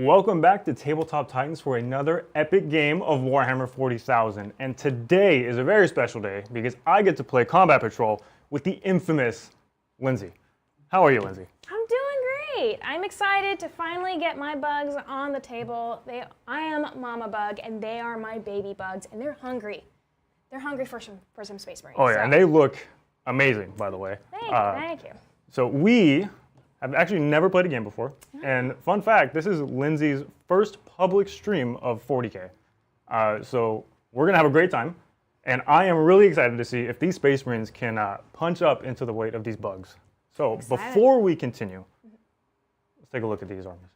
Welcome back to Tabletop Titans for another epic game of Warhammer 40,000. And today is a very special day because I get to play Combat Patrol with the infamous Lindsay. How are you, Lindsay? I'm doing great. I'm excited to finally get my bugs on the table. I am Mama Bug, and they are my baby bugs, and they're hungry. They're hungry for some Space Marines. Oh yeah, and they look amazing, by the way. Thank you. So we have actually never played a game before. And fun fact, this is Lindsay's first public stream of 40k. So we're going to have a great time. And I am really excited to see if these Space Marines can punch up into the weight of these bugs. So before we continue, let's take a look at these armies.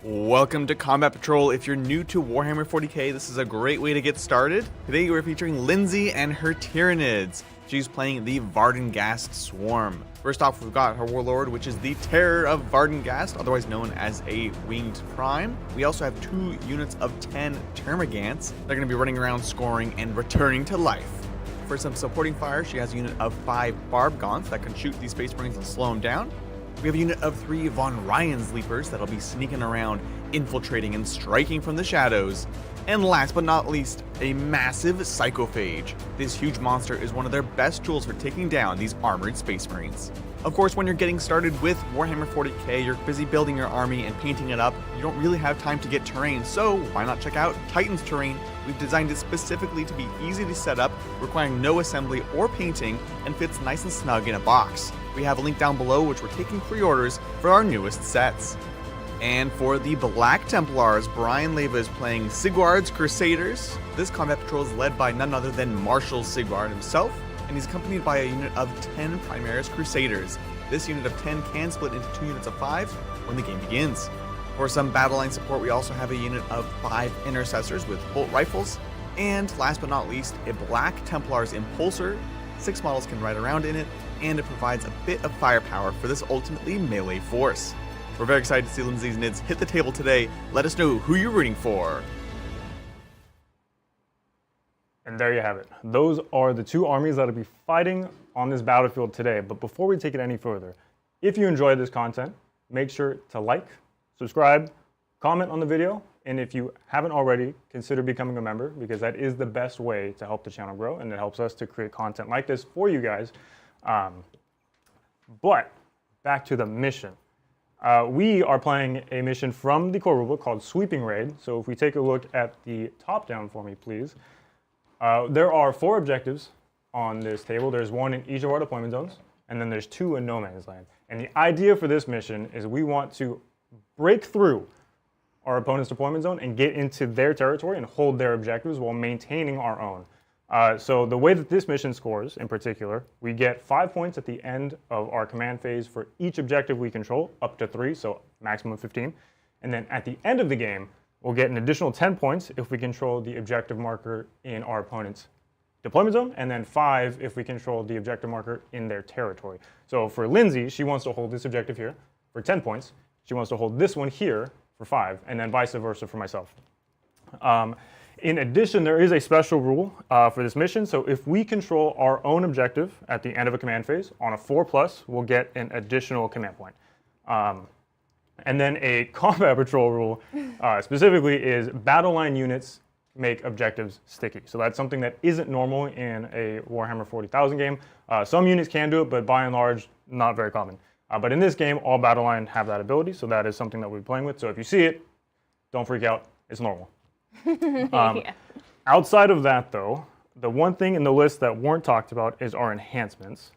Welcome to Combat Patrol. If you're new to Warhammer 40k, this is a great way to get started. Today we're featuring Lindsay and her Tyranids. She's playing the Vardengast Swarm. First off, we've got her Warlord, which is the Terror of Vardengast, otherwise known as a Winged Prime. We also have 2 units of 10 Termagants. They're going to be running around, scoring, and returning to life. For some supporting fire, she has a unit of 5 Barbgaunts that can shoot these Space Marines and slow them down. We have a unit of 3 Von Ryan's Leapers that'll be sneaking around, infiltrating, and striking from the shadows. And last but not least, a massive Psychophage. This huge monster is one of their best tools for taking down these armored Space Marines. Of course, when you're getting started with Warhammer 40k, you're busy building your army and painting it up. You don't really have time to get terrain, so why not check out Titan's terrain? We've designed it specifically to be easy to set up, requiring no assembly or painting, and fits nice and snug in a box. We have a link down below which we're taking pre-orders for our newest sets. And for the Black Templars, Leyva is playing Sigward's Crusaders. This combat patrol is led by none other than Marshal Sigward himself, and he's accompanied by a unit of 10 Primaris Crusaders. This unit of 10 can split into 2 units of 5 when the game begins. For some battle line support, we also have a unit of 5 Intercessors with bolt rifles, and last but not least, a Black Templars Impulsor. 6 models can ride around in it, and it provides a bit of firepower for this ultimately melee force. We're very excited to see Lindsay's Nids hit the table today. Let us know who you're rooting for. And there you have it. Those are the 2 armies that will be fighting on this battlefield today. But before we take it any further, if you enjoyed this content, make sure to like, subscribe, comment on the video, and if you haven't already, consider becoming a member because that is the best way to help the channel grow and it helps us to create content like this for you guys. But back to the mission. We are playing a mission from the core rulebook called Sweeping Raid. So if we take a look at the top down for me, please. There are 4 objectives on this table. There's 1 in each of our deployment zones, and then there's 2 in no man's land. And the idea for this mission is we want to break through our opponent's deployment zone and get into their territory and hold their objectives while maintaining our own. So the way that this mission scores, in particular, we get 5 points at the end of our command phase for each objective we control, up to 3, so maximum 15. And then at the end of the game, we'll get an additional 10 points if we control the objective marker in our opponent's deployment zone, and then 5 if we control the objective marker in their territory. So for Lindsay, she wants to hold this objective here for 10 points. She wants to hold this one here for 5, and then vice versa for myself. In addition, there is a special rule for this mission. So if we control our own objective at the end of a command phase, on a 4+, we'll get an additional command point. And then a combat patrol rule specifically is battle line units make objectives sticky. So that's something that isn't normal in a Warhammer 40,000 game. Some units can do it, but by and large, not very common. But in this game, all battle line have that ability. So that is something that we'll be playing with. So if you see it, don't freak out. It's normal. Yeah. Outside of that, though, the one thing in the list that weren't talked about is our enhancements.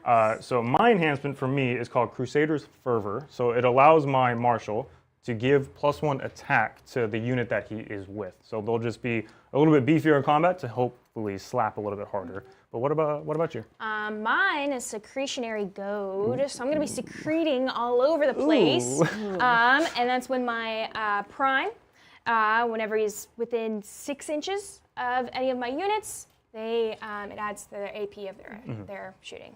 Yes. So my enhancement for me is called Crusader's Fervor. So it allows my Marshal to give +1 attack to the unit that he is with. So they'll just be a little bit beefier in combat to hopefully slap a little bit harder. But what about you? Mine is Secretionary Goad, so I'm going to be secreting all over the place. And that's when my Prime, whenever he's within 6 inches of any of my units, it adds to their AP of their shooting.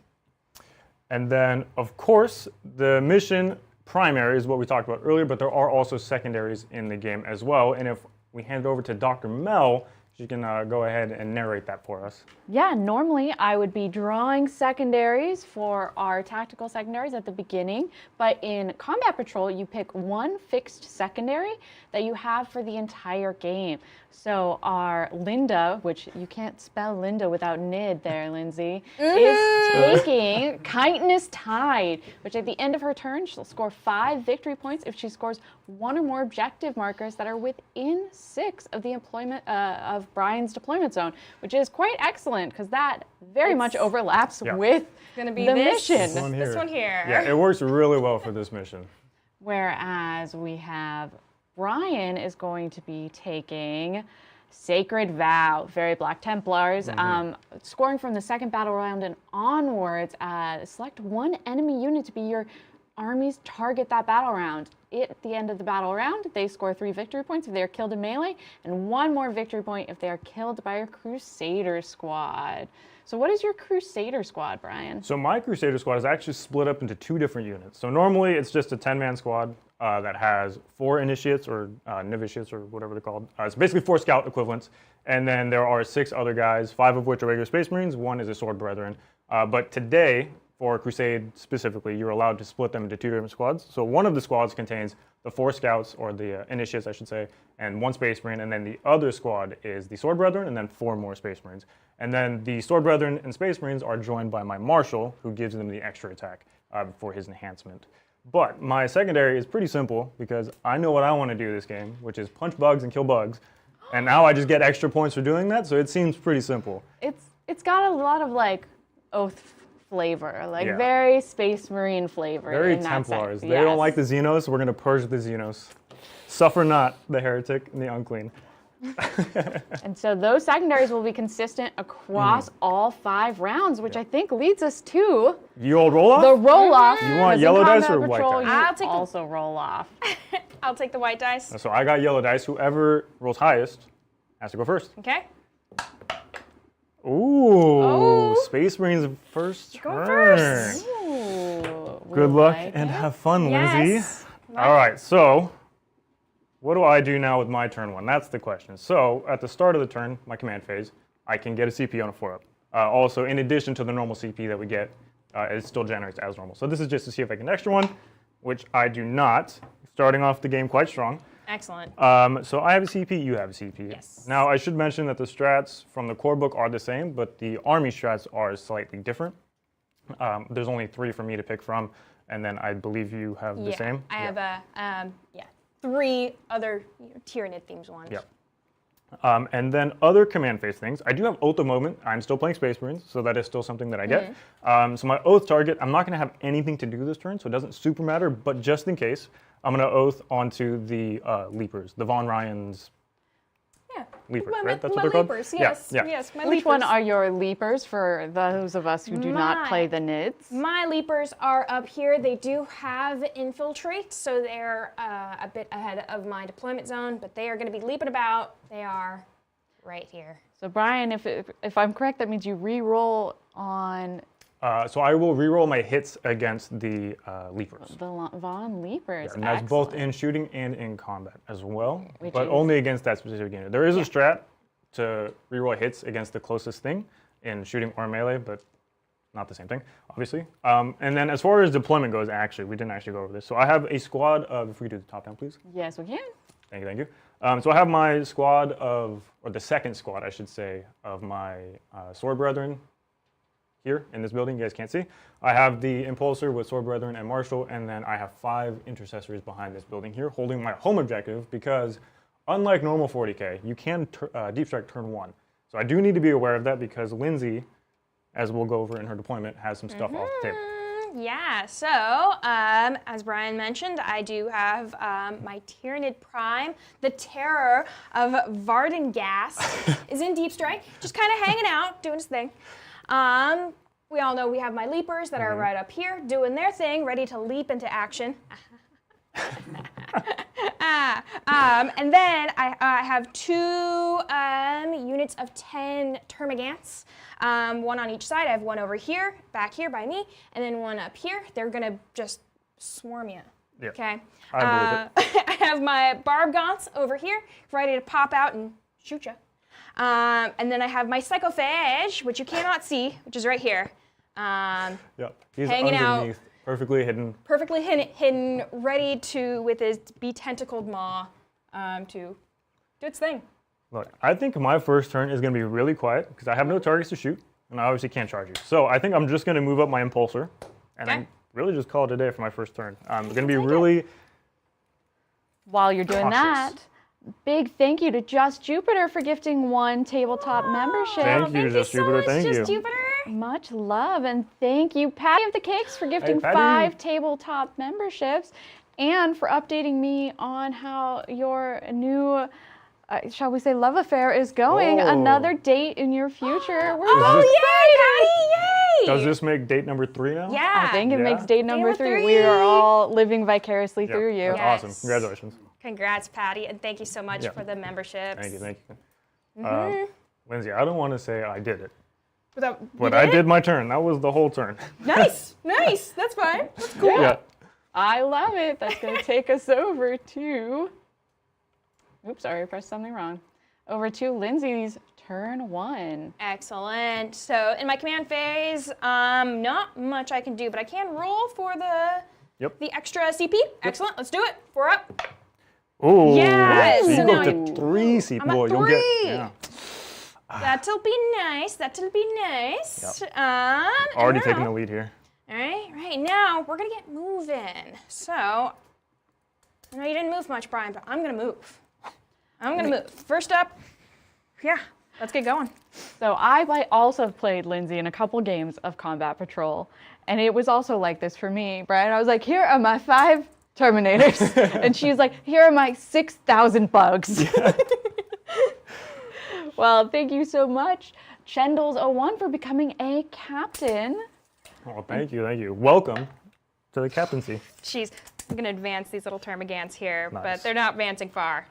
And then, of course, the mission primary is what we talked about earlier, but there are also secondaries in the game as well. And if we hand it over to Dr. Mel, She can go ahead and narrate that for us. Yeah, normally I would be drawing secondaries for our tactical secondaries at the beginning, but in Combat Patrol, you pick one fixed secondary that you have for the entire game. So our Linda, which you can't spell Linda without Nid there, Lindsay, is taking Chitinous Tide, which at the end of her turn, she'll score 5 victory points if she scores 1 or more objective markers that are within 6 of the of Brian's deployment zone, which is quite excellent because that very much overlaps with gonna be the this mission. This one here. Yeah, it works really well for this mission. Whereas we have Brian is going to be taking Sacred Vow, very Black Templars, scoring from the second battle round and onwards. Select one enemy unit to be your army's target that battle round. At the end of the battle round, they score 3 victory points if they are killed in melee, and 1 more victory point if they are killed by your Crusader squad. So what is your Crusader squad, Brian? So my Crusader squad is actually split up into 2 different units. So normally it's just a 10-man squad that has 4 initiates or novitiates or whatever they're called. It's basically 4 scout equivalents. And then there are 6 other guys, 5 of which are regular Space Marines, 1 is a Sword Brethren. But today, for Crusade specifically, you're allowed to split them into 2 different squads. So one of the squads contains the 4 scouts, or the initiates I should say, and 1 Space Marine, and then the other squad is the Sword Brethren, and then 4 more Space Marines. And then the Sword Brethren and Space Marines are joined by my Marshal, who gives them the extra attack for his enhancement. But my secondary is pretty simple, because I know what I want to do this game, which is punch bugs and kill bugs. And now I just get extra points for doing that, so it seems pretty simple. It's got a lot of like Oath flavor, like very Space Marine flavor. Very in that Templars. sense. They don't like the Xenos, we're going to purge the Xenos. Suffer not the heretic and the unclean. And so those secondaries will be consistent across all 5 rounds, which I think leads us to You old roll off? the roll off. You want yellow dice or white dice? I'll take also roll off. I'll take the white dice. So I got yellow dice. Whoever rolls highest has to go first. Okay. Ooh, Space Marines first Go turn. first. Ooh, Good we luck like and it. have fun, Yes. Lindsay. All right, so what do I do now with my turn 1? That's the question. So at the start of the turn, my command phase, I can get a CP on a 4-up. Also, in addition to the normal CP that we get, it still generates as normal. So this is just to see if I get an extra one, which I do not. Starting off the game quite strong. Excellent. So I have a CP, you have a CP. Yes. Now I should mention that the strats from the core book are the same, but the army strats are slightly different. There's only 3 for me to pick from, and then I believe you have the same. I have 3 other Tyranid themed ones. Yeah. And then other command phase things. I do have Oath of Moment. I'm still playing Space Marines, so that is still something that I get. So my Oath target, I'm not going to have anything to do this turn, so it doesn't super matter, but just in case, I'm going to Oath onto the Leapers, the Von Ryans. Yeah. Leapers, my, right? That's my what they're leapers, called? yes. Yeah. Yes, my Which leapers. one are your leapers for those of us who do not play the NIDs? My leapers are up here. They do have infiltrate, so they're a bit ahead of my deployment zone, but they are going to be leaping about. They are right here. So Brian, if I'm correct, that means you re-roll on So I will reroll my hits against the Leapers. the Von Leapers. And that's both in shooting and in combat as well, but only against that specific unit. There is a strat to reroll hits against the closest thing in shooting or melee, but not the same thing, obviously. And then as far as deployment goes, actually, we didn't actually go over this. So I have a squad of, if we could do the top down, please. Yes, we can. Thank you, thank you. So I have my squad of, or the second squad, I should say, of my Sword Brethren here in this building. You guys can't see. I have the Impulsor with Sword Brethren and Marshal, and then I have 5 Intercessors behind this building here, holding my home objective, because unlike normal 40k, you can deep strike turn 1. So I do need to be aware of that, because Lindsay, as we'll go over in her deployment, has some stuff off the table. Yeah, so as Brian mentioned, I do have my Tyranid Prime, the terror of Vardengast, is in Deep Strike, just kind of hanging out, doing his thing. We all know we have my Leapers that are right up here, doing their thing, ready to leap into action. And then I have 2 units of 10 Termagants, 1 on each side. I have 1 over here, back here by me, and then 1 up here. They're gonna just swarm you. Yeah, okay. I believe it. I have my Barb Gaunts over here, ready to pop out and shoot you. And then I have my Psychophage, which you cannot see, which is right here. Yep. He's Hanging out. underneath, perfectly hidden. Perfectly hidden, ready to, with his be-tentacled maw, to do its thing. Look, I think my first turn is going to be really quiet because I have no targets to shoot, and I obviously can't charge you. So I think I'm just going to move up my Impulsor, and Okay. I really just call it a day for my first turn. I'm going to be really While you're doing cautious. that, big thank you to Just Jupiter for gifting 1 tabletop membership. Thank you, Just so Jupiter. much, Thank Just you. Jupiter. Much love, and thank you, Patty of the Cakes, for gifting Patty. 5 tabletop memberships, and for updating me on how your new, shall we say, love affair is going. Oh. Another date in your future. We're Oh, this- yay, Patty, yay! Does this make date number 3 now? Yeah. I think it Yeah. makes date number number 3. We are all living vicariously Yep, through you. That's Yes. awesome. Congratulations. Congrats, Patty, and thank you so much Yeah. for the memberships. Thank you. Thank you. Lindsay, I don't want to say I did it, But but I did my turn. That was the whole turn. Nice, nice. That's fine. That's cool. Yeah. I love it. That's going to take us over to, oops, sorry, I pressed something wrong. Over to Lindsay's turn 1. Excellent. So in my command phase, not much I can do, but I can roll for Yep. the extra CP. Excellent. Let's do it. 4 up. Ooh. Yes, So you so go now up to 3 C. I'm at Boy, you'll get. 3. Yeah. That'll be nice. That'll be nice. Already now- taking the lead here. All right, right now we're gonna get moving. So, I know you didn't move much, Brian, but I'm gonna move. I'm gonna move. First up, yeah, let's get going. So I also have played Lindsay in a couple games of Combat Patrol, and it was also like this for me, Brian. I was like, here are my 5 Terminators, and she's like, here are my 6,000 bugs. Well, thank you so much, Chendals01, for becoming a captain. Oh, thank you. Thank you. Welcome to the captaincy. I'm gonna advance these little termagants here, Nice. but they're not advancing far.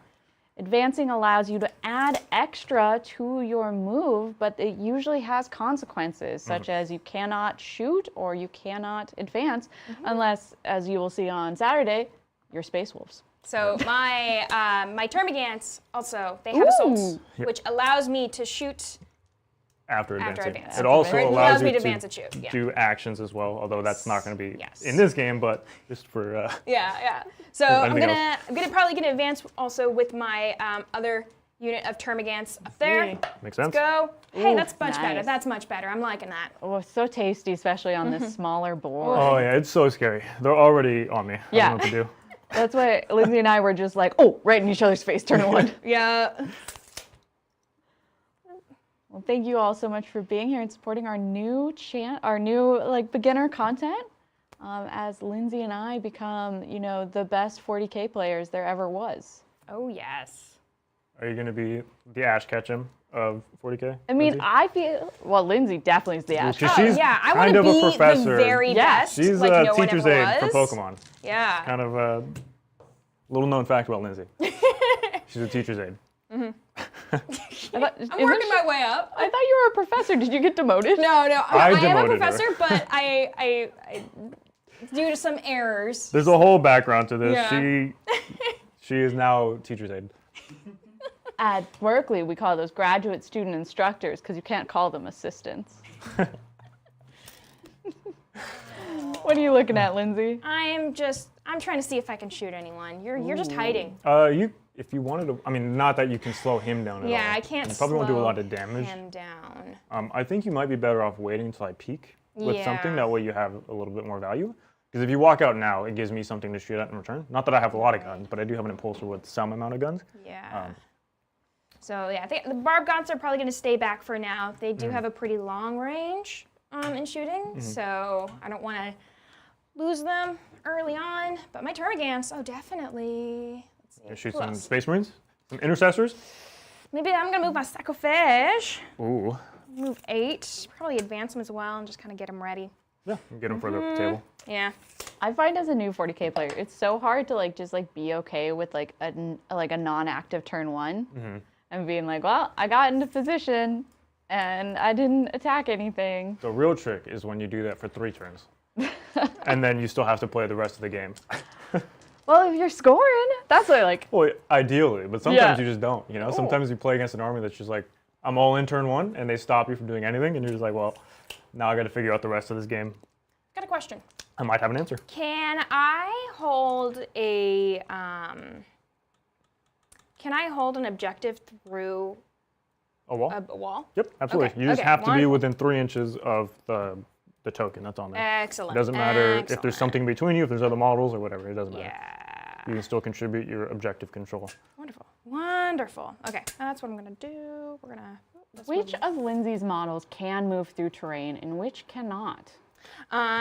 Advancing allows you to add extra to your move, but it usually has consequences, such as you cannot shoot or you cannot advance unless, as you will see on Saturday, you're Space Wolves. So my termagants also, they have assaults, Ooh. which allows me to shoot. After After advancing. advance. It also Or it allows me you to advance and shoot, yeah. do actions as well, although that's not going to be Yes. in this game, but just for Yeah. So anything I'm probably gonna advance also with my other unit of termagants up there. makes sense. Go. Hey, Ooh, that's much better. nice. That's much better. I'm liking that. Oh, so tasty, especially on this smaller board. Oh yeah, it's so scary. They're already on me. I Yeah. don't know what to do. That's why Lindsay and I were just like, oh, right in each other's face, turn 1. Yeah. Well, thank you all so much for being here and supporting our new beginner content. As Lindsay and I become, the best 40k players there ever was. Oh yes. Are you going to be the Ash Ketchum of 40k? I mean, Lindsay? I feel Lindsay definitely is the Ash. Because Oh she's yeah, I kind want of to a be professor. the very Yeah. best. She's like a no one teacher's ever aide for was. Pokemon. Yeah. Kind of a little known fact about Lindsay. She's a teacher's aide. I'm Isn't working she- my way up. I thought you were a professor. Did you get demoted? No, I I am a demoted her. professor, but I due to some errors. There's a whole background to this. Yeah. She is now teacher's aide. At Berkeley, we call those graduate student instructors because you can't call them assistants. What are you looking at, Lindsay? I'm trying to see if I can shoot anyone. You're just hiding. If you wanted to, I mean, not that you can slow him down at all. Yeah, I can't You probably won't do a slow lot of damage. him down. I think you might be better off waiting until I peek with something. Yeah. That way you have a little bit more value. Because if you walk out now, it gives me something to shoot at in return. Not that I have a lot of guns, but I do have an impulsor with some amount of guns. Yeah. So yeah, I think the barb gaunts are probably going to stay back for now. They Mm-hmm. do have a pretty long range in shooting, so I don't want to lose them early on. But my termagants, oh definitely. Let's see. You shoot Who some else? Space Marines, some Intercessors. Maybe I'm going to move my Psychophage. Ooh, Move 8. Probably advance them as well and just kind of get them ready. yeah, get them for the table. Yeah. I find as a new 40k player, it's so hard to just be okay with a non-active turn 1 and being like, well, I got into position and I didn't attack anything. The real trick is when you do that for 3 turns, and then you still have to play the rest of the game. Well, if you're scoring, that's what Well, ideally, but sometimes Yeah. you just don't. Sometimes you play against an army that's just like, I'm all in turn 1, and they stop you from doing anything, and you're just like, well, now I got to figure out the rest of this game. Got a question. I might have an answer. Can I hold a an objective through A wall? a wall? Yep, absolutely. Okay, You just okay, have to be 1. within 3 inches of the token that's on there. Excellent. It doesn't matter if Excellent. there's something between you, if there's other models or whatever. It doesn't matter. Yeah. You can still contribute your objective control. Wonderful. Wonderful. Okay, that's what I'm gonna do. We're gonna. Which of Lindsay's models can move through terrain and which cannot?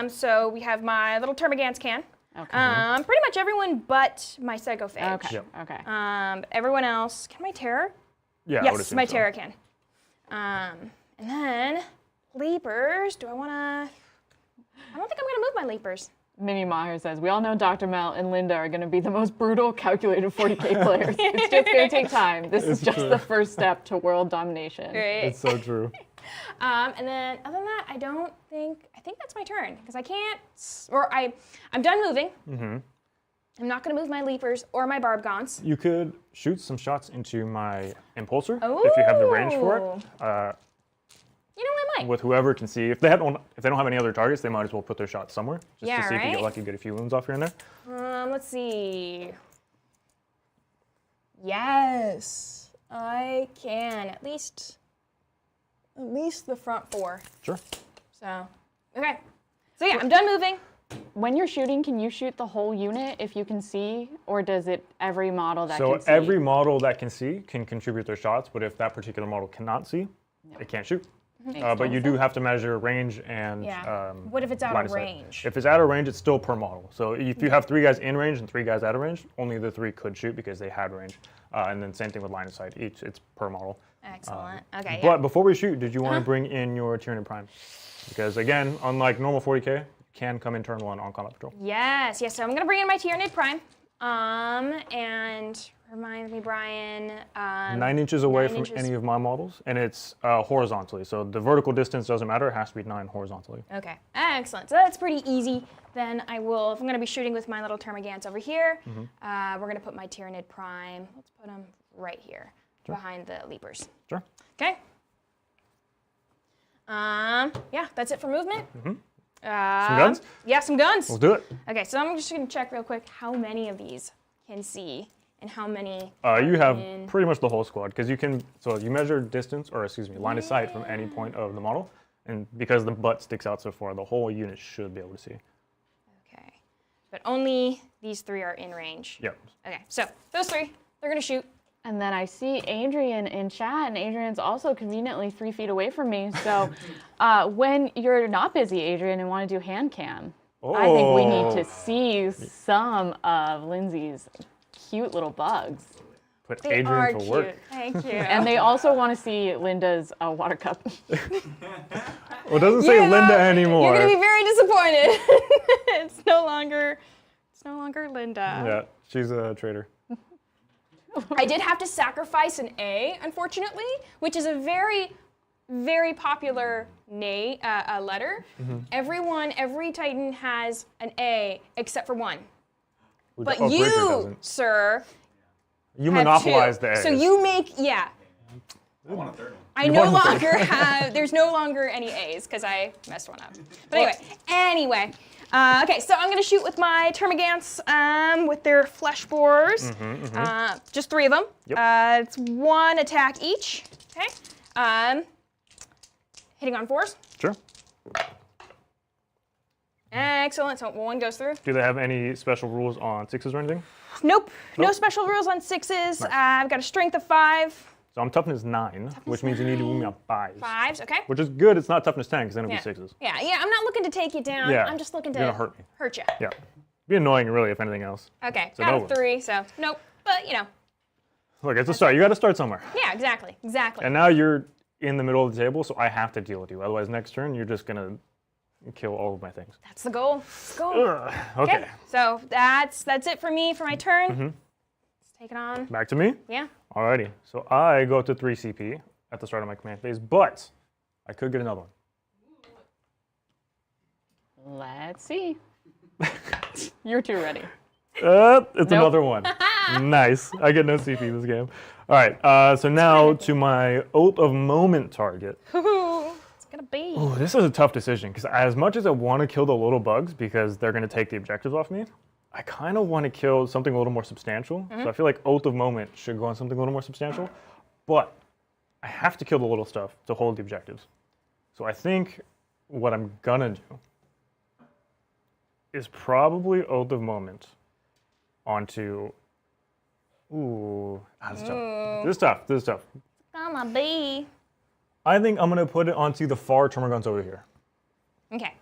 So we have my little Termagants can. Okay. Pretty much everyone but my Psychophage. Okay. Yep. Okay. Everyone else. Can my Terror? Yeah, I would Yes, assume my so. Terror can. And then Leapers. Do I wanna? I don't think I'm gonna move my Leapers. Mini Maher says, we all know Dr. Mel and Linda are going to be the most brutal, calculated 40k players. It's just going to take time. This is just the first step to world domination. Great. It's so true. And then other than that, I think that's my turn because I can't, or I'm done moving. Mm-hmm. I'm not gonna move my Leapers or my Barbgons. You could shoot some shots into my Impulsor if you have the range for it. You know, I might. With whoever can see. If they don't have any other targets, they might as well put their shots somewhere. Just Yeah, to see if you right? get lucky, get a few wounds off here and there. Let's see. Yes, I can. At least the front 4. Sure. So, okay. So yeah, I'm done moving. When you're shooting, can you shoot the whole unit if you can see, or does it every model that So can see? every model that can see can contribute their shots, but if that particular model cannot see, it can't shoot. But you do have to measure range and Yeah. What if it's out line of sight. range? If it's out of range, it's still per model. So if you have 3 guys in range and 3 guys out of range, only the 3 could shoot because they had range. And then same thing with line of sight. It's per model. Excellent. Okay. But before we shoot, did you want to bring in your Tyranid Prime? Because again, unlike normal 40k, you can come in turn 1 on combat patrol. Yes. So I'm gonna bring in my Tyranid Prime. And remind me, Brian. 9 inches away 9 from inches. any of my models, and it's horizontally. So the vertical distance doesn't matter. It has to be 9 horizontally. Okay. Excellent. So that's pretty easy. Then I will, if I'm gonna be shooting with my little Termagants over here, we're gonna put my Tyranid Prime. Let's put them right here, behind the Leapers. Sure. Okay. Yeah, that's it for movement. Some guns? Yeah, some guns. We'll do it. Okay, so I'm just gonna check real quick how many of these can see and how many. You have pretty much the whole squad because you can. So you measure distance, or excuse me, line of sight from any point of the model, and because the butt sticks out so far, the whole unit should be able to see. Okay, but only these 3 are in range. Yep. Okay, so those 3, they're gonna shoot. And then I see Adrian in chat, and Adrian's also conveniently 3 feet away from me. So when you're not busy, Adrian, and want to do hand cam, I think we need to see some of Lindsay's cute little bugs. Put They Adrian are to cute. work. Thank you. And they also want to see Linda's water cup. Well, it doesn't say Linda anymore. You're gonna be very disappointed. It's no longer Linda. Yeah, she's a traitor. I did have to sacrifice an A, unfortunately, which is a very, very popular letter. Every Titan has an A except for one. But Bridger you, doesn't. sir, You have monopolize 2. the A's. So you make, yeah. I want a third one. I no longer have, there's no longer any A's because I messed one up. But anyway. Okay, so I'm gonna shoot with my Termagants with their flesh borers. Just 3 of them. Yep. It's 1 attack each. Okay. Hitting on 4s. Sure. Excellent. So 1 goes through. Do they have any special rules on 6s or anything? Nope. No Nope. special rules on 6s. I've got a strength of 5. So I'm toughness 9, which means you need to move me on 5s. 5s. Okay. Which is good. It's not toughness 10 because then it'll Yeah. be 6s. Yeah. I'm not looking to take you down. Yeah, I'm just looking to you're gonna hurt me. hurt you. Yeah. Be annoying, really, if anything else. Okay. So Got no. a 3. So nope. But Look, it's a start. You got to start somewhere. yeah. Exactly. And now you're in the middle of the table, so I have to deal with you. Otherwise, next turn, you're just going to kill all of my things. That's the goal. Let's go. Ugh. Okay. So that's it for me for my turn. Let's take it on. Back to me. Yeah. Alrighty. So I go to 3 CP at the start of my command phase, but I could get another one. Let's see. You're too ready. It's Nope. another one. Nice. I get no CP this game. All right. So now to my Oath of Moment target. It's gonna be. Ooh, this is a tough decision because as much as I want to kill the little bugs because they're going to take the objectives off me, I kind of want to kill something a little more substantial. So I feel like Oath of Moment should go on something a little more substantial. But I have to kill the little stuff to hold the objectives. So I think what I'm going to do is probably Oath of Moment onto... Ooh, this is tough. This is tough. This is tough. Gonna be. I think I'm going to put it onto the far termagants over here. Okay.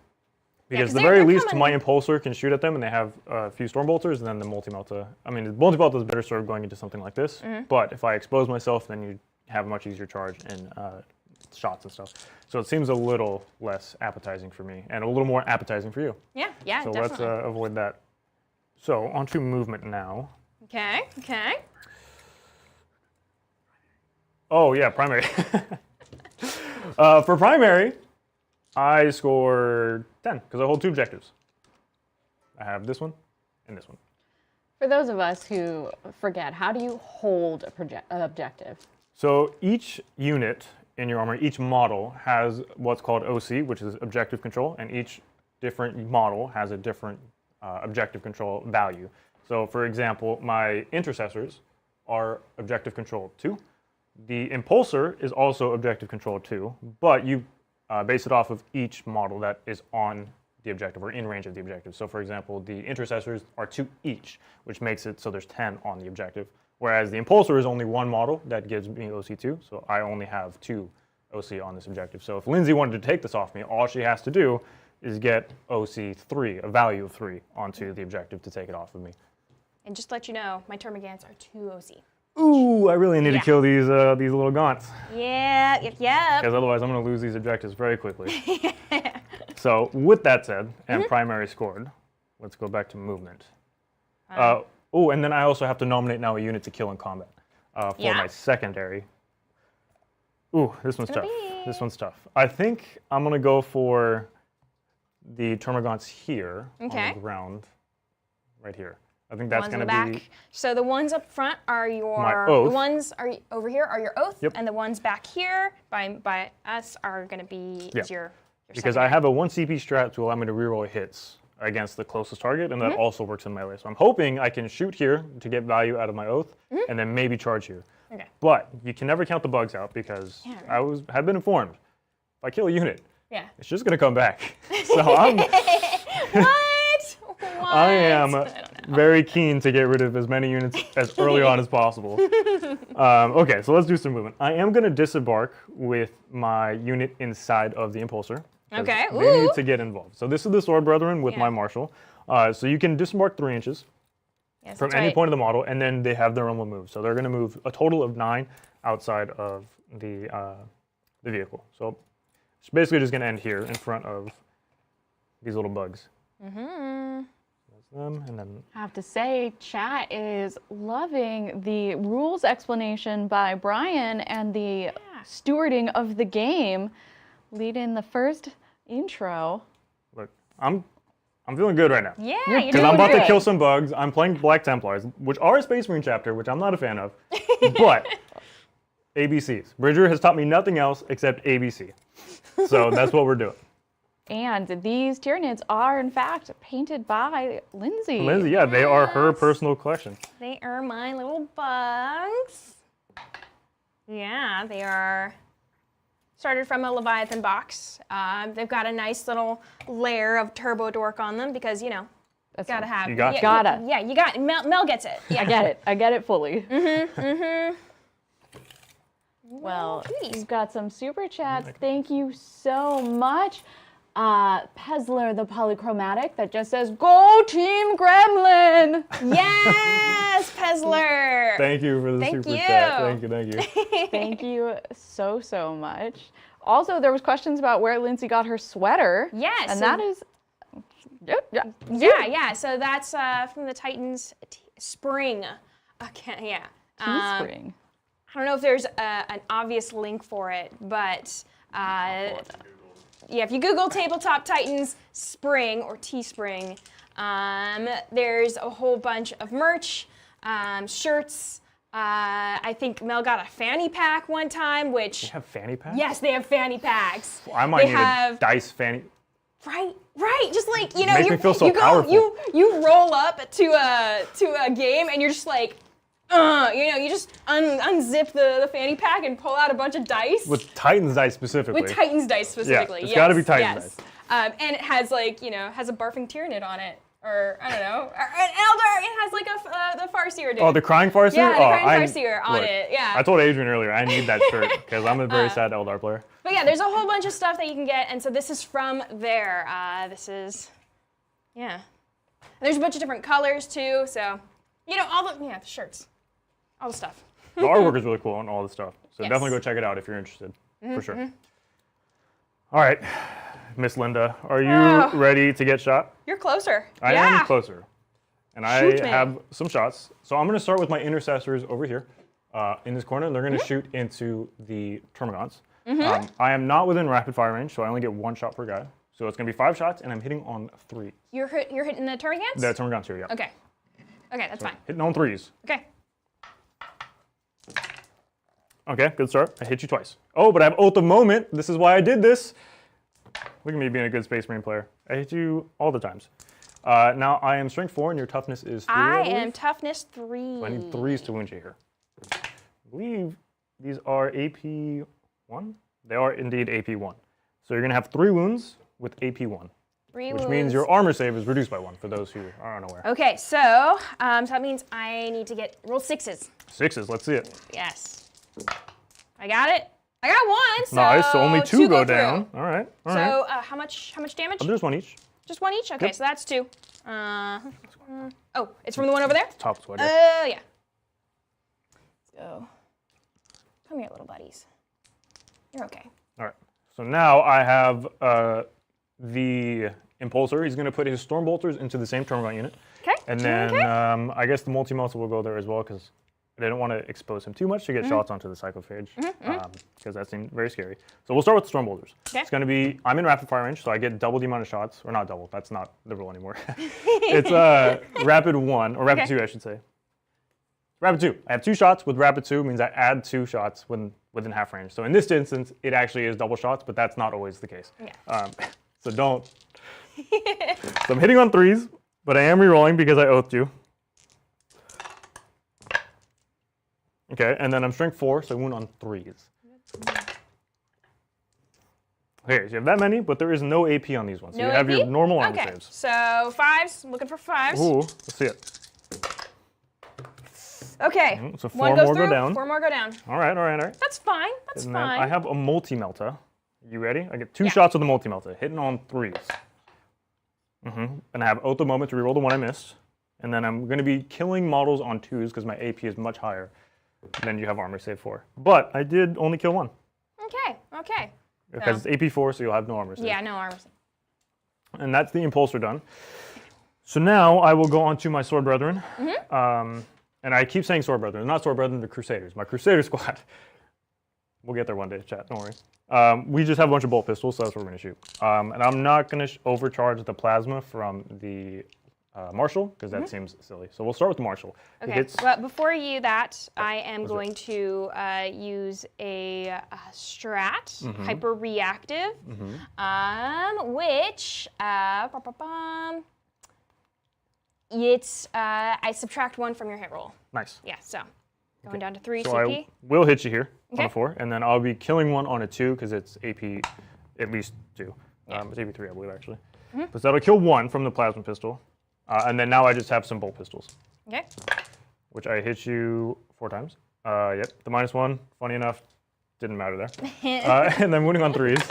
Because 'cause the they're very least, coming. my Impulsor can shoot at them, and they have a few Stormbolters, and then the Multi-Melta. I mean, the Multi-Melta is better served going into something like this, but if I expose myself, then you have a much easier charge and shots and stuff. So it seems a little less appetizing for me, and a little more appetizing for you. Yeah, So definitely. let's avoid that. So onto movement now. Okay. Oh yeah, primary. For primary, I score 10 because I hold 2 objectives. I have this one and this one. For those of us who forget, how do you hold an objective? So each unit in your army, each model has what's called OC, which is objective control, and each different model has a different objective control value. So for example, my intercessors are objective control 2. The impulsor is also objective control 2, but you base it off of each model that is on the objective or in range of the objective. So for example, the intercessors are 2 each, which makes it so there's 10 on the objective. Whereas the impulsor is only 1 model that gives me OC2, so I only have 2 OC on this objective. So if Lindsay wanted to take this off me, all she has to do is get OC3, a value of 3, onto the objective to take it off of me. And just to let you know, my termagants are 2 OC. Ooh, I really need to Yeah. kill these little gaunts, Yeah, yep. because otherwise I'm going to lose these objectives very quickly. So with that said, and primary scored, let's go back to movement. Oh, and then I also have to nominate now a unit to kill in combat for Yeah. my secondary. Ooh, this one's tough. be- This one's tough. I think I'm going to go for the termagants here on Okay. the ground, right here. I think that's Ones in going the to back. be So the ones up front are your My oath. The ones over here are your oath, Yep. and the ones back here by us are going to be Yeah. your because I secondary. have a 1 CP strat to allow me to reroll hits against the closest target, and that also works in melee. So I'm hoping I can shoot here to get value out of my oath, and then maybe charge here. Okay. But you can never count the bugs out because Yeah, I have been informed. If I kill a unit, Yeah. it's just gonna come back. So I'm What? I am don't know. very keen to get rid of as many units as early on as possible. Okay, so let's do some movement. I am gonna disembark with my unit inside of the impulsor. 'Cause Okay, They ooh. need to get involved. So this is the Sword Brethren with Yeah. my Marshal. So you can disembark 3 inches Yes, from that's any right. point of the model, and then they have their own move. So they're going to move a total of 9 outside of the vehicle. So it's basically just going to end here in front of these little bugs. That's them, and then I have to say, chat is loving the rules explanation by Brian and the stewarding of the game. Lead in the first intro. look, I'm feeling good right now. Yeah, You're you're Because doing I'm about to great. kill some bugs. I'm playing Black Templars, which are a Space Marine chapter, which I'm not a fan of. But ABCs. Bridger has taught me nothing else except ABC. So that's what we're doing. And these Tyranids are, in fact, painted by Lindsay. Lindsay, yeah, they are her personal collection. They are my little bugs. Yeah, they are started from a Leviathan box. They've got a nice little layer of turbo dork on them because, you know, That's gotta have. You got yeah, to. Gotta. Yeah, you got. Mel gets it. Yeah. I get it. I get it fully. Well, cuties. we've got some super chats. Thank you so much. Pezler the Polychromatic that just says, "Go Team Gremlin!" Yes, Pezler. Thank you for the Thank super you. chat. Thank you, thank you. Thank you so much. Also, there was questions about where Lindsay got her sweater. Yes, And so- that is... Yeah. So that's from the Titans Spring. Okay, yeah. Teespring. I don't know if there's an obvious link for it, but yeah, if you Google Tabletop Titans Spring or Teespring, there's a whole bunch of merch. shirts. I think Mel got a fanny pack one time, which... They have fanny packs? Yes, they have fanny packs. Well, I might They need have- a dice fanny. Right. Just like, you know, Makes me feel so you go, powerful. you roll up to a game and you're just like, you know, you just unzip the fanny pack and pull out a bunch of dice. With Titan's dice specifically. With Titan's dice specifically. it's yes, gotta be Titan's yes. And it has like, you know, has a barfing Tyranid on it. Or, I don't know, or an Elder, it has like the Farseer dude. Oh, the crying Farseer? Yeah, the oh, crying Farseer on it, yeah. I told Adrian earlier, I need that shirt, because I'm a very sad Eldar player. But yeah, there's a whole bunch of stuff that you can get, and so this is from there. This is, yeah. And there's a bunch of different colors too, so, you know, the shirts, all the stuff. The artwork is really cool on all the stuff, so Yes. definitely go check it out if you're interested, for sure. All right, Miss Linda, are you ready to get shot? You're closer. I am closer. And Shoot I me. have some shots. So I'm going to start with my intercessors over here in this corner. And they're going to shoot into the Termagants. I am not within rapid fire range, so I only get one shot per guy. So it's going to be 5 shots, and I'm hitting on 3. You're hitting the Termagants? The Termagants here, yeah. Okay. Okay, that's fine. Hitting on 3s. Okay. Okay, good start. I hit you twice. Oh, but I have Oath of Moment. This is why I did this. Look at me being a good Space Marine player. I hit you all the times. Now I am strength 4 and your toughness is 3. I believe. am toughness 3. So I need 3s to wound you here. I believe these are AP 1. They are indeed AP 1. So you're going to have 3 wounds with AP 1. 3 Which wounds. means your armor save is reduced by 1 for those who are unaware. Okay, so that means I need to roll 6s. 6s, let's see it. Yes. I got it. I got 1, so Nice, so only 2 go through. down. All right, all right. So how much damage? I'll do just 1 each. Just 1 each? Okay, Yep. so that's 2. Oh, it's from the one over there? Top sweater. Yeah. So, come here, little buddies. You're okay. All right. So now I have the Impulsor. He's going to put his Storm Bolters into the same Termagant unit. Okay. And then I guess the Multi-Melter will go there as well because I didn't want to expose him too much to get shots onto the Psychophage because that seemed very scary. So we'll start with the Storm Bolters. Okay. It's going to be, I'm in rapid fire range, so I get double the amount of shots. Or not double, that's not the rule anymore. It's rapid 1, or rapid 2 I should say. Rapid 2. I have 2 shots with rapid 2 means I add 2 shots within half range. So in this instance, it actually is double shots, but that's not always the case. Yeah. So don't. So I'm hitting on 3s, but I am rerolling because I oathed you. Okay, and then I'm strength 4, so I wound on 3s. Okay, so you have that many, but there is no AP on these ones. So No you have AP? your normal armor Okay, saves. so 5s. I'm looking for 5s. Ooh, let's see it. Okay. So 4 1 goes more through, go down. 4 more go down. All right, all right, all right. That's fine. That's And then fine. I have a multi-melta. You ready? I get 2 shots with the multi-melta, hitting on 3s. And I have Oath of Moment to reroll the one I missed. And then I'm going to be killing models on 2s because my AP is much higher than you have armor save for. But I did only kill 1. Okay, okay. Because it's AP 4, so you'll have no armor save. Yeah, no armor. And that's the Impulsor done. So now I will go on to my Sword Brethren. And I keep saying Sword Brethren. They're not Sword Brethren, they're Crusaders. My Crusader squad. We'll get there one day, chat, don't worry. We just have a bunch of bolt pistols, so that's what we're going to shoot. And I'm not going to overcharge the plasma from the Marshal, because that seems silly. So we'll start with the Marshal. It Okay, hits, but before you do that, I am going to use a strat, hyper reactive, which it's I subtract 1 from your hit roll. nice. Yeah, so going down to 3 So CP. I will hit you here on Okay. a 4, and then I'll be killing 1 on a 2, because it's AP at least 2. It's AP 3, I believe, actually. But that'll kill 1 from the plasma pistol. And then now I just have some bolt pistols, Okay. which I hit you 4 times. Yep, the -1, funny enough, didn't matter there. And then wounding on 3s.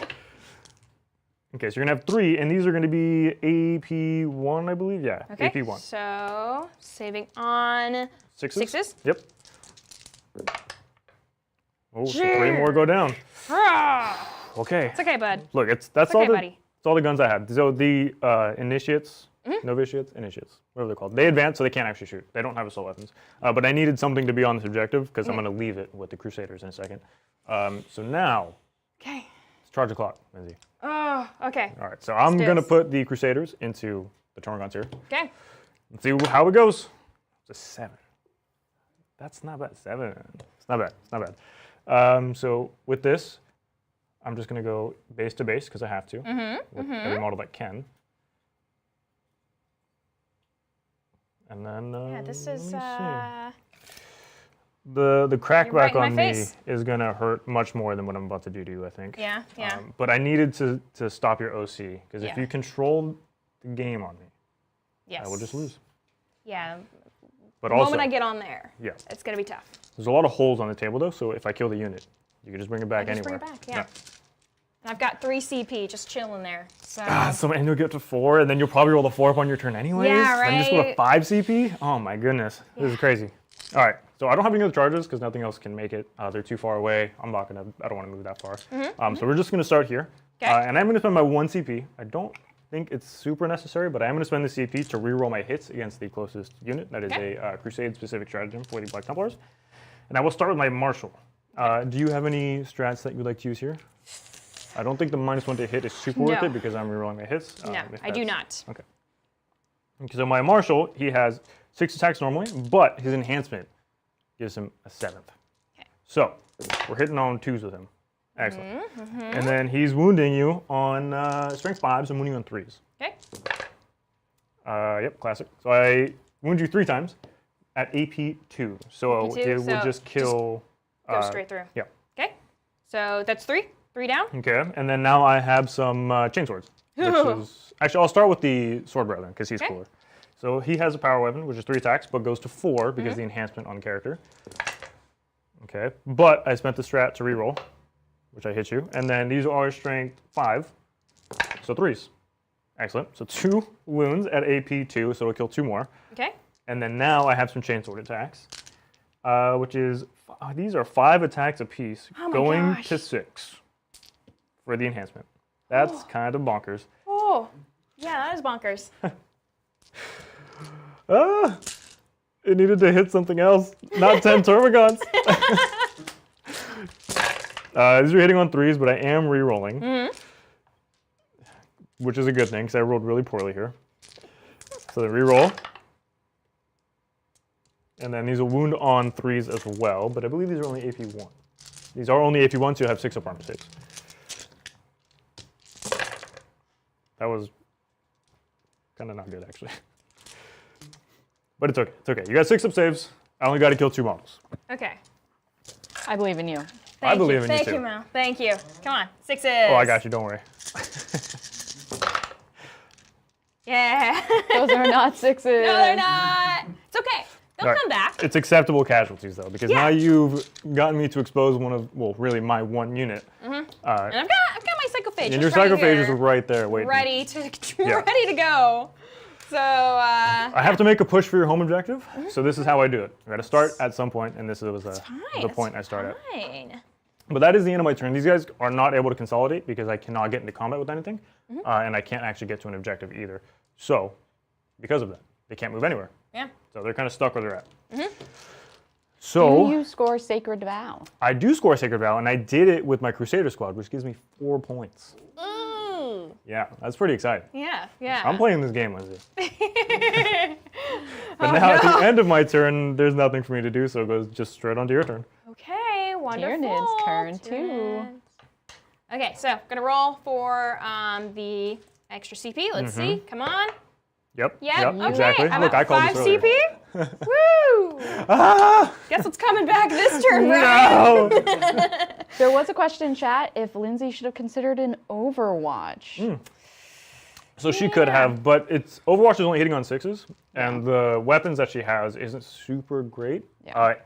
Okay, so you're gonna have 3, and these are gonna be AP 1, I believe. Yeah, Okay. AP 1. So saving on 6s? 6s. Yep. Oh, so 3 more go down. Okay. It's okay, bud. Look, that's okay, all the buddy. that's all the guns I have. So the initiates, novitiates, initiates, whatever they're called. They advance, so they can't actually shoot. They don't have assault weapons. But I needed something to be on this objective because I'm going to leave it with the Crusaders in a second. So now, Okay. let's charge the clock, Lindsay. Oh, okay. All right, so I'm do going to this. put the Crusaders into the Termagants here. Okay. Let's see how it goes. It's a 7. That's not bad. 7. It's not bad. It's not bad. So with this, I'm just going to go base to base because I have to with every model that can. And then Yeah, this let is. me see. The crackback You're right in on my me face. is going to hurt much more than what I'm about to do to you, I think. Yeah, yeah. But I needed to stop your OC because if Yeah. you control the game on me, Yes. I will just lose. Yeah. But The also, moment I get on there, yeah, it's gonna be tough. there's a lot of holes on the table though, so if I kill the unit, you can just bring it back Just anywhere. bring it back, yeah. And I've got 3 CP just chilling there. So And you'll get to 4, and then you'll probably roll a 4 up on your turn anyways. Yeah, Then just go to right. 5 CP. Oh my goodness, this is crazy. All right, so I don't have any other charges because nothing else can make it. They're too far away. I don't want to move that far. So we're just gonna start here, Okay. and I'm gonna spend my 1 CP. I don't think it's super necessary, but I'm gonna spend the CP to reroll my hits against the closest unit. That is Okay. a Crusade specific stratagem for the Black Templars. And I will start with my Marshal. Do you have any strats that you'd like to use here? I don't think the -1 to hit is super worth No. it because I'm rerolling my hits. no, if I do that's- not. Okay. So my Marshal, he has 6 attacks normally, but his enhancement gives him a 7th. Okay. So we're hitting on 2s with him. Excellent. And then he's wounding you on strength 5s and wounding you on 3s. Okay. Yep, classic. So I wound you 3 times at AP 2. So AP2, it will so just kill. Go straight through. Yeah. Okay. So that's 3. 3 down. Okay, and then now I have some chain swords. Which is, actually, I'll start with the sword brother because he's Okay. cooler. So he has a power weapon, which is 3 attacks, but goes to 4 because of the enhancement on the character. Okay, but I spent the strat to reroll, which I hit you, and then these are strength 5, so 3s. Excellent. So 2 wounds at AP 2, so it'll kill 2 more. Okay. And then now I have some chainsword attacks, which is these are 5 attacks apiece, Oh my going gosh. to 6 for the enhancement. That's kind of bonkers. Oh, yeah, that is bonkers. It needed to hit something else, not 10 Termagants. These are hitting on 3s, but I am re-rolling, which is a good thing because I rolled really poorly here. So then re-roll. And then these will wound on 3s as well, but I believe these are only AP1. These are only AP1, so you have 6 up armor saves. That was kind of not good, actually. But it's okay. It's okay. You got 6 up saves. I only got to kill 2 models. Okay. I believe in you. Thank believe you. in you Thank too. you, Mel. Thank you. Come on. 6s. Oh, I got you. Don't worry. Yeah. Those are not 6s. No, they're not. It's okay. They'll All right. come back. It's acceptable casualties, though, because now you've gotten me to expose one of, well, really my 1 unit. And I've got my psychophage. And your just right psychophage is here, right there waiting. ready to Yeah. ready to go. So I have to make a push for your home objective, so this is how I do it. I got to start at some point, and this was the point I start at. fine. But that is the end of my turn. These guys are not able to consolidate because I cannot get into combat with anything, and I can't actually get to an objective either. So, because of that, they can't move anywhere. Yeah. So they're kind of stuck where they're at. Do So you score Sacred Vow? I do score Sacred Vow, and I did it with my Crusader squad, which gives me 4 points. Ooh. Yeah, that's pretty exciting. Yeah. Yeah. I'm playing this game, Lindsay. But now at the end of my turn, there's nothing for me to do, so it goes just straight onto your turn. Okay. Wonderful. Tyranids' turn, too. Tyranids. Okay. So gonna roll for the extra CP. Let's see. Come on. Yep. Yep. Okay. Exactly. I'm Look, at I called 5 this earlier. CP. Woo! Guess what's coming back this turn, Brian? No! There was a question in chat if Lindsay should have considered an Overwatch. So she could have, but it's Overwatch is only hitting on 6s, and the weapons that she has isn't super great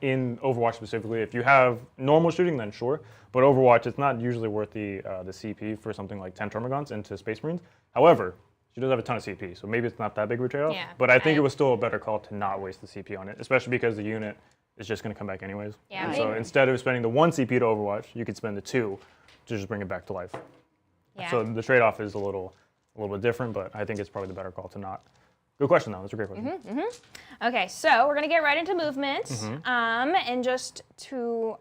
in Overwatch specifically. If you have normal shooting, then sure, but Overwatch, it's not usually worth the CP for something like 10 Termagants into Space Marines. However, she does have a ton of CP, so maybe it's not that big of a trade-off. Yeah, but I think it was still a better call to not waste the CP on it, especially because the unit is just going to come back anyways. Yeah, And I so mean- instead of spending the 1 CP to Overwatch, you could spend the 2 to just bring it back to life. Yeah. So the trade-off is a little bit different, but I think it's probably the better call to not. Good question, though. That's a great question. Okay, so we're gonna get right into movement, Mm-hmm. and just to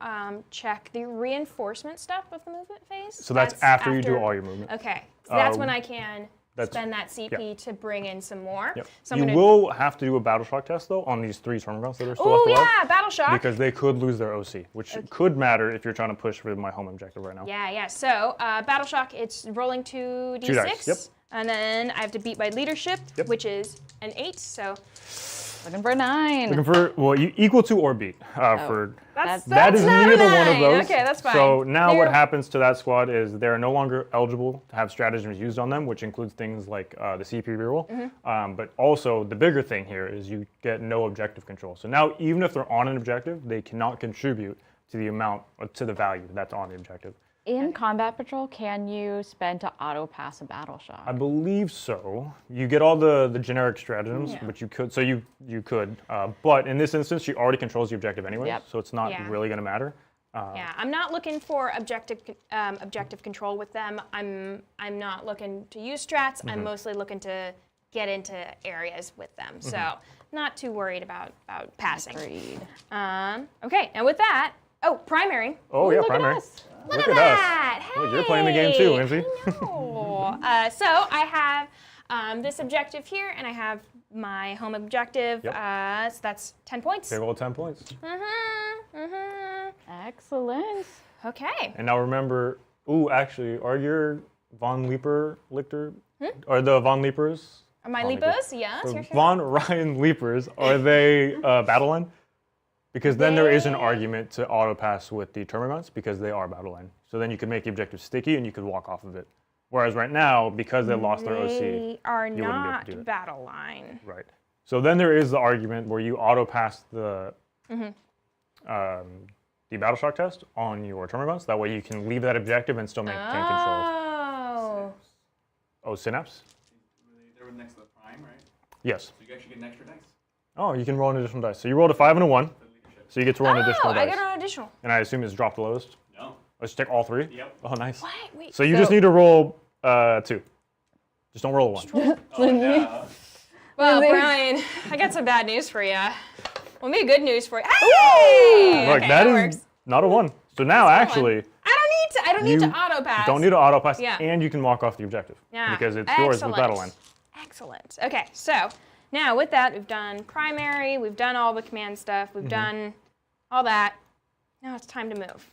check the reinforcement stuff of the movement phase. So that's after you do all your movement. Okay, so that's Uh, when I can spend that CP to bring in some more. Yep. So I'm You gonna, will have to do a battle shock test though on these 3 termagants that are still oh left alive. yeah, battle shock. Because they could lose their OC, which could matter if you're trying to push for my home objective right now. Yeah. So battle shock, it's rolling 2d6. 2 dice, yep. And then I have to beat my leadership, Yep. which is an 8. So Looking for a 9. Looking for, well, you equal to or beat for. that's That is not a neither one of 9. those. Okay, that's fine. So now They're- what happens to that squad is they're no longer eligible to have stratagems used on them, which includes things like the CP reroll. But also the bigger thing here is you get no objective control. So now even if they're on an objective, they cannot contribute to the amount or to the value that's on the objective. In Combat Patrol, can you spend to auto-pass a battle shock? I believe so. You get all the generic stratagems, Yeah. which you could. So you could. But in this instance, she already controls the objective anyway, Yep. so it's not Yeah. really going to matter. Yeah, I'm not looking for objective control with them. I'm not looking to use strats. I'm mostly looking to get into areas with them. So not too worried about passing. Agreed. Okay, and with that, primary. Oh yeah, Look at primary. us. Look at that. us. Look, you're playing the game too, Hey, Lindsay. I know. So I have this objective here, and I have my home objective. Yep. So that's 10 points. Big old 10 points. Excellent. Okay. And now remember, actually, are your Von Leaper Lichter, are the Von Leapers, Are my Von Leapers? Yes. the Sure. Von Ryan Leapers, are they battle line? Because then there is an argument to auto pass with the Termagants because they are battle line. So then you could make the objective sticky and you could walk off of it. Whereas right now, because they lost their OC, They are you wouldn't be able to not do that. battle line. right. So then there is the argument where you auto pass the battle shock test on your Termagants. That way you can leave that objective and still maintain control. Oh. Oh, Synapse? They were next to the prime, right? Yes. So you actually get an extra dice Oh, you can roll an additional dice. So you rolled a 5 and a 1, for leadership. so you get to roll an additional I dice. got an additional. And I assume it's dropped the lowest. No. Let's take all 3. Yep. Oh, nice. What? Wait. So you just need to roll 2. Just don't roll a 1. Oh, no. Well, Lindsay. Brian, I got some bad news for you. Well, maybe good news for you. Hey! Look, Okay, that is works. not a 1. So now actually, I don't need you to auto pass. don't need to auto pass, Yeah. and you can walk off the objective Yeah. because it's yours with battle line. Excellent. Okay, so now with that, we've done primary, we've done all the command stuff, we've done all that. Now it's time to move.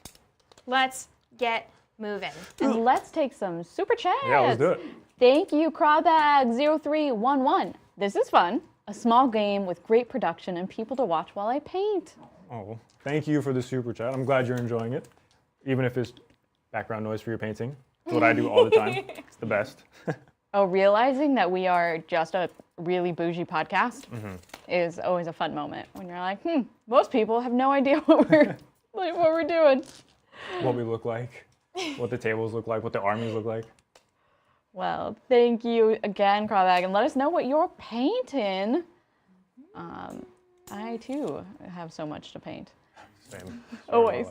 Let's get moving. And let's take some super chats. Yeah, let's do it. Thank you, Crawbag0311. This is fun. A small game with great production and people to watch while I paint. Oh, thank you for the super chat. I'm glad you're enjoying it, even if it's background noise for your painting. It's what I do all the time. It's the best. Oh, realizing that we are just a really bougie podcast is always a fun moment when you're like, most people have no idea what we're doing. What we look like, what the tables look like, what the armies look like. Well, thank you again, Crawbag, and let us know what you're painting. I too have so much to paint. Same. Always.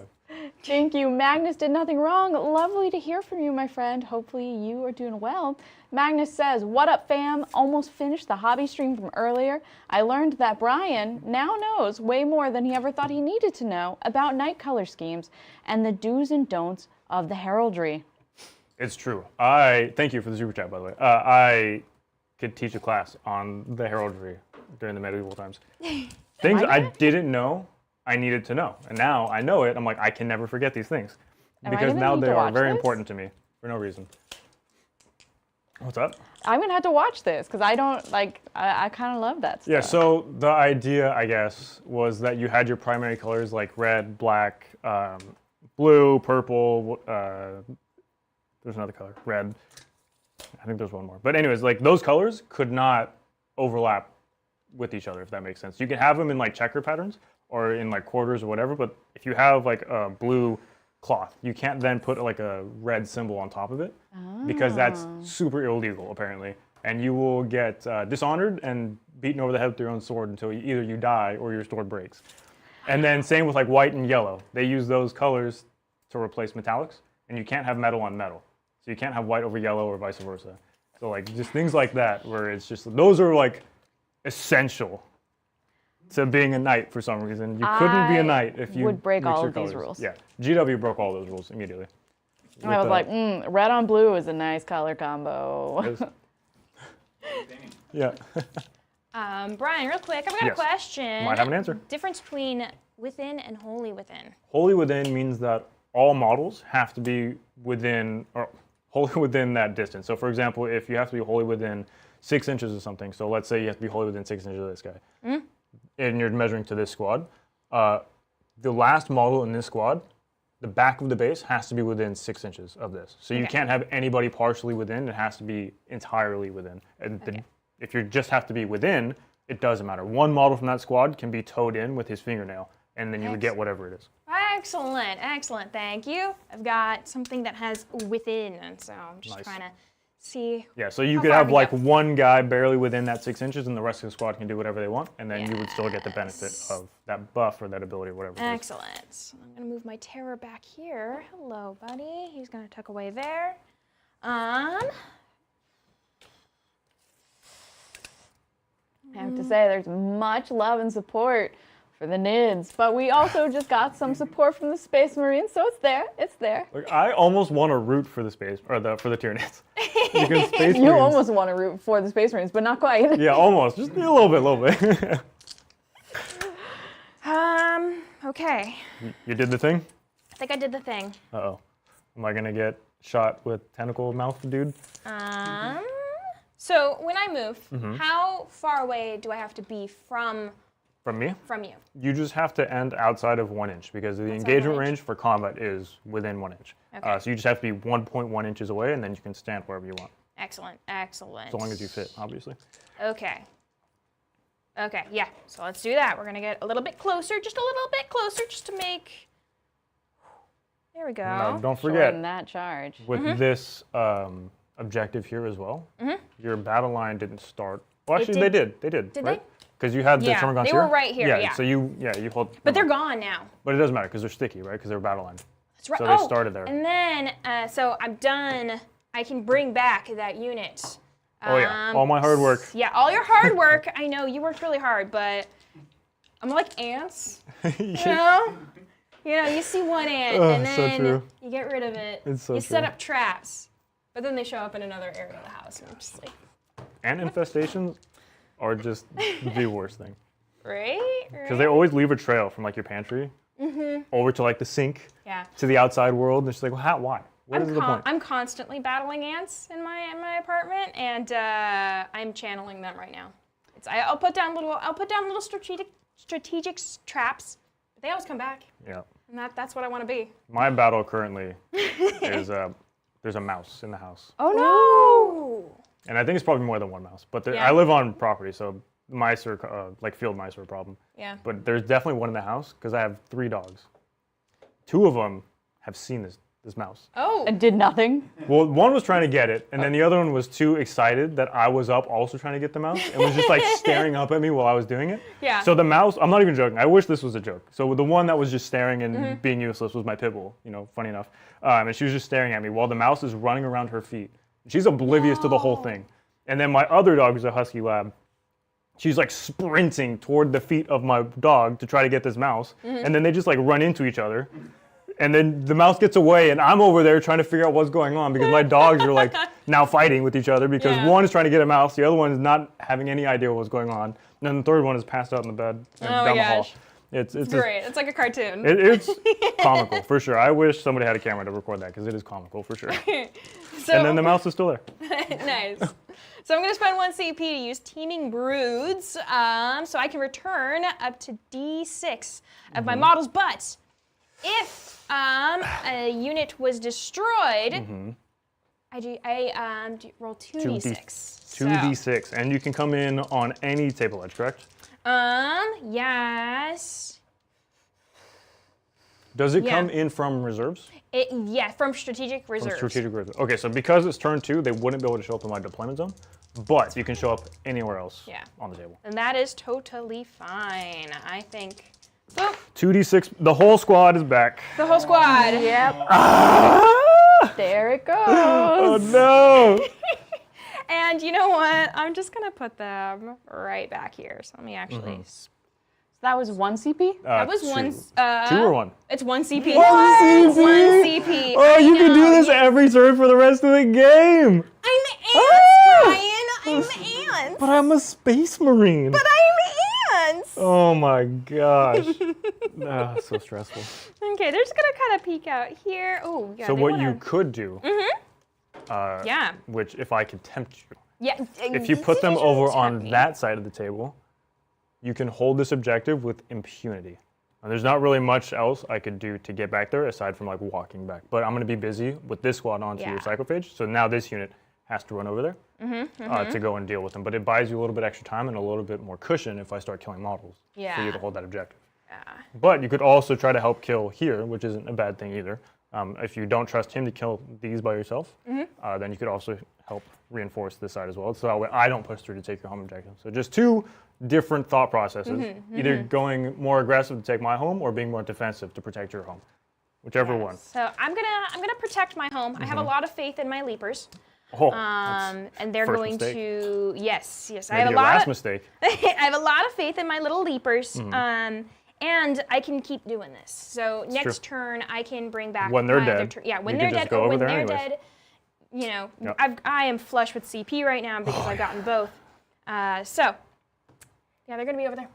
Thank you. Magnus did nothing wrong. Lovely to hear from you, my friend. Hopefully you are doing well. Magnus says, what up, fam? Almost finished the hobby stream from earlier. I learned that Brian now knows way more than he ever thought he needed to know about night color schemes and the do's and don'ts of the heraldry. It's true. Thank you for the super chat, by the way. I could teach a class on the heraldry during the medieval times. Things I didn't know, I needed to know. And now I know it. I'm like, I can never forget these things. Am I Because gonna now need they to are watch very this? important to me for no reason. What's up? I'm going to have to watch this because I don't, I kind of love that stuff. Yeah, so the idea, I guess, was that you had your primary colors like red, black, blue, purple, there's another color, red. I think there's one more. But anyways, like those colors could not overlap with each other, if that makes sense. You can have them in like checker patterns or in like quarters or whatever, but if you have like a blue cloth, you can't then put like a red symbol on top of it because that's super illegal apparently. And you will get dishonored and beaten over the head with your own sword until either you die or your sword breaks. And then same with like white and yellow. They use those colors to replace metallics, and you can't have metal on metal. So you can't have white over yellow or vice versa. So like just things like that where it's just, those are like essential to being a knight for some reason. You couldn't be a knight if you would break mix all your of these colors. rules. Yeah, GW broke all those rules immediately. I was like, red on blue is a nice color combo. Yeah. Brian, real quick, I've got a Yes. question. Might have an answer. Difference between within and wholly within. Wholly within means that all models have to be within, or wholly within that distance. So for example, if you have to be wholly within 6 inches of something, so let's say you have to be wholly within 6 inches of this guy, and you're measuring to this squad, the last model in this squad, the back of the base has to be within 6 inches of this. So you can't have anybody partially within, it has to be entirely within. And if you just have to be within, it doesn't matter. One model from that squad can be towed in with his fingernail, and then you would get whatever it is. Excellent, excellent, thank you. I've got something that has within, and so I'm just trying to see. Yeah, so you how could far have we like go. one guy barely within that 6 inches, and the rest of the squad can do whatever they want, and then you would still get the benefit of that buff or that ability or whatever it is. Excellent. So I'm gonna move my terror back here. Hello, buddy. He's gonna tuck away there. I have to say, there's much love and support for the Nids, but we also just got some support from the Space Marines, so it's there. It's there. Like, I almost want to root for the space or for the Tyranids. Because Space You Marines, almost want to root for the Space Marines, but not quite. yeah, almost, just a little bit. Okay. You did the thing? I think I did the thing. Uh-oh. Am I gonna get shot with tentacle mouth dude? So when I move, Mm-hmm. how far away do I have to be from From me? you? You just have to end outside of 1 inch because the Outside engagement 1 inch? range for combat is within 1 inch. Okay. So you just have to be 1.1 inches away, and then you can stand wherever you want, Excellent, excellent. as long as you fit, obviously. Okay. Okay, yeah. So let's do that. We're gonna get a little bit closer, just a little bit closer, just to make. There we go. Now, don't forget, Shorten that charge. with Mm-hmm. this objective here as well, your battle line didn't start. Well, actually, did- they did. They did. Did right? they? Because you had the Yeah, Termagants they here. were right here, yeah. So you hold. But they're gone now. But it doesn't matter because they're sticky, right? Because they're battle line. That's right. So they started there. And then, so I'm done. I can bring back that unit. Oh yeah, all my hard work. Yeah, all your hard work. I know you worked really hard, but I'm like ants. You know? You see one ant and so then true. you get rid of it. It's so you set true. up traps, but then they show up in another area of the house, and I'm just like, And infestations are just the worst thing right? because they always leave a trail from like your pantry over to like the sink Yeah. to the outside world. It's just like, well, why? What is the point? I'm constantly battling ants in my apartment, and I'm channeling them right now. I'll put down little strategic traps, but they always come back, Yeah. and that's what I want to be. My battle currently is there's a mouse in the house, Oh no! and I think it's probably more than one mouse. But Yeah. I live on property, so mice are like field mice are a problem. Yeah. But there's definitely one in the house because I have 3 dogs. 2 of them have seen this mouse. Oh. And did nothing. Well, one was trying to get it, and then the other one was too excited that I was up also trying to get the mouse, and was just like staring up at me while I was doing it. Yeah. So the mouse, I'm not even joking. I wish this was a joke. So the one that was just staring and being useless was my pit bull. Funny enough, and she was just staring at me while the mouse is running around her feet. She's oblivious to the whole thing. And then my other dog is a husky lab. She's like sprinting toward the feet of my dog to try to get this mouse, and then they just like run into each other. And then the mouse gets away, and I'm over there trying to figure out what's going on because my dogs are like now fighting with each other because Yeah. one is trying to get a mouse, the other one is not having any idea what's going on, and then the third one is passed out in the bed down the hall. gosh. It's Great. It's like a cartoon. it's comical for sure. I wish somebody had a camera to record that because it is comical for sure. So, And then the mouse is still there. nice. So I'm going to spend 1 CP to use Teeming Broods, so I can return up to D6 of my models. But if a unit was destroyed, I roll 2d6. 2d6, and you can come in on any table edge, correct? Yes. Does it Yeah. come in from reserves? Yeah, from strategic reserves. From strategic reserves. Okay, so because it's turn 2, they wouldn't be able to show up in my deployment zone, but you can show up anywhere else Yeah. on the table. And that is totally fine, I think. So 2d6, the whole squad is back. the whole squad. Yep. There it goes. Oh no! And you know what? I'm just gonna put them right back here. So let me actually. That was 1 CP? That was 2. one. 2 or 1? It's 1 CP. One CP? 1 CP. Oh, I you can know. do this every turn for the rest of the game! I'm ants, Brian. ants. But I'm a space marine. But I'm ants. Oh my gosh. So stressful. Okay, they're just gonna kind of peek out here. Oh, yeah. So they what wanna... you could do, Yeah. which if I could tempt you, Yeah. if you put them over on that side of the table, you can hold this objective with impunity. And there's not really much else I could do to get back there aside from like walking back. But I'm going to be busy with this squad onto your psychophage. So now this unit has to run over there to go and deal with them. But it buys you a little bit extra time and a little bit more cushion if I start killing models for you to hold that objective. But you could also try to help kill here, which isn't a bad thing either. If you don't trust him to kill these by yourself, then you could also help reinforce this side as well. So that way I don't push through to take your home objective. So just two different thought processes, either going more aggressive to take my home or being more defensive to protect your home, whichever one. So I'm gonna protect my home. I have a lot of faith in my leapers. Oh, And they're first going mistake. to yes. I maybe have a your lot last of mistake. I have a lot of faith in my little leapers. And I can keep doing this. So next turn I can bring back When they're my other dead, when you they're can just dead go or over when there they're anyways. dead. You know, Yep. I am flush with CP right now because I've gotten both. So yeah, they're gonna be over there.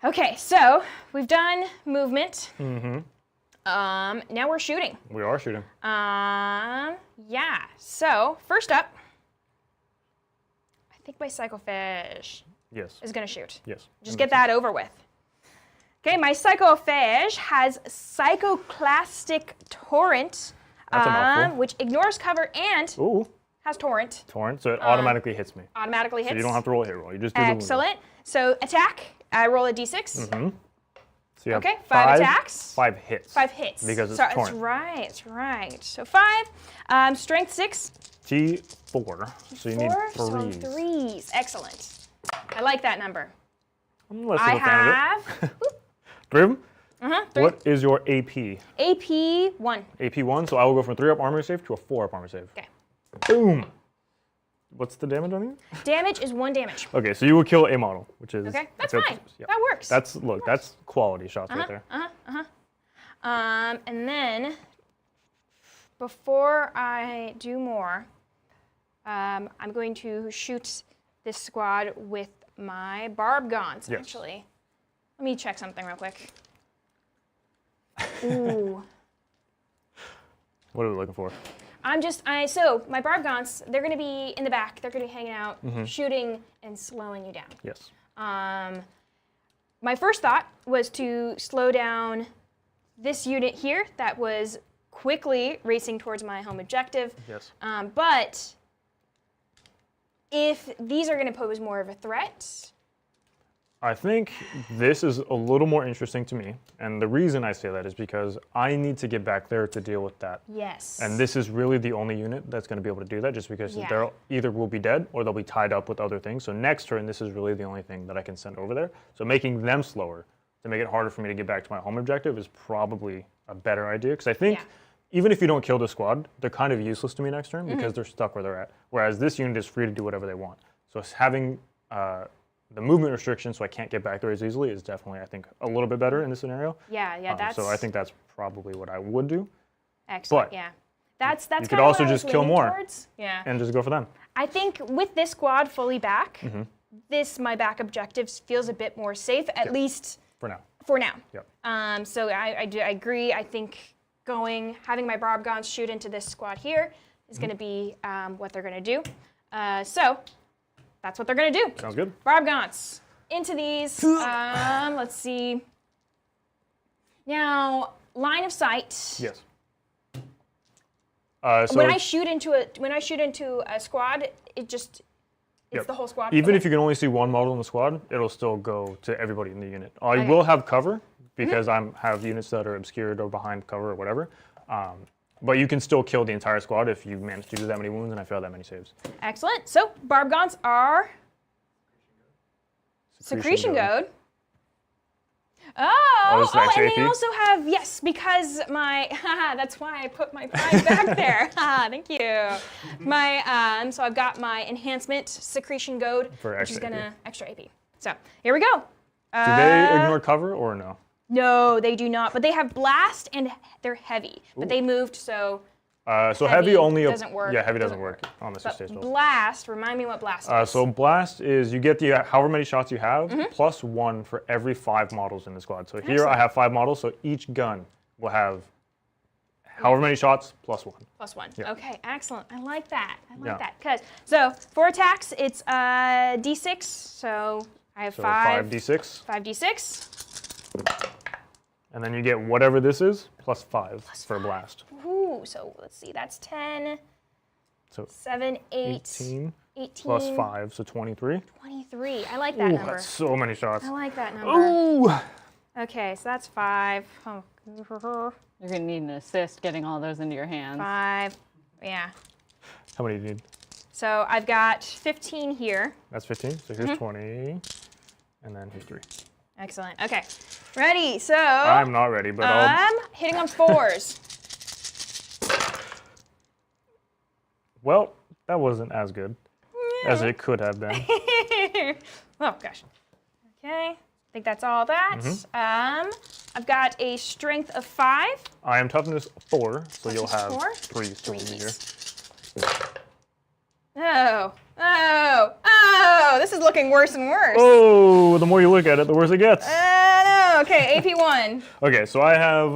Okay, so we've done movement. Now we're shooting. We are shooting. Yeah. So first up, I think my psychophage Yes. is gonna shoot. Yes. Just get that over with. Okay, my psychophage has Psychoclastic Torrent, That's a mouthful. which ignores cover and Ooh, has Torrent. torrent. So it automatically hits me. Automatically hits. So you don't have to roll a hit roll. You just do the wound roll. Excellent. So attack, I roll a d6. So you have Okay, 5 attacks. 5 hits. 5 hits. Because it's That's torrent. right, that's right. So 5, strength 6, T4. So you need 4, so threes. 3s. Excellent. I like that number. I'm less I of a fan of it. have 3 of them? 3. What is your AP? AP 1. AP 1, so I will go from 3-up armor save to a 4-up armor save. Okay. Boom! What's the damage on you? Damage is 1 damage. Okay, so you will kill a model, which is... Okay, that's okay, fine. yeah. That works. That's quality shots right there. And then, before I do more, I'm going to shoot this squad with my barb gaunts, Yes. actually. Let me check something real quick. Ooh. What are we looking for? So my barb gaunts, they're going to be in the back. They're going to be hanging out, shooting and slowing you down. Yes. My first thought was to slow down this unit here that was quickly racing towards my home objective. Yes. But if these are going to pose more of a threat, I think this is a little more interesting to me, and the reason I say that is because I need to get back there to deal with that. yes. And this is really the only unit that's going to be able to do that, just because Yeah. they'll either will be dead or they'll be tied up with other things. So next turn, this is really the only thing that I can send over there. So making them slower to make it harder for me to get back to my home objective is probably a better idea, because I think even if you don't kill the squad, they're kind of useless to me next turn because they're stuck where they're at. Whereas this unit is free to do whatever they want. So having the movement restriction, so I can't get back there as easily, is definitely, I think, a little bit better in this scenario. yeah, that's So I think that's probably what I would do, excellent. but Yeah, that's you kind could of also what I was just kill leaning more. towards. Yeah, and just go for them. I think with this squad fully back, my back objectives feels a bit more safe, at least For now. for now. Yep. So I agree. I think having my barb gaunts shoot into this squad here is going to be what they're going to do. So that's what they're going to do. Sounds good. Barb gaunts into these. Let's see. Now, line of sight. Yes. So When I shoot into a squad, it's Yep. the whole squad. even Okay. if you can only see one model in the squad, it'll still go to everybody in the unit. I will have cover because I have units that are obscured or behind cover or whatever. But you can still kill the entire squad if you manage to do that many wounds and I fail that many saves. Excellent. So barb gaunts are secretion goad. this is And extra they AP? also have, yes, because that's why I put my prime back there. Thank you. So I've got my enhancement secretion goad, For which is extra gonna extra AP. So here we go. Do they ignore cover or no? No, they do not, but they have blast and they're heavy. But they moved, so So heavy only doesn't work. Yeah, heavy doesn't work on the But stage spells. blast, remind me what blast is. So blast is you get the however many shots you have plus 1 for every 5 models in the squad. So here I have 5 models, so each gun will have however many shots plus 1. Plus 1. Yeah. Okay, excellent. I like that. I like Yeah. that. So for attacks, it's d6. So I have So 5. 5d6, 5d6. and then you get whatever this is plus 5 for blast. Ooh, so let's see. That's 10, So 7, 8, 18 18 plus 5, so 23. 23. I like that Ooh, number. that's so many shots. I like that number. Ooh! Okay, so that's 5. Oh. You're gonna need an assist getting all those into your hands. 5. Yeah. How many do you need? So I've got 15 here. That's 15, so here's 20, and then here's 3. Excellent. Okay. Ready. So I'm not ready, but I'm hitting on 4s. well, that wasn't as good as it could have been. Oh gosh. Okay. I think that's all that. I've got a strength of 5. I am toughness 4, so you'll have 4? 3 still in here. Oh, this is looking worse and worse. Oh, the more you look at it, the worse it gets. No. Okay, AP 1. Okay, so I have,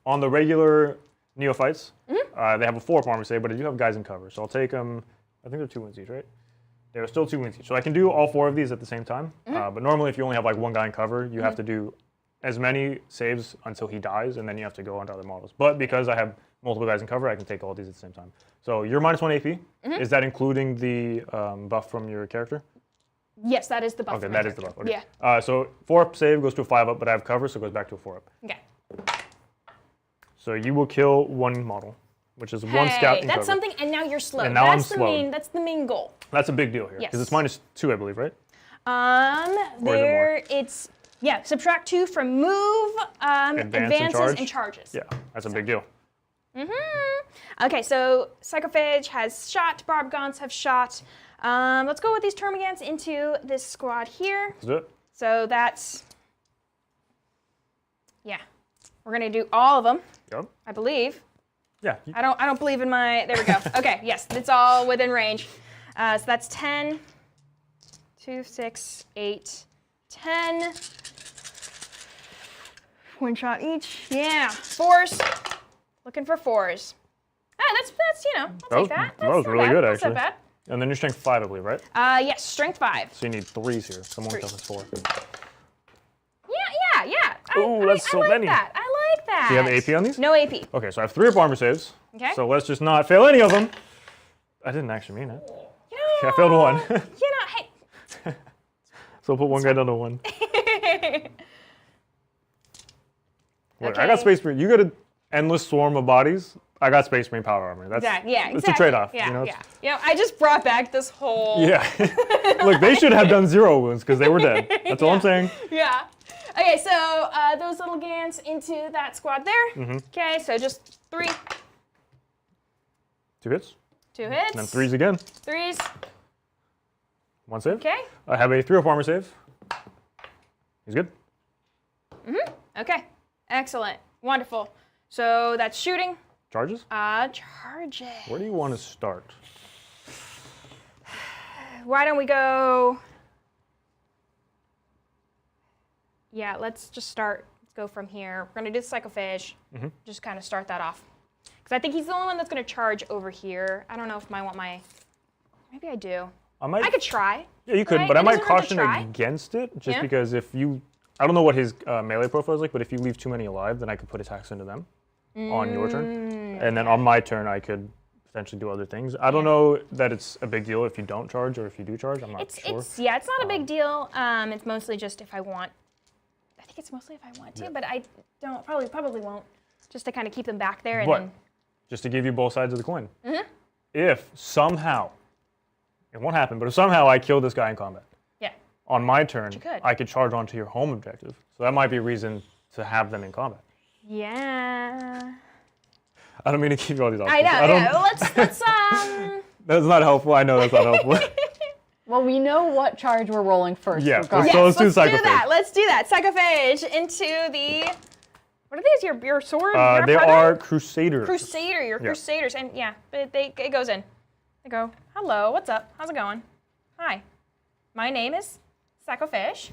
on the regular neophytes, they have a 4 armor save, but I do have guys in cover. So I'll take them, I think they're 2 wounds each, right? They're still 2 wounds each. So I can do all 4 of these at the same time. But normally if you only have like 1 guy in cover, you have to do as many saves until he dies, and then you have to go onto other models. But because I have multiple guys in cover, I can take all these at the same time. So you're -1 AP. Is that including the buff from your character? Yes, that is the buff. Okay, for my that is the character. buff. Okay. Yeah. So 4 up save goes to a 5 up, but I have cover, so it goes back to a 4 up. Okay. So you will kill 1 model, which is 1 scout in that's cover. something, and now you're slow. And now I'm that's the slow. main. That's the main goal. That's a big deal here. Because Yes. it's -2, I believe, right? It's subtract 2 from move, advances, and charges. Yeah, that's a big deal. Okay, so Psychophage has shot. Barbgons have shot. Let's go with these Termagants into this squad here. Let's do it. So that's, yeah, we're gonna do all of them, Yep. I believe. Yeah. I don't believe in my, there we go. Okay, yes, it's all within range. So that's 10, 2, 6, 8, 10. 1 shot each. Yeah, 4s. Looking for 4s. Ah, that's I'll take that. That was not really bad. good, That's actually. not And then you're strength 5, I believe, right? bad. Yes, strength 5. So you need 3s here. Someone Three. toughness 4. Yeah. Ooh, that's so I like many. that. I like that. Do you have AP on these? No AP. Okay, so I have 3 up armor saves. Okay. So let's just not fail any of them. I didn't actually mean it. Okay, I failed 1. Hey. So we'll put 1 guy down to 1. Look, I Okay. got Space Marine. You got an endless swarm of bodies. I got Space Marine power armor. That's Exactly. It's a trade-off. Yeah, you know? yeah. I just brought back this whole. Yeah. Look, they should have done 0 wounds because they were dead. That's all I'm saying. Yeah. Okay, so those little Gants into that squad there. Okay, so just 3. 2 hits. 2 hits. And then 3s again. 3s. 1 save. Okay. I have a 3 up armor save. He's good. Okay. Excellent. Wonderful. So that's shooting. Charges. Charges. Where do you want to start? Why don't we go? Yeah, let's just start. Let's go from here. We're gonna do the Psychophage. Just kind of start that off. Because I think he's the only one that's gonna charge over here. I don't know if I want my. Maybe I do. I could try. Yeah, you could, right? but I It might doesn't hurt to caution try. against it, just Yeah. because if you, I don't know what his melee profile is like, but if you leave too many alive, then I could put attacks into them on your turn, and then on my turn I could potentially do other things. I don't know that it's a big deal if you don't charge or if you do charge. I'm not sure. It's not a big deal. It's mostly just if I want. I think it's mostly if I want to, but I don't. Probably won't. Just to kind of keep them back there and But then. just to give you both sides of the coin, if somehow, it won't happen, but if somehow I kill this guy in combat, Yeah. on my turn, could. I could charge onto your home objective. So that might be a reason to have them in combat. Yeah. I don't mean to give you all these I options. know. Yeah. Let's That's not helpful. I know that's not helpful. Well, we know what charge we're rolling first. Yeah, regardless. So let's do do Psychophage. that. Let's do that. Psychophage into the. What are these? Your sword? They are Crusaders. Crusader. You're Crusaders, and yeah, but it goes in. They go, hello, what's up? How's it going? Hi, my name is Sack of Fish.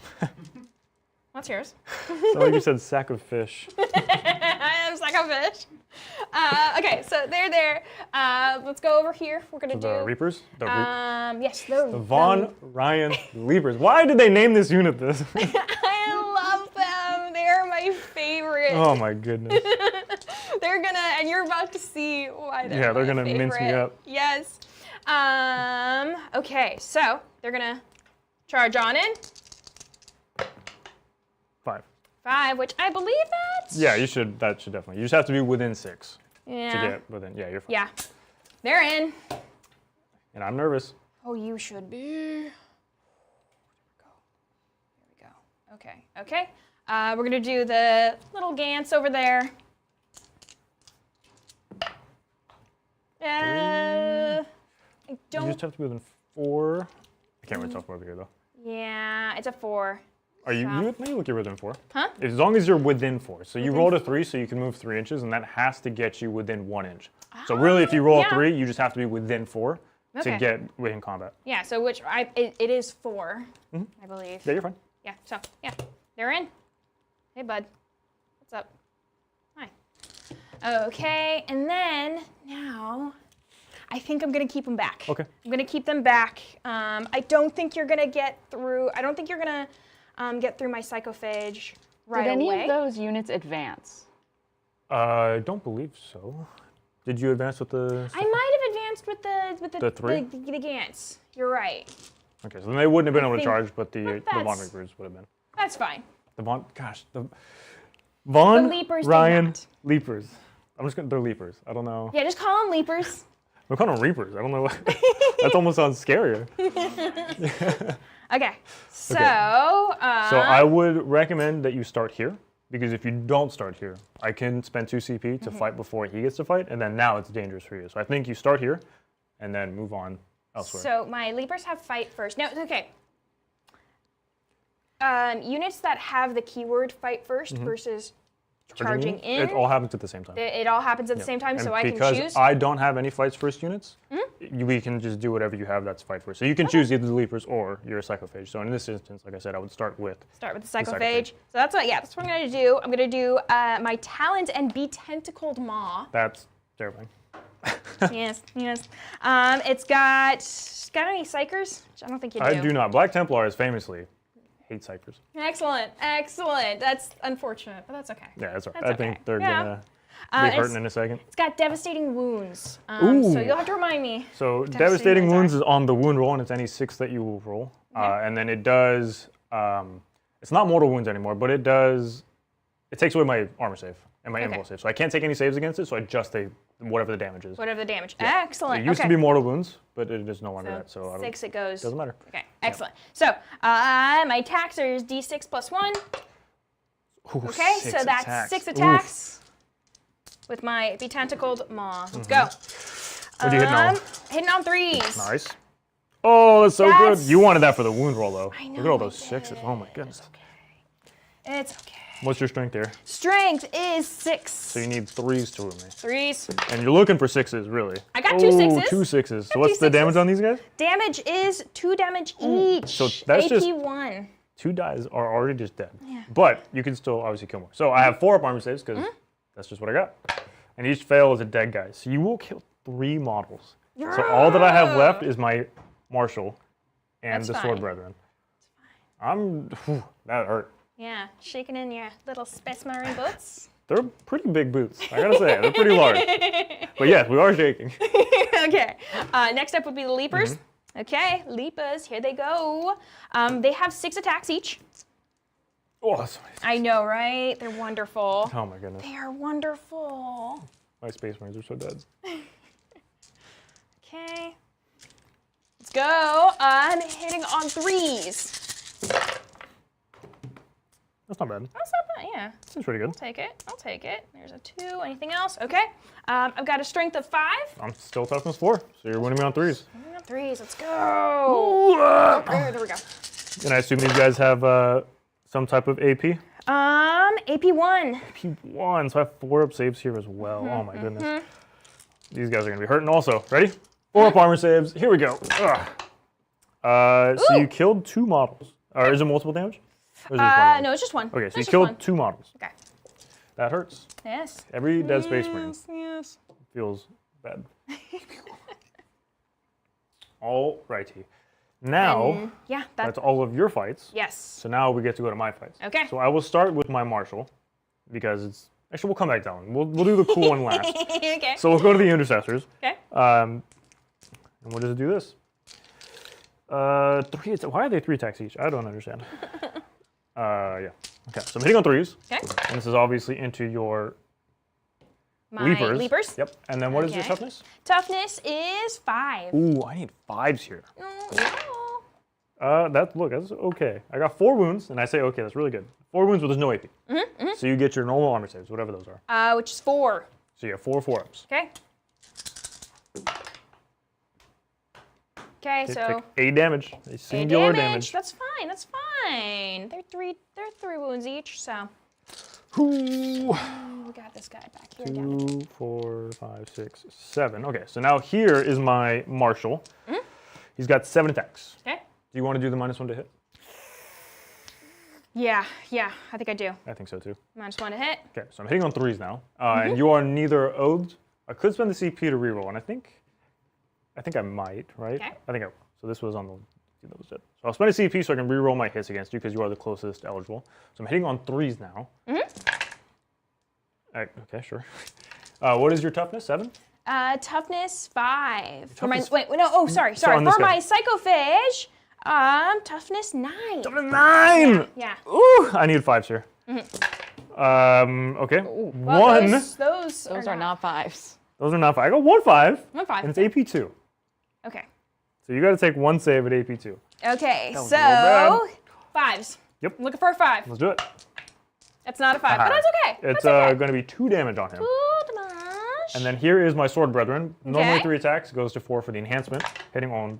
What's yours? So like you said, sack of fish. I am Sack of Fish. Okay, so they're there. Let's go over here. We're gonna do The Reapers? yes, The Von Ryan Leapers. Why did they name this unit this? I love them. They're my favorite. Oh my goodness. They're gonna, and you're about to see why they're Yeah, they're my gonna mince me favorite. up. Yes. Okay, so they're gonna charge on in. 5. 5, which I believe that. Yeah, you should. That should definitely. You just have to be within 6 Yeah. to get within. Yeah, you're fine. Yeah. They're in. And I'm nervous. Oh, you should be. Here we go. Okay. Okay. We're gonna do the little Gants over there. I You don't. just have to be within 4. I can't really talk over here though. Yeah, it's a 4. Are you? Yeah. You look, you're within 4. Huh? As long as you're within 4. So you rolled a 3, so you can move 3 inches, and that has to get you within 1 inch. So really, if you roll a yeah. 3, you just have to be within 4 Okay. to get within combat. Yeah. So it is 4, I believe. Yeah, you're fine. Yeah. So yeah, they're in. Hey, bud. What's up? Hi. Okay, and then now, I think I'm gonna keep them back. Okay. I'm gonna keep them back. I don't think you're gonna get through. I don't think you're gonna get through my psychophage right Did any away. of those units advance? I don't believe so. Did you advance with the? I might have advanced with The 3? the Gants. You're right. Okay, so then they wouldn't have been able to think- charge, but the Von that's- Reapers would have been. That's fine. The Von, gosh, the Von The Leapers did Ryan not. Leapers. I'm just gonna. They're Leapers. I don't know. Yeah, just call them Leapers. I'm calling them Reapers. I don't know. That almost sounds scarier. Okay. So. So I would recommend that you start here, because if you don't start here, I can spend 2 CP to fight before he gets to fight, and then now it's dangerous for you. So I think you start here, and then move on elsewhere. So my Leapers have fight first. No, okay. Units that have the keyword fight 1st versus charging in. It all happens at the same time. It all happens at the same time, And so I can because choose. I don't have any fights first units, we can just do whatever you have that's fight first. So you can choose either the Leapers or your Psychophage. So in this instance, like I said, I would start with. Start with the Psychophage. Psychophage. So that's what, that's what I'm gonna do. I'm gonna do my Talent and Be Tentacled Maw. That's terrifying. Yes, yes. It's got any Psychers? Which I don't think you do. I do not. Black Templars famously hate Psychers. Excellent, excellent. That's unfortunate, but that's okay. Yeah, that's all right. That's I think okay. they're Yeah. gonna it's- be hurting in a second. It's got Devastating Wounds. Ooh. So you'll have to remind me. So Devastating Devastating Wounds Wounds is on the wound roll, and it's any 6 that you will roll. And then it does, it's not Mortal Wounds anymore, but it takes away my armor save and my invul save. So I can't take any saves against it, so I just take whatever the damage is. Whatever the damage. Excellent. It used okay. to be Mortal Wounds, but it is no longer that, so I don't, 6 it goes. doesn't matter. Okay, excellent. So my attacks are D6 plus 1. Ooh, Okay, 6 so that's attacks. 6 Oof. attacks with my Be Tentacled Maw. Let's go. What are you hitting on? Hitting on 3s. Nice. Oh, that's so That's- good. You wanted that for the wound roll, though. I Look at know all I those 6s. Oh my goodness. It's okay. What's your strength there? Strength is 6. So you need 3s to room me. 3s. And you're looking for 6s, really. I got 2 Ooh, 6s. 2 6s. So Got what's 2 the damage 6s. on these guys? Damage is 2 damage each. So that's AP just- 1. 2 dies are already just dead. But you can still obviously kill more. So I have 4 up armor saves because that's just what I got. And each fail is a dead guy. So you will kill 3 models. So all that I have left is my Marshal and That's the fine. Sword Brethren. That hurt. Yeah, shaking in your little Space Marine boots. They're pretty big boots. I gotta say, they're pretty large. But yes, we are shaking. Okay, next up would be the Leapers. Okay, Leapers, here they go. They have 6 attacks each. Oh, that's nice. I know, right? They're wonderful. Oh my goodness. They are wonderful. My Space Marines are so dead. Okay. Let's go. I'm hitting on 3s. That's not bad. That's not bad, yeah. Seems pretty good. Take it. I'll take it. There's a 2. Anything else? Okay. I've got a strength of 5. I'm still toughness 4, so you're winning me on 3s. I'm on 3s. Let's go. There we go. And I assume these guys have Some type of AP. AP1. AP1, so I have 4-up saves here as well. Oh my goodness. These guys are gonna be hurting also. Ready? 4-up armor saves. Here we go. Ugh. So you killed 2 models. Or is it multiple damage? Or is it just one damage? No, it's just one. Okay, so you It's just killed one. 2 models. Okay. That hurts. Yes. Every Dead Space Marine Yes. feels bad. Alrighty. Now, Yeah, that's all of your fights. Yes. So now we get to go to my fights. Okay. So I will start with my Marshal because it's actually we'll come back down. We'll do the cool one last. Okay. So we'll go to the Intercessors. Okay. And we'll just do this. 3. Why are they 3 attacks each? I don't understand. Yeah. Okay. So I'm hitting on 3s. Okay. And this is obviously into your My leapers. leapers. Yep. And then what is your Okay. toughness? Toughness is 5. Ooh, I need 5s here. Oh, That's okay. I got 4 wounds, and I say okay. That's really good. 4 wounds, but there's no AP. So you get your normal armor saves, whatever those are. which is 4. So you have 4 4-ups. Okay. Okay, Take so 8 damage. A 8 singular damage. damage. That's fine. That's fine. They're 3 wounds each, so Ooh. we got this guy back here. Down. 2, 4, 5, 6, 7. Okay, so now here is my Marshal. He's got 7 attacks. Okay. Do you want to do the -1 to hit? Yeah, I think I do. I think so too. -1 to hit. Okay, so I'm hitting on 3s now. And you are neither owed. I could spend the CP to reroll, and I think I might, right? Okay. I think I will. So this was on the. That was it. So I'll spend a CP so I can reroll my hits against you because you are the closest eligible. So I'm hitting on 3s now. Okay, sure. What is your toughness? 7? Toughness 5. For my Toughness- wait, no, oh, sorry. on this For guy. my Psychophage, toughness 9. 9! Yeah. Ooh, I need 5s here. Okay. Well, 1. Those Those are not 5s. Those are not 5. I got 1 5. 1 5. And it's AP2. Okay. So you got to take 1 save at AP2. Okay, was so a little 5s. Yep. I'm looking for a 5. Let's do it. That's not a 5, but that's okay. It's That's okay. going to be 2 damage on him. Ooh, damage. And then here is my Sword Brethren. Normally Okay. 3 attacks, goes to 4 for the enhancement. Hitting on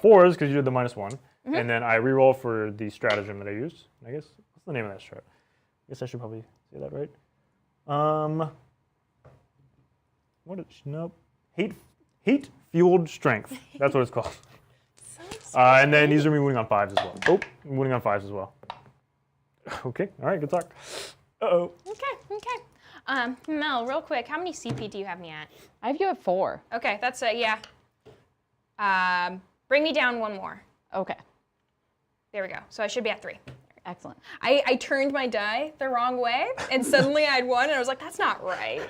4s because you did the -1. And then I reroll for the stratagem that I used. I guess, what's the name of that strat? I guess I should probably say that right. Nope. Hate Fueled Strength. That's what it's called. And then these are me winning on 5s as well. Oh, I'm winning on 5s as well. Okay, all right, good talk. Uh-oh. Okay. Mel, real quick, how many CP do you have me at? I have you at 4. Okay, that's yeah. Bring me down 1 more. Okay. There we go. So I should be at 3. Excellent. I turned my die the wrong way, and suddenly I had 1, and I was like, that's not right.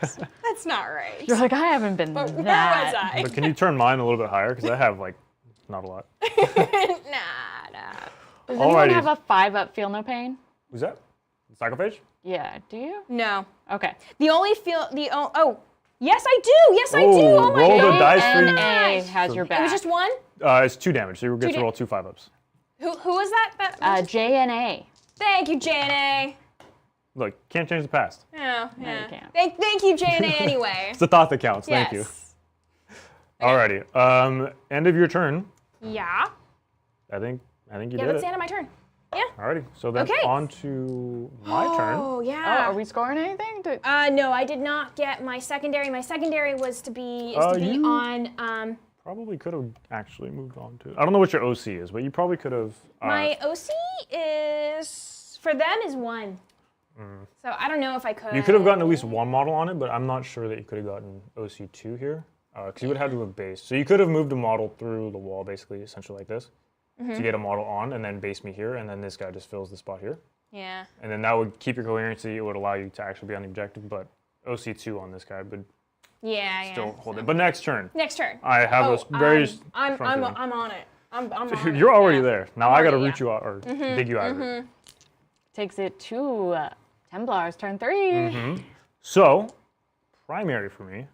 That's not right. You're like, I haven't been But where was that. I? But can you turn mine a little bit higher? Because I have, like, not a lot. Nah. Does anyone Alrighty. have a 5-up feel no pain? Who's that? Psychophage? Yeah, do you? No. Okay. The only yes I do. Yes I do. Oh my roll the god. dice for NA you. has your back. It was just 1? It's 2 damage, so you get to da- roll 2 5-ups. Who was that? JNA. Thank you, JNA. Look, can't change the past. Yeah. you can't. Thank you, JNA. Anyway. It's the thought that counts. Yes. Thank you. Alrighty. End of your turn. Yeah. I think you Yeah, did that's it. the end of my turn. Yeah. Alrighty. So then Okay. on to my turn. Oh Oh, yeah. are we scoring anything? No, I did not get my secondary. My secondary was to be You- on Probably could have actually moved on to. I don't know what your OC is, but you probably could have. my OC is for them is 1. So I don't know if I could. You could have gotten at least 1 model on it, but I'm not sure that you could have gotten OC2 here, because you would have had to have base. So you could have moved a model through the wall, basically, essentially like this, to get a model on, and then base me here, and then this guy just fills the spot here. Yeah. And then that would keep your coherency. It would allow you to actually be on the objective, but OC2 on this guy would Yeah. still hold it. But next turn, Next turn. I have a very. I'm strong feeling. on it. I'm on it. You're already Yeah. there. Now I got to already, root you out or dig you out of it. Takes it to Templars, turn 3. So, primary for me.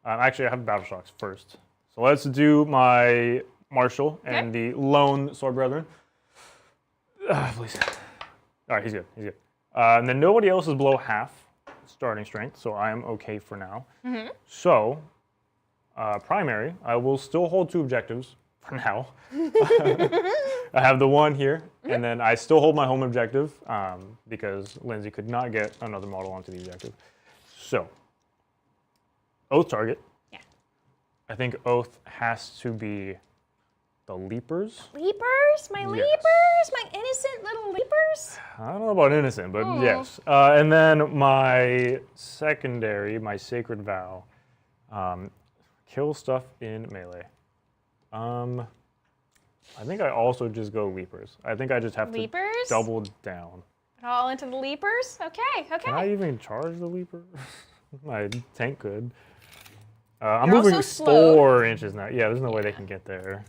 Actually, I have battle shocks first. So let's do my Marshal and the lone Sword Brethren. Please. All right, he's good. He's good. And then nobody else is below half starting strength, so I am okay for now. So, primary, I will still hold 2 objectives for now. I have the 1 here, And then I still hold my home objective because Lindsay could not get another model onto the objective. So, Oath target. Yeah. I think Oath has to be the Leapers. Leapers? My Yes. leapers? My innocent little leapers? I don't know about innocent, but Oh. yes. And then my secondary, my Sacred Vow, kill stuff in melee. I think I also just go Leapers. I think I just have Leapers? to double down. All into the leapers? Okay, okay. Can I even charge the Leaper? My tank could. I'm You're moving also slow. 4 inches now. Yeah, there's no way they can get there.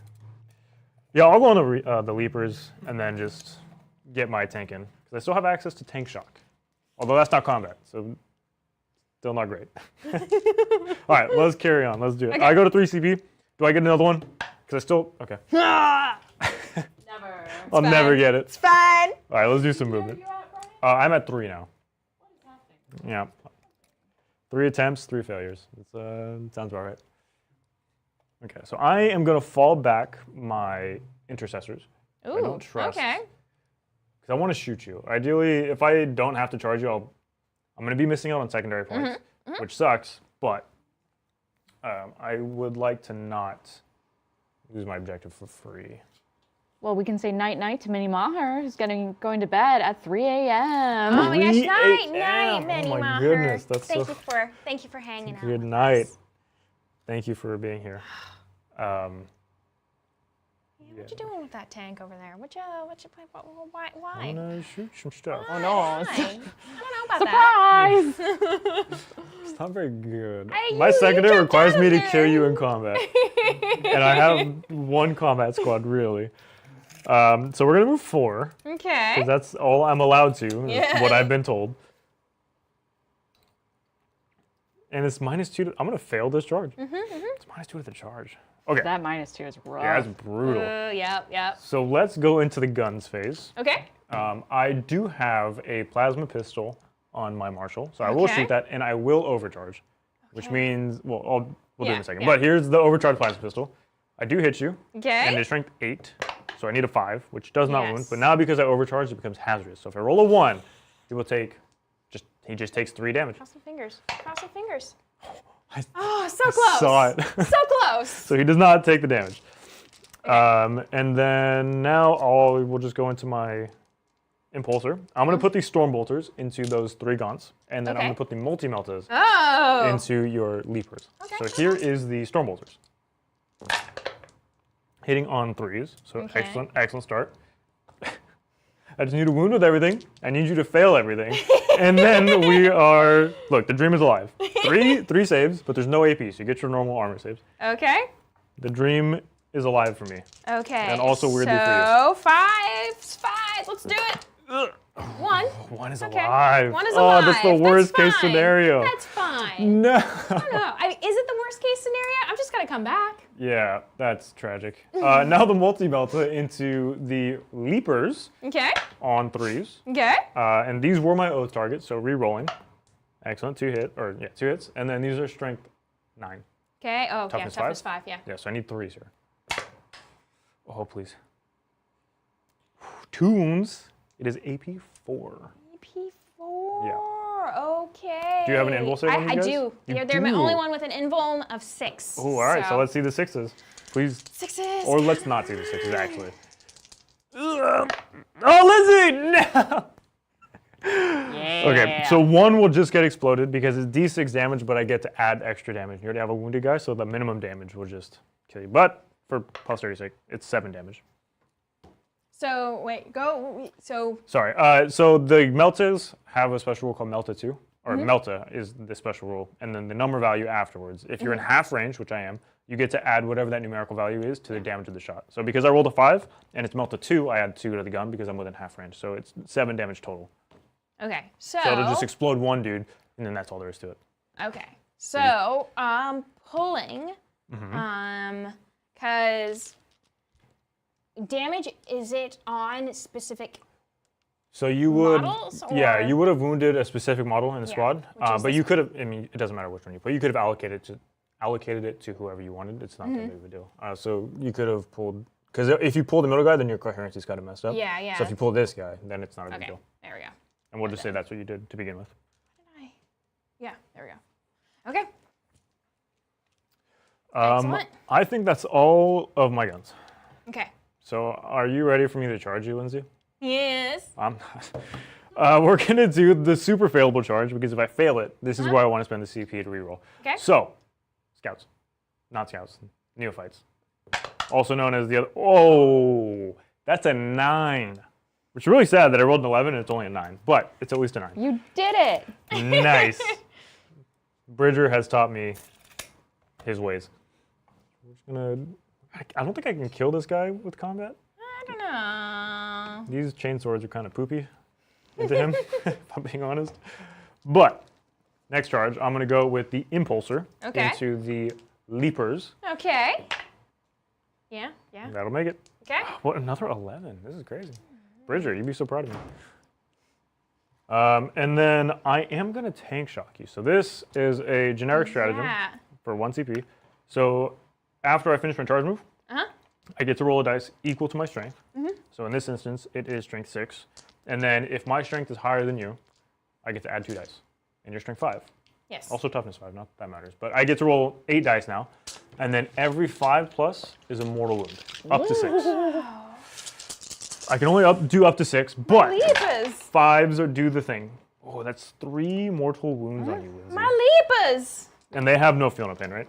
Yeah, I'll go on the Leapers and then just get my tank in. Because I still have access to tank shock. Although that's not combat, so still not great. All right, let's carry on. Let's do it. Okay. I go to 3 CP. Do I get another one? Because I still, okay. Never. I'll never get it. It's fine. All right, let's do some movement. I'm at 3 now. Yeah. 3 attempts, 3 failures. It's, sounds about right. Okay, so I am going to fall back my intercessors. Ooh, I don't trust. okay. Because I want to shoot you. Ideally, if I don't have to charge you, I'm going to be missing out on secondary points, which sucks, but I would like to not lose my objective for free. Well, we can say night-night to Minnie Maher, who's going to bed at 3 a.m. Oh my gosh, 3 night, a.m.. Minnie Oh my Maher. goodness, that's thank so- you for hanging out. Good with night. us. Thank you for being here. What you doing with that tank over there? Why? I'm gonna shoot some stuff. Oh no. Why? I don't know about Surprise! It's not very good. Hey, My you secondary jumped requires out me of to there. kill you in combat. And I have 1 combat squad, really. So we're gonna move 4, that. Okay. because that's all I'm allowed to, is Yeah. what I've been told. And it's -2 to, I'm gonna fail this charge. It's -2 to the charge. Okay, That -2 is rough. yeah, that's brutal. Yep. So let's go into the guns phase. Okay. I do have a plasma pistol on my Marshal, so I will Okay. shoot that, and I will overcharge, which means, well, we'll do it in Yeah, a second. yeah. But here's the overcharged plasma pistol. I do hit you, Okay. and it's strength 8, so I need a 5, which does not wound. Yes. But now because I overcharged, it becomes hazardous. So if I roll a 1, he will take, he just takes 3 damage. Cross the fingers. Cross the fingers. I Oh, so close. saw it. So close. So he does not take the damage. And then now we'll just go into my Impulsor. I'm going to put these Storm Bolters into those 3 gaunts, and then I'm Okay. going to put the Multi-Meltas Oh. into your Leapers. Okay. So here is the Storm Bolters. Hitting on 3s, so Okay. excellent start. I just need to wound with everything. I need you to fail everything. And then we are, look, the dream is alive. 3 saves, but there's no AP, so you get your normal armor saves. Okay. The dream is alive for me. Okay. And also weirdly for you. So 5. Let's do it. 1. 1 is Okay. alive. 1 is Oh, alive. that's the worst case fine. scenario. That's fine. No. No, is it the worst case scenario? I'm just gonna come back. Yeah, that's tragic. Now the multi-melta into the Leapers Okay. on 3s. Okay. And these were my oath targets, so re-rolling. Excellent, 2 hits. And then these are strength 9. Okay. Oh, Toughness yeah. Toughness 5. Yeah. Yeah, so I need 3s here. Oh, please. 2 wounds. It is AP 4. EP4. Yeah. Okay. Do you have an invul save on these I guys? do. You They're my do. only one with an invuln of 6. Oh, all right, so let's see the 6s. Please. 6s. Or let's not see the 6s, actually. Oh, Lindsay! No! Yeah. Okay, so 1 will just get exploded because it's D6 damage, but I get to add extra damage. You already have a wounded guy, so the minimum damage will just kill you. But for posterity's sake, it's 7 damage. So wait, go. So Sorry. So the Meltas have a special rule called Melta 2, or Mm-hmm. Melta is the special rule, and then the number value afterwards. If you're in half range, which I am, you get to add whatever that numerical value is to the damage of the shot. So because I rolled a 5 and it's Melta 2, I add 2 to the gun because I'm within half range. So it's 7 damage total. okay. So, So it'll just explode 1 dude, and then that's all there is to it. okay. So pulling. Mm-hmm. Because damage, is it on specific? So you would, Models, yeah, or- you would have wounded a specific model in the Yeah, squad, which is but this you could have. I mean, it doesn't matter which one you put. You could have allocated it to whoever you wanted. It's not that big of a deal. So you could have pulled Because if you pull the middle guy, then your coherency's kind of messed up. Yeah, yeah. So if you pull this guy, then it's not a big Okay, deal. there we go. And we'll just say that's what you did to begin with. Yeah, there we go. Okay. Um, I think that's all of my guns. Okay. So are you ready for me to charge you, Lindsay? Yes. I'm not. We're going to do the super failable charge because if I fail it, this is where I want to spend the CP to reroll. Okay. So, scouts. Not scouts. Neophytes. Also known as the other. Oh, that's a 9. Which is really sad that I rolled an 11 and it's only a 9. But it's at least a 9. You did it. Nice. Bridger has taught me his ways. We're just gonna. I don't think I can kill this guy with combat. I don't know. These chainswords are kind of poopy into him, if I'm being honest. But next charge, I'm gonna go with the impulsor Okay. into the leapers. Okay. Yeah, yeah. That'll make it. Okay. What, another 11? This is crazy. Bridger, you'd be so proud of me. And then I am gonna tank shock you. So this is a generic stratagem Yeah. for 1 CP. So after I finish my charge move, I get to roll a dice equal to my strength. So in this instance, it is strength 6. And then if my strength is higher than you, I get to add 2 dice. And your strength 5. Yes. Also toughness 5, not that matters. But I get to roll 8 dice now. And then every 5 plus is a mortal wound. Up to 6. I can only do up to 6, but Leapers. 5s do the thing. Oh, that's 3 mortal wounds on you, Lindsay. My leapers. And they have no feel no pain, right?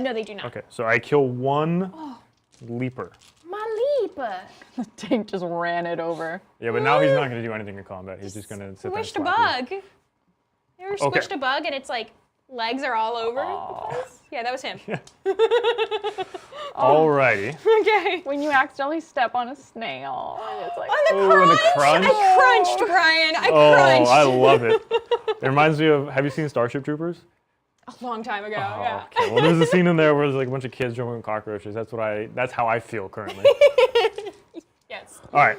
No, they do not. Okay, so I kill 1 leaper. My leaper. The tank just ran it over. Yeah, but now he's not going to do anything in combat. He's just going to sit there and Squished a slap you. bug. You ever Okay. squished a bug and its like legs are all over the place? Yeah, that was him. Alrighty. Okay. When you accidentally step on a snail, and it's like, Oh, and the crunch. I crunched, Brian. I Oh, crunched. I love it. It reminds me of, have you seen Starship Troopers? A long time ago. Oh, Yeah. okay. Well, there's a scene in there where there's like a bunch of kids jumping on cockroaches. That's how I feel currently. Yes. All right.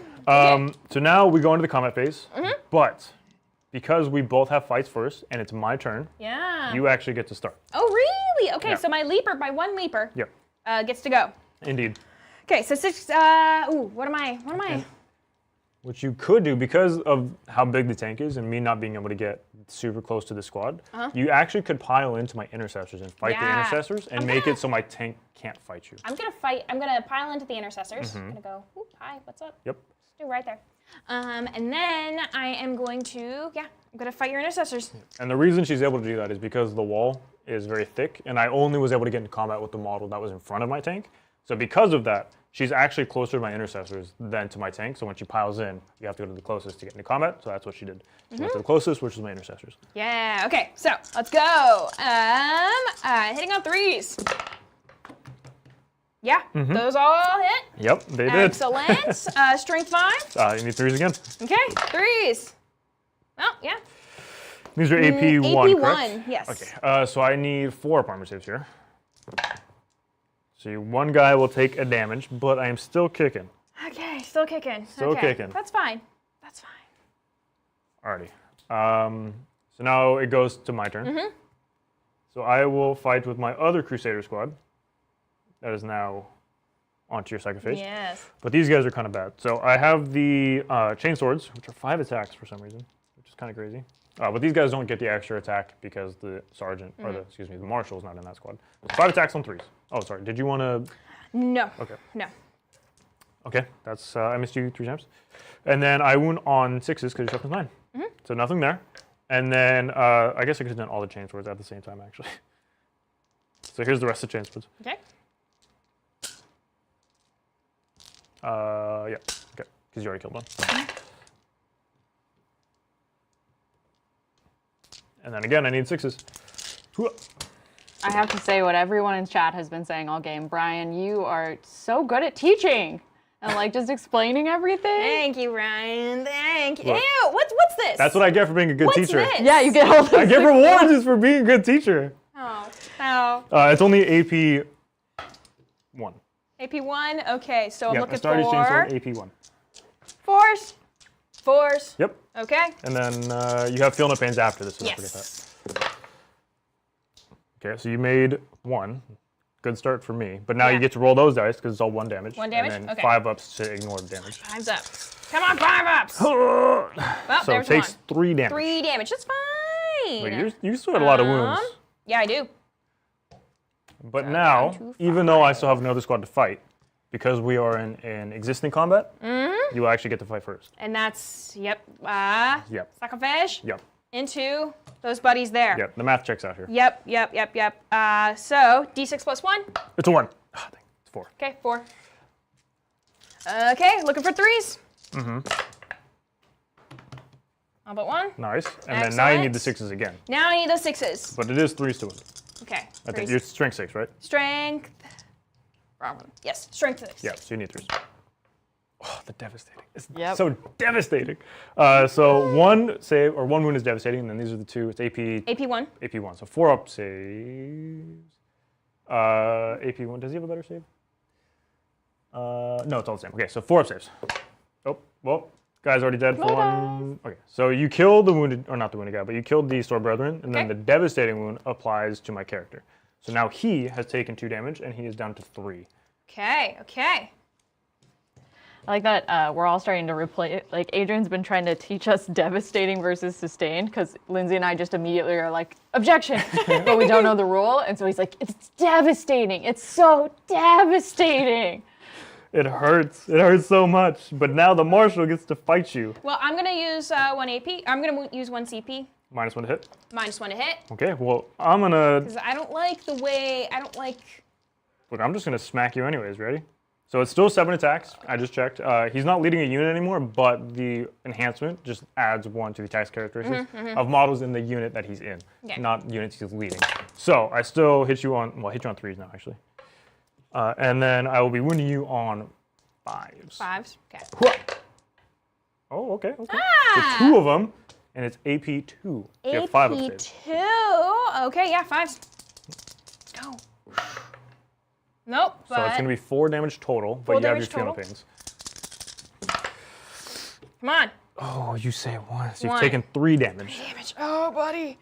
So now we go into the combat phase. But because we both have fights first and it's my turn, Yeah. you actually get to start. Oh, really? Okay, Yeah. so my leaper, my 1 leaper, Yep. gets to go. Indeed. Okay, so 6. Ooh, what am I? What you could do, because of how big the tank is and me not being able to get super close to the squad, you actually could pile into my intercessors and fight the Yeah. intercessors and make it so my tank can't fight you. I'm gonna pile into the intercessors. I'm gonna go, ooh, hi, what's up? Yep. Just do right there. And then I am going to, I'm gonna fight your intercessors. And the reason she's able to do that is because the wall is very thick, and I only was able to get into combat with the model that was in front of my tank. So because of that, she's actually closer to my intercessors than to my tank. So when she piles in, you have to go to the closest to get into combat. So that's what she did. She went to the closest, which is my intercessors. Yeah, okay, so let's go. Hitting on 3s. Yeah, those all hit. Yep, they did. Excellent. Strength 5. You need 3s again. Okay, 3s. Oh, yeah. These are AP1, correct? AP1, yes. Okay, so I need 4 up armor saves here. So 1 guy will take a damage, but I am still kicking. Okay, still kicking. Still okay. kicking. That's fine. That's fine. Alrighty. So now it goes to my turn. So I will fight with my other Crusader squad. That is now onto your second phase. Yes. But these guys are kind of bad. So I have the chain swords, which are 5 attacks for some reason, which is kind of crazy. But these guys don't get the extra attack because the sergeant, or the marshal is not in that squad. So 5 attacks on 3s. Oh, sorry. Did you want to? No. Okay. No. Okay. That's I missed you 3 times. And then I wound on 6s because your toughness 9. So nothing there. And then I guess I could have done all the chain swords at the same time actually. So here's the rest of the chain swords. Okay. Yeah. Okay. Because you already killed one. And then again, I need 6s. I have to say what everyone in chat has been saying all game. Brian, you are so good at teaching and like just explaining everything. Thank you, Ryan. Thank you. Look. Ew, what's this? That's what I get for being a good What's teacher. this? Yeah, you get all this. I get rewards just for being a good teacher. Oh. Oh. It's only AP 1. AP1. Okay, so I'm Yeah, looking Astartes for Chainsword, AP 1. 4s. 4s. Yep. Okay. And then you have Feel No Pains after this, so don't forget that. Yes. Okay, so you made 1. good start for me. But now Yeah. you get to roll those dice because it's all 1 damage. 1 damage? And then Okay. 5 ups to ignore the damage. 5's up. Come on, 5 ups. Well, So it there's takes 1. 3 damage. 3 damage. That's fine. Wait, you still had a lot of wounds. Yeah, I do. But down now, to even though I still have another squad to fight, because we are in an existing combat, you will actually get to fight first. And that's, yep. Yep. Sacrifice Yep. into those buddies there. Yep. The math checks out here. Yep. So, D6 plus 1. It's a 1. Ah, dang. It's 4. Okay, 4. Okay, looking for 3s. All but 1. Nice. And then now you need the Excellent. 6s again. Now I need those 6s. But it is 3s to win. Okay. I think 3s. you're strength 6, right? Strength. Wrong one. Yes, strength 6. Yeah, so you need 3s. Oh, the devastating. It's Yep. so devastating. So 1 save, or 1 wound is devastating, and then these are the 2. It's AP1. AP1. So 4 up saves. AP1, does he have a better save? No, it's all the same. Okay, so 4 up saves. Oh, well, guy's already dead for 1. Okay, so you killed the wounded, or not the wounded guy, but you killed the sword brethren, and then Okay. the devastating wound applies to my character. So now he has taken 2 damage, and he is down to 3. Okay. I like that we're all starting to replay. Like Adrian's been trying to teach us devastating versus sustained because Lindsay and I just immediately are like objection, but we don't know the rule, and so he's like, it's devastating. It's so devastating. It hurts. It hurts so much. But now the marshal gets to fight you. Well, I'm going to use 1 AP. I'm going to use 1 CP. -1 to hit. -1 to hit. Okay, well, I'm gonna. Because I don't like the way, Look, I'm just gonna smack you anyways. Ready? So it's still 7 attacks. I just checked. He's not leading a unit anymore, but the enhancement just adds 1 to the attacks characteristics of models in the unit that he's in, Okay. not units he's leading. So I still hit you on, well, hit you on 3s now actually, and then I will be wounding you on 5s. 5s. Okay. Oh, okay. Okay. Ah! So 2 of them, and it's AP2. So you have 5 of saves. AP2. Okay, yeah, 5s. Go. Nope, but So it's gonna be 4 damage total, but 4 you have your damage Fiona total. pains. come on. Oh, you say 1. So you've 1. taken 3 damage. Damage. Oh, buddy.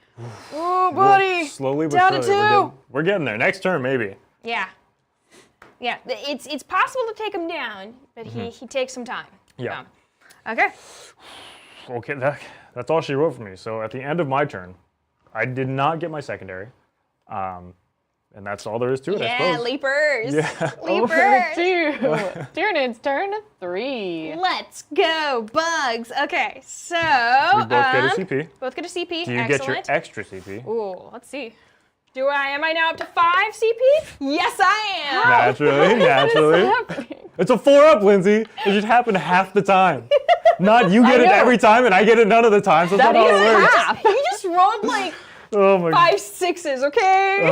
Oh, buddy. Slowly but Down to surely, 2. we're getting there. Next turn, maybe. Yeah. Yeah, it's possible to take him down, but he takes some time. Yeah. So, okay. Okay, that's all she wrote for me. So at the end of my turn, I did not get my secondary. And that's all there is to it, I Yeah, suppose. leapers. Yeah. Over Leapers. to Tyranids, turn 3. Let's go, bugs. Okay, so We both get a CP. Both get a CP. Do you Excellent. get your extra CP? Ooh, let's see. Am I now up to 5 CP? Yes, I am. Naturally. It's a 4-up, Lindsay. It should happen half the time. Not you get it know. every time and I get it none of the time. So that's That not how is it works. half. You just rolled like Oh my 5 6s, okay?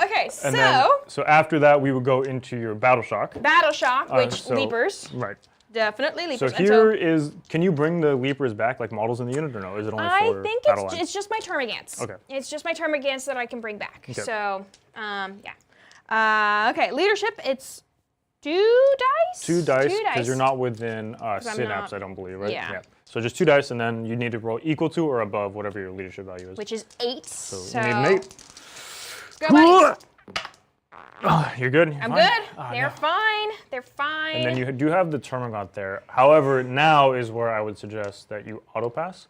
Okay, And then, so so after that, we would go into your battle shock. battle shock, which So- leapers, Right. definitely So leapers. And here is, can you bring the leapers back like models in the unit or no? Is it only I for think battle it's lines? just my termagants. Okay. It's just my termagants that I can bring back. Okay. So, yeah. Okay, leadership, it's 2 dice? 2 dice, 2 because you're not within I'm synapse, not- I don't believe, right? Yeah. So just 2 dice, and then you need to roll equal to or above whatever your leadership value is. Which is 8. So, you need an 8. Let's go, buddies. Oh, you're good? You're I'm fine? good. Oh, They're no. fine. They're fine. And then you do have the Termagant there. However, now is where I would suggest that you auto pass.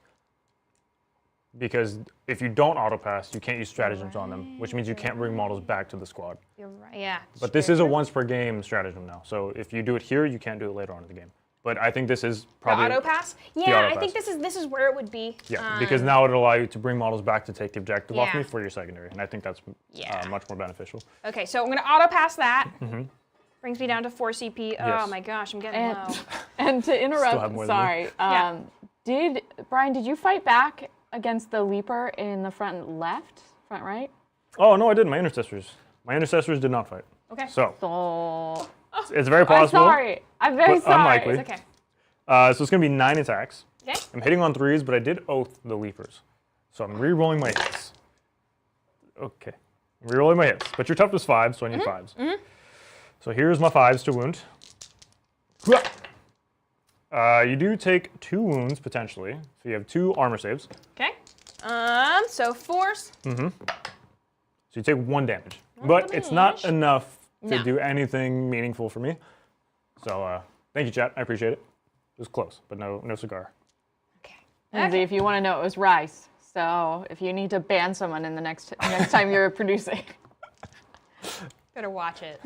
Because if you don't auto pass, you can't use stratagems on them, which means you can't bring models back to the squad. You're right. Yeah. But this is a once per game stratagem now. So if you do it here, you can't do it later on in the game. But I think this is probably auto pass? Yeah, auto I think pass. this is where it would be. Yeah, because now it'll allow you to bring models back to take the objective off Yeah. me for your secondary, and I think that's Yeah. much more beneficial. Okay, so I'm gonna auto pass that. Brings me down to 4 CP. Oh Yes. my gosh, I'm getting And, low. and to Still have interrupt, more than me. sorry. Yeah. Brian, did you fight back against the leaper in the front left, front right? Oh, no, I didn't. My intercessors did not fight. Okay. So So it's very I'm possible. sorry. I'm very but sorry. unlikely. It's okay. So it's going to be 9 attacks. Okay. I'm hitting on 3s, but I did oath the leapers. So I'm re-rolling my hits. Okay. I'm re-rolling my hits. But your toughness 5, so I need 5s. So here's my 5s to wound. You do take 2 wounds, potentially. So you have 2 armor saves. Okay. So 4s. So you take 1 damage. But it's not damage. enough to No. do anything meaningful for me. So thank you, chat. I appreciate it. It was close, but no cigar. Okay. Lindsay, if you want to know, it was rice. So if you need to ban someone in the next time you're producing. Better watch it.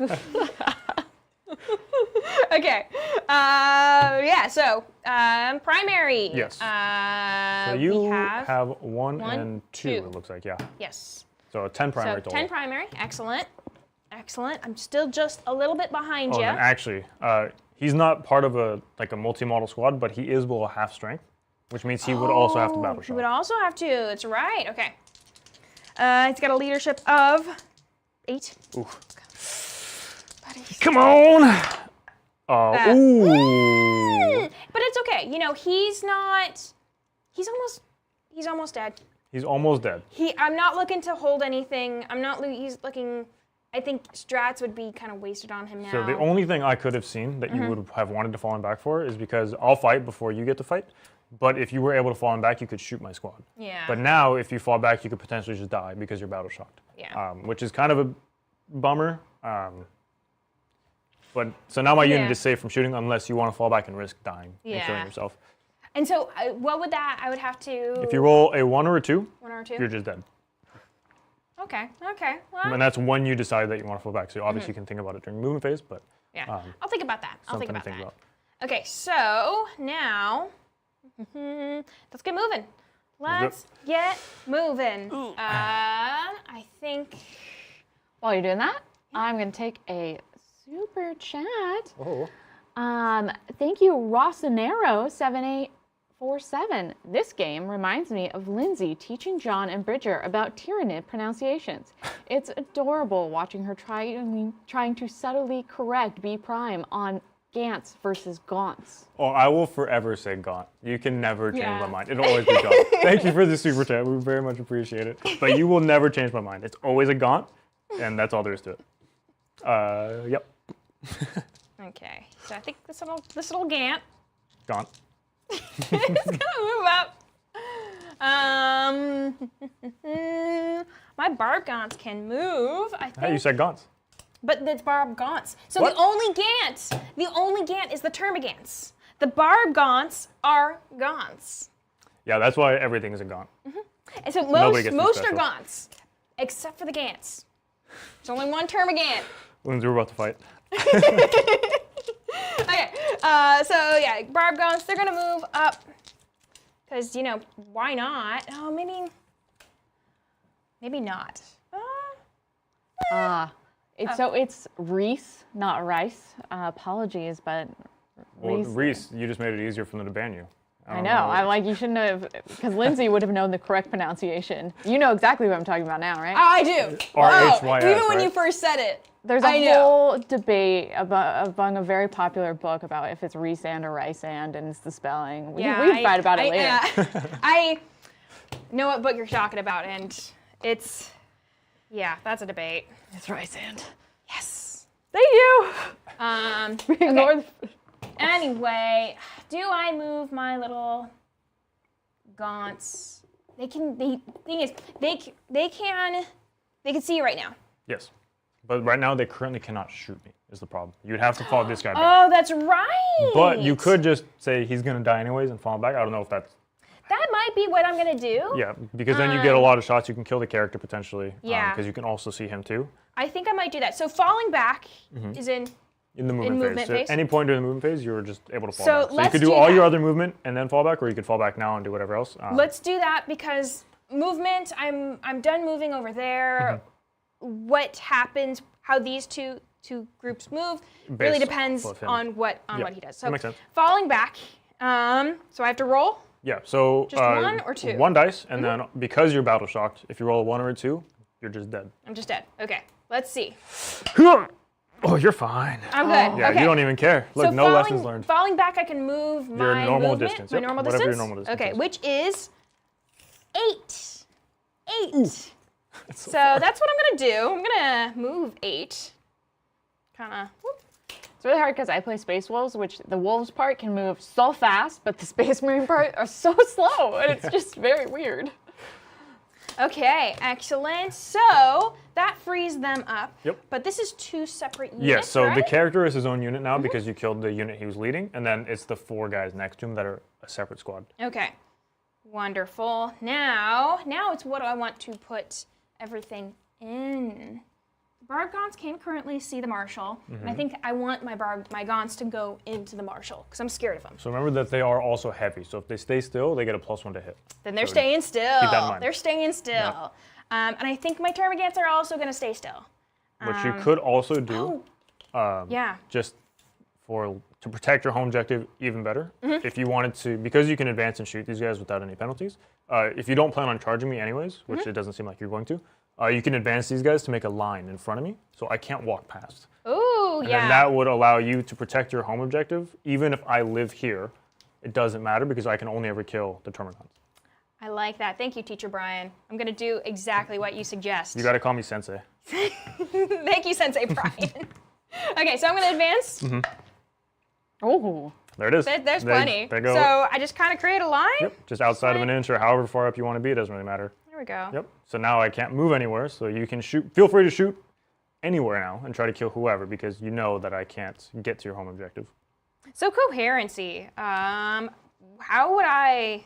Okay. Yeah, so primary. Yes. So We you have, one 1, and 2, 2. it looks like, yeah. yes. So 10 primary So total. 10 primary. Excellent. Excellent. I'm still just a little bit behind Oh, you. and actually, he's not part of a multi-model squad, but he is below half strength, which means he would also have to battle He would shock. also have to. That's right. Okay. It's got a leadership of 8. Ooh. Come on! Oh, ooh. But it's okay. You know, he's almost dead. He's almost dead. I'm not looking to hold anything. He's looking, I think strats would be kind of wasted on him now. So the only thing I could have seen that you would have wanted to fall him back for is because I'll fight before you get to fight. But if you were able to fall him back, you could shoot my squad. Yeah. But now, if you fall back, you could potentially just die because you're battle shocked. Yeah. Which is kind of a bummer. But so now my unit Yeah. is safe from shooting unless you want to fall back and risk dying and killing Yeah. yourself. And so what would that, I would have to... If you roll a 1 or a 2, 1 or 2? you're just dead. Okay. Well, And that's when you decide that you want to fall back. So obviously you can think about it during movement phase, but yeah. I'll think about that. I'll think something about to that. think Okay, so now, let's get moving. Let's get moving. I think... While you're doing that, I'm going to take a super chat. Oh. Thank you, Rossonero7847. This game reminds me of Lindsay teaching John and Bridger about Tyranid pronunciations. It's adorable watching her trying to subtly correct B prime on Gants versus Gaunts. Oh, I will forever say Gaunt. You can never change Yeah. my mind. It'll always be Gaunt. Thank you for the super chat. We very much appreciate it. But you will never change my mind. It's always a Gaunt, and that's all there is to it. Yep. Okay, so I think this little Gant Gaunt. is gonna move up. My Barb Gaunts can move, I think. Hey, you said Gaunts. But it's Barb Gaunts. So What? the only Gant is the Termagants. The Barb Gaunts are Gaunts. Yeah, that's why everything is a Gaunt. And so Nobody gets to be most are special. Gaunts, except for the Gants. There's only one Termagant. Lindsay, we're about to fight. Okay, so yeah, Barb Gaunts, they're gonna move up. Because, you know, why not? Oh, maybe not. It's Reese, not Rice. Apologies, but Well, Reese. Reese, you just made it easier for them to ban you. I know. I'm like, you shouldn't have, because Lindsay would have known the correct pronunciation. You know exactly what I'm talking about now, right? I do. R-H-Y-S, Even when right? you first said it. There's I a know. whole debate among a very popular book about if it's Reese-and or Rice-and, and it's the spelling. We can fight about it later. I know what book you're talking about, and it's, yeah, that's a debate. It's Rice-and. Yes. Thank you. Okay. Anyway, do I move my little Gaunts? They can. The thing is, they can see you right now. Yes. But right now, they currently cannot shoot me, is the problem. You'd have to follow this guy back. Oh, that's right. But you could just say he's going to die anyways and fall back. I don't know if that's... That might be what I'm gonna do. Yeah, because then you get a lot of shots. You can kill the character potentially. Yeah. Because you can also see him too. I think I might do that. So falling back is in. In the movement, movement phase. phase? So at any point during the movement phase, you're just able to fall So back. So you let's could do do all that. your other movement and then fall back, or you could fall back now and do whatever else. Let's do that because movement. I'm done moving over there. What happens? How these two groups move really Based depends off him. on what Yeah, he does. that So makes sense. falling back. So I have to roll. Yeah, so Just 1 or 2? One dice, and then because you're battle shocked, if you roll a 1 or a 2, you're just dead. I'm just dead. Okay. Let's see. Oh, you're fine. I'm good. Yeah, okay. you don't even care. Look, So no lessons learned. Falling back, I can move my Your normal movement, distance, My yep, normal whatever your distance. normal distance Okay, is. which is 8. 8. So that's what I'm gonna do. I'm gonna move 8. Kinda. Whoop. It's really hard because I play Space Wolves, which the Wolves part can move so fast, but the Space Marine part are so slow, and it's just very weird. Okay, excellent. So that frees them up. Yep. But this is 2 separate units, Yes, so right? the character is his own unit now because you killed the unit he was leading, and then it's the 4 guys next to him that are a separate squad. Okay, wonderful. Now it's what I want to put everything in. Barbgons can't currently see the Marshal, and I think I want my Gons to go into the Marshal because I'm scared of them. So remember that they are also heavy, so if they stay still, they get a +1 to hit. Then they're So staying still. keep that in mind. They're staying still. And I think my Termagants are also going to stay still. What you could also do, Yeah. just to protect your home objective even better, if you wanted to, because you can advance and shoot these guys without any penalties, if you don't plan on charging me anyways, which it doesn't seem like you're going to, you can advance these guys to make a line in front of me, so I can't walk past. Ooh, And yeah. then that would allow you to protect your home objective, even if I live here. It doesn't matter because I can only ever kill the Termagants. I like that. Thank you, Teacher Brian. I'm going to do exactly what you suggest. You gotta call me Sensei. Thank you, Sensei Brian. Okay, so I'm going to advance. Oh. There it is. There's plenty. There you go. So I just kind of create a line. Yep, just outside of an inch or however far up you want to be, it doesn't really matter. There we go. Yep. So now I can't move anywhere, so you can shoot. Feel free to shoot anywhere now and try to kill whoever because you know that I can't get to your home objective. So coherency. How would I?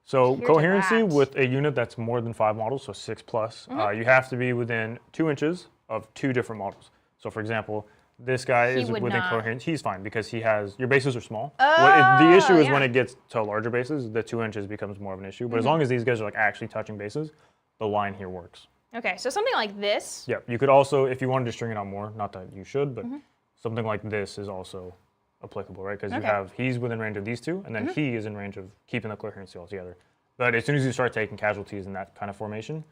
So Here's a coherency rat. with a unit that's more than 5 models, so 6 plus, you have to be within 2 inches of 2 different models. So for example, this guy is would within not. coherence. He's fine because he has, your bases are small. Oh, The issue is yeah. when it gets to larger bases, the 2 inches becomes more of an issue. But as long as these guys are like actually touching bases, the line here works. Okay, so something like this. Yep. You could also, if you wanted to string it out more, not that you should, but something like this is also applicable, right? Because you Okay. have, he's within range of these 2, and then he is in range of keeping the coherency altogether. But as soon as you start taking casualties in that kind of formation,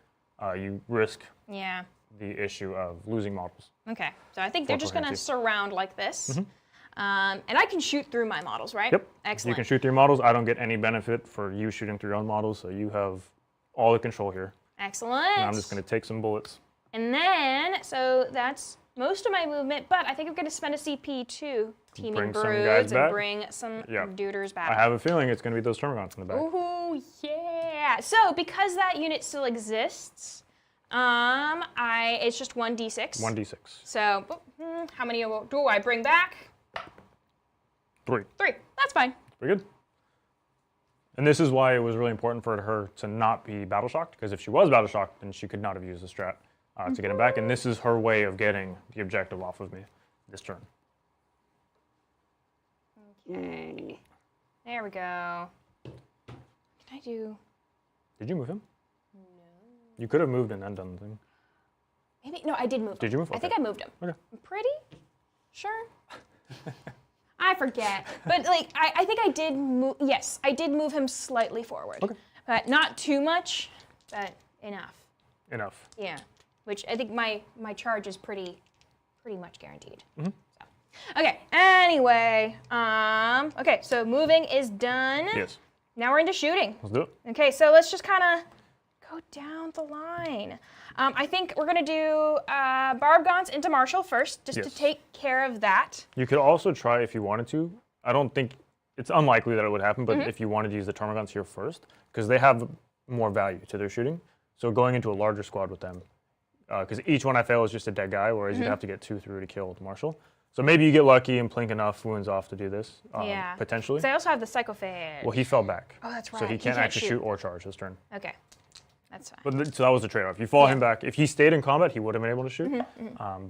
you risk Yeah. the issue of losing models. Okay, so I think they're just going to coherency. surround like this. And I can shoot through my models, right? Yep. Excellent. You can shoot through your models. I don't get any benefit for you shooting through your own models, so you have all the control here. Excellent. And I'm just going to take some bullets. And then, so that's most of my movement, but I think I'm going to spend a CP to Teeming Bring some Broods guys and back. bring some Yeah. duders back. I have a feeling it's going to be those Termagants in the back. Ooh, yeah. So because that unit still exists, it's just 1d6. 1d6. So how many do I bring back? 3. 3. That's fine. Pretty good. And this is why it was really important for her to not be battle shocked, because if she was battle shocked, then she could not have used the strat to get him back. And this is her way of getting the objective off of me this turn. Okay. There we go. Can I do? Did you move him? No. You could have moved and then done the thing. Maybe no. I did move him. Did you move? I think Okay. I moved him. Okay. I'm pretty sure. I forget, but like I think I did move. Yes, I did move him slightly forward. Okay. But not too much, but enough. Enough. Yeah. Which I think my charge is pretty much guaranteed. Mm-hmm. So. Okay. Anyway, okay. So moving is done. Yes. Now we're into shooting. Let's do it. Okay. So let's just kind of go down the line. I think we're gonna do Barbgons into Marshall first, just to Yes. take care of that. You could also try if you wanted to. I don't think it's unlikely that it would happen, but if you wanted to use the Termagants here first, because they have more value to their shooting. So going into a larger squad with them, because each one I fail is just a dead guy, whereas you'd have to get 2 through to kill the Marshal. So maybe you get lucky and plink enough wounds off to do this, Yeah. potentially. So I also have the Psychophage. Well, he fell back. Oh, that's So right. he He can't can't actually shoot. shoot or charge this turn. Okay. That's fine. But so that was the trade-off. You fall Yeah. him back. If he stayed in combat, he would have been able to shoot,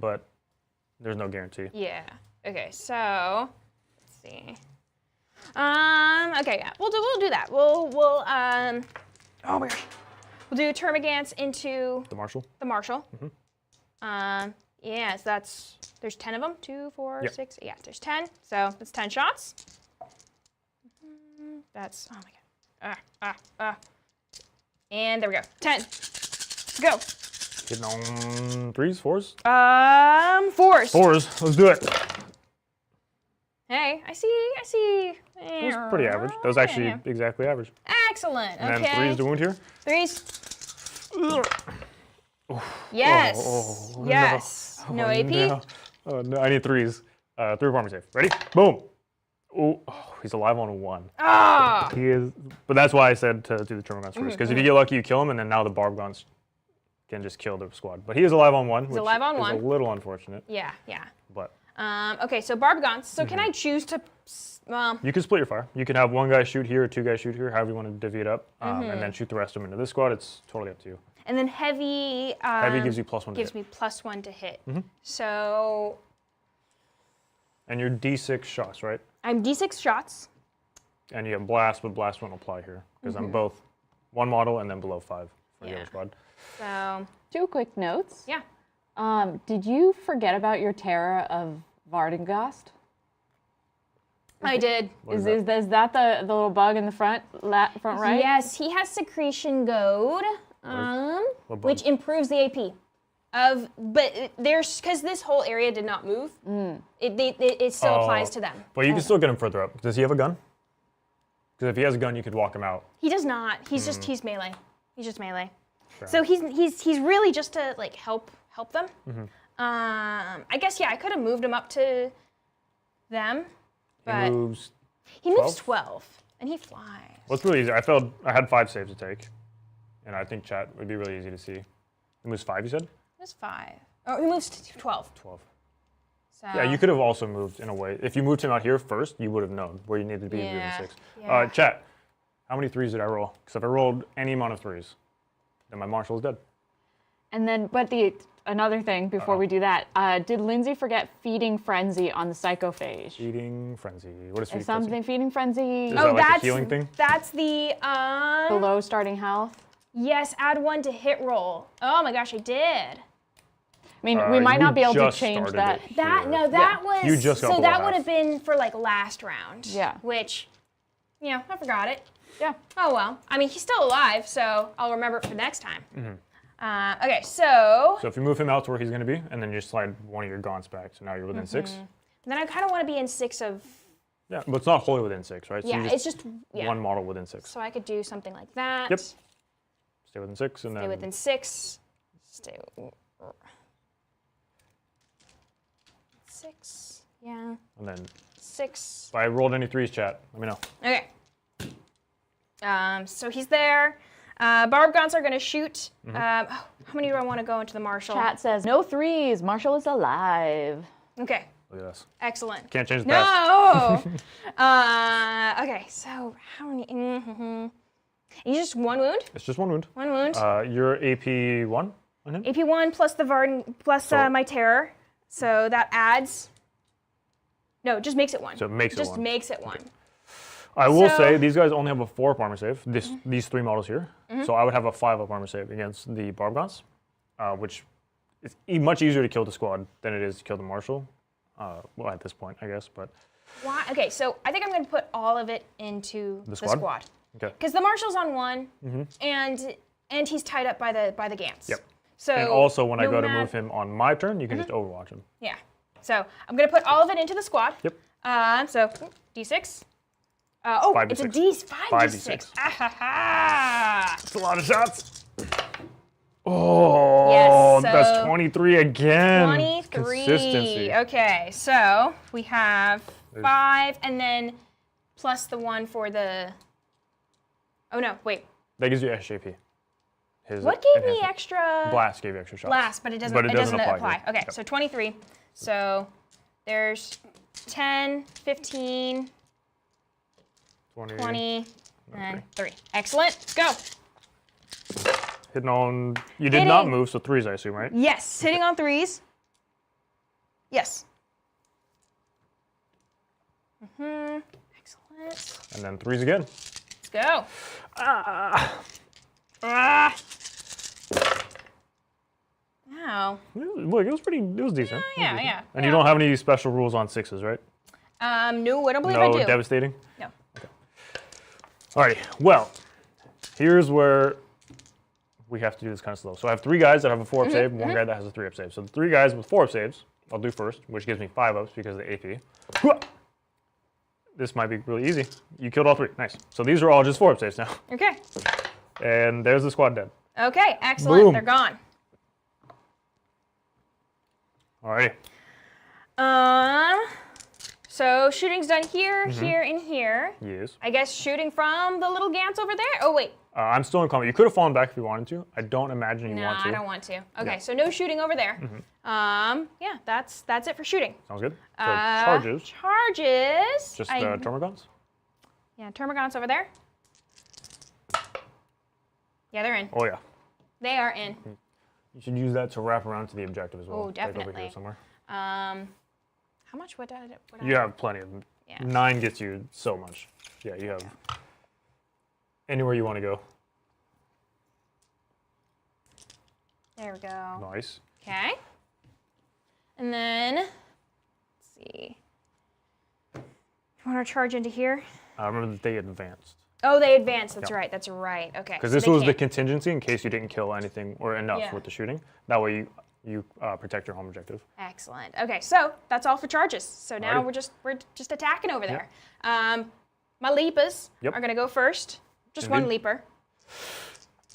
but there's no guarantee. Yeah. Okay. So let's see. Okay. Yeah. We'll do that. We'll oh my gosh. We'll do Termagants into The Marshal? the Marshal. Yeah. So there's 10 of them. 2, 4, Yep. 6. Yeah. There's 10. So that's 10 shots. That's oh my god. And there we go. 10. Go. Getting on 3s, 4s? 4s. 4s. Let's do it. Hey, I see. That was pretty average. That was actually exactly average. Excellent. And Okay. then 3s to wound here. 3s. Yes. Oh, yes. No AP. No. Oh, no. I need 3s. 3 armor save. Ready? Boom. Oh, he's alive on 1. Ah! He is, but that's why I said to do the Termagants first, because if you get lucky, you kill him, and then now the Barbgons can just kill the squad. But he is alive on 1, which alive on is 1. a little unfortunate. Yeah, yeah. But Okay, so Barbgons. So can I choose to? you can split your fire. You can have one guy shoot here, or 2 guys shoot here, however you want to divvy it up, and then shoot the rest of them into this squad. It's totally up to you. And then heavy. Heavy gives you +1 to Gives hit. me +1 to hit. So And you're D6 shots, right? I'm D6 shots. And you have blast, but blast won't apply here because I'm both 1 model and then below 5 for the other squad. So 2 quick notes. yeah. Did you forget about your Terra of Vardengast? I did. What Is that? that the little bug in the front right? Yes, he has secretion goad, What bug? which improves the AP. But there's because this whole area did not move. It still applies to them. But you can still get him further up. Does he have a gun? Because if he has a gun, you could walk him out. He does not. He's just he's melee. He's just melee. So he's really just to like help them. I guess I could have moved him up to them, He but moves. he moves 12 and he flies. Well, it's really easy. I had 5 saves to take, and I think chat would be really easy to see. He moves 5, you said? He moves 5. Oh, he moves 12. 12. So Yeah, you could have also moved in a way. If you moved him out here first, you would have known where you needed to be to do Yeah, the 6. yeah. Chat, how many 3s did I roll? Because if I rolled any amount of 3s, then my marshal is dead. And then, but another thing before we do that, did Lindsay forget feeding frenzy on the psychophage? Feeding frenzy. What is feeding Is something feeding frenzy Is that like a that's healing thing? That's the below starting health? yes, add 1 to hit roll. Oh my gosh, I did. I mean, we might you not be able to just change started that. it That here. no, that was You just got so below that half. would have been for like last round. Yeah. Which, I forgot it. Yeah. Oh well. I mean, he's still alive, so I'll remember it for next time. Okay, so So if you move him out to where he's going to be, and then you slide one of your gaunts back, so now you're within 6. then I kind of want to be in 6 of. Yeah, but it's not wholly within 6, right? So Yeah, you it's just one model within 6. So I could do something like that. Yep. Stay within 6, and Stay then within 6. Stay. 6. Yeah. and then 6. if I rolled any 3s, chat, let me know. Okay. So he's there. Barbgons are going to shoot. How many do I want to go into the marshal? Chat says no 3s. Marshall is alive. Okay. Look at this. Excellent. Can't change the past. No. Okay. So how many? You just 1 wound. It's just 1 wound. 1 wound. You're AP 1 on him? AP 1 plus the Varden plus So- my terror. So that adds. No, it just makes it 1. So it makes it just 1. makes it 1. I will So- say these guys only have a 4 up armor save. These 3 models here. So I would have a 5 up armor save against the Barbgons, which is much easier to kill the squad than it is to kill the marshal. Well, at this point, I guess, but Why? Okay, so I think I'm going to put all of it into the squad. okay. Because the marshal's on 1, and he's tied up by the Gants. Yep. So And also, when I no go to mat- move him on my turn, you can just overwatch him. Yeah. So I'm going to put all of it into the squad. Yep. So D6. 5 to it's 6. a D5 5 to to 6. 6. Ah, ha, ha. That's a lot of shots. Oh, Yes, that's so 23 again. 23. Consistency. Okay, so we have 5, and then plus the 1 for the. Oh no! Wait. That gives you SJP. His What gave me enhancement. extra? Blast gave you extra shots. Blast, but it doesn't. But it doesn't apply. apply here. Okay, Yep. so 23. So there's 10, 15, 20, and 3. Excellent. Let's go. Hitting on. You did not Hitting. move, so 3s, I assume, right? Yes, hitting on 3s. Yes. Excellent. And then 3s again. Let's go. Wow. Look, it was pretty. It was decent. Yeah, yeah. And you don't have any special rules on 6s, right? No, I don't believe No I do. devastating. No. Alrighty. Well, here's where we have to do this kind of slow. So I have 3 guys that have a 4 up save, 1 guy that has a 3 up save. So the 3 guys with 4 up saves, I'll do first, which gives me 5 ups because of the AP. This might be really easy. You killed all 3. Nice. So these are all just 4 up saves now. Okay. And there's the squad dead. Okay, excellent. Boom. They're gone. Alrighty. So shooting's done here, here, and here. Yes. I guess shooting from the little Gants over there? Oh, wait. I'm still in combat. You could have fallen back if you wanted to. I don't imagine you No, want to. I don't want to. Okay, Yeah. so no shooting over there. Yeah, that's it for shooting. Sounds good. So charges. Charges. Just termagants? Yeah, termagants over there. Yeah, they're in. Oh, yeah. They are in. You should use that to wrap around to the objective as well. Oh, Like over definitely. here somewhere. How much would I? You have plenty of them. Yeah. 9 gets you so much. Yeah, you have anywhere you want to go. There we go. Nice. Okay. And then, let's see. You want to charge into here? Remember that they advanced. Oh, they advanced. That's Yeah. right. That's right. Okay. Because so this they was the can't- contingency in case you didn't kill anything or enough Yeah. with the shooting. That way you protect your home objective. Excellent. Okay, so that's all for charges. So now Alrighty. we're just attacking over there. My leapers Yep. are gonna go first. Just one Indeed. leaper.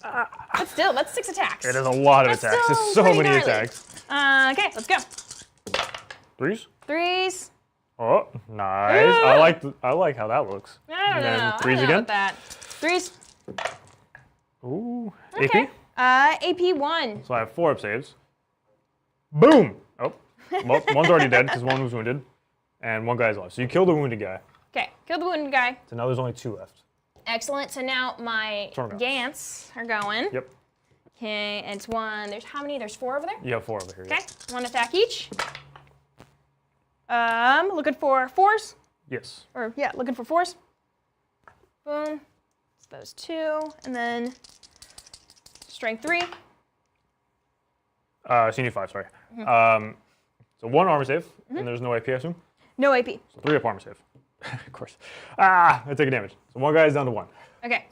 But still, that's 6 attacks. It is a lot of That's attacks. still There's so pretty many gnarly. attacks. Okay, let's go. 3s? 3s. Oh, nice. I like how that looks. No, no, And then no. 3s I don't know again? about that. 3s. Ooh. Okay. AP? AP 1. So I have 4 up saves. Boom! Oh, well, one's already dead because one was wounded, and one guy's left. So you killed the wounded guy. Okay, kill the wounded guy. So now there's only 2 left. Excellent. So now my Termagants. Gants are going. Yep. Okay, and it's 1. There's how many? There's 4 over there? You have 4 over here. Okay, 1 attack each. Looking for 4s. Yes. Or, yeah, looking for 4s. Boom. It's those 2. And then strength 3. So you need 5, sorry. So 1 armor save, and there's no AP, I assume? No AP. So 3 up armor save. Of course. I take a damage. So 1 guy is down to 1. Okay.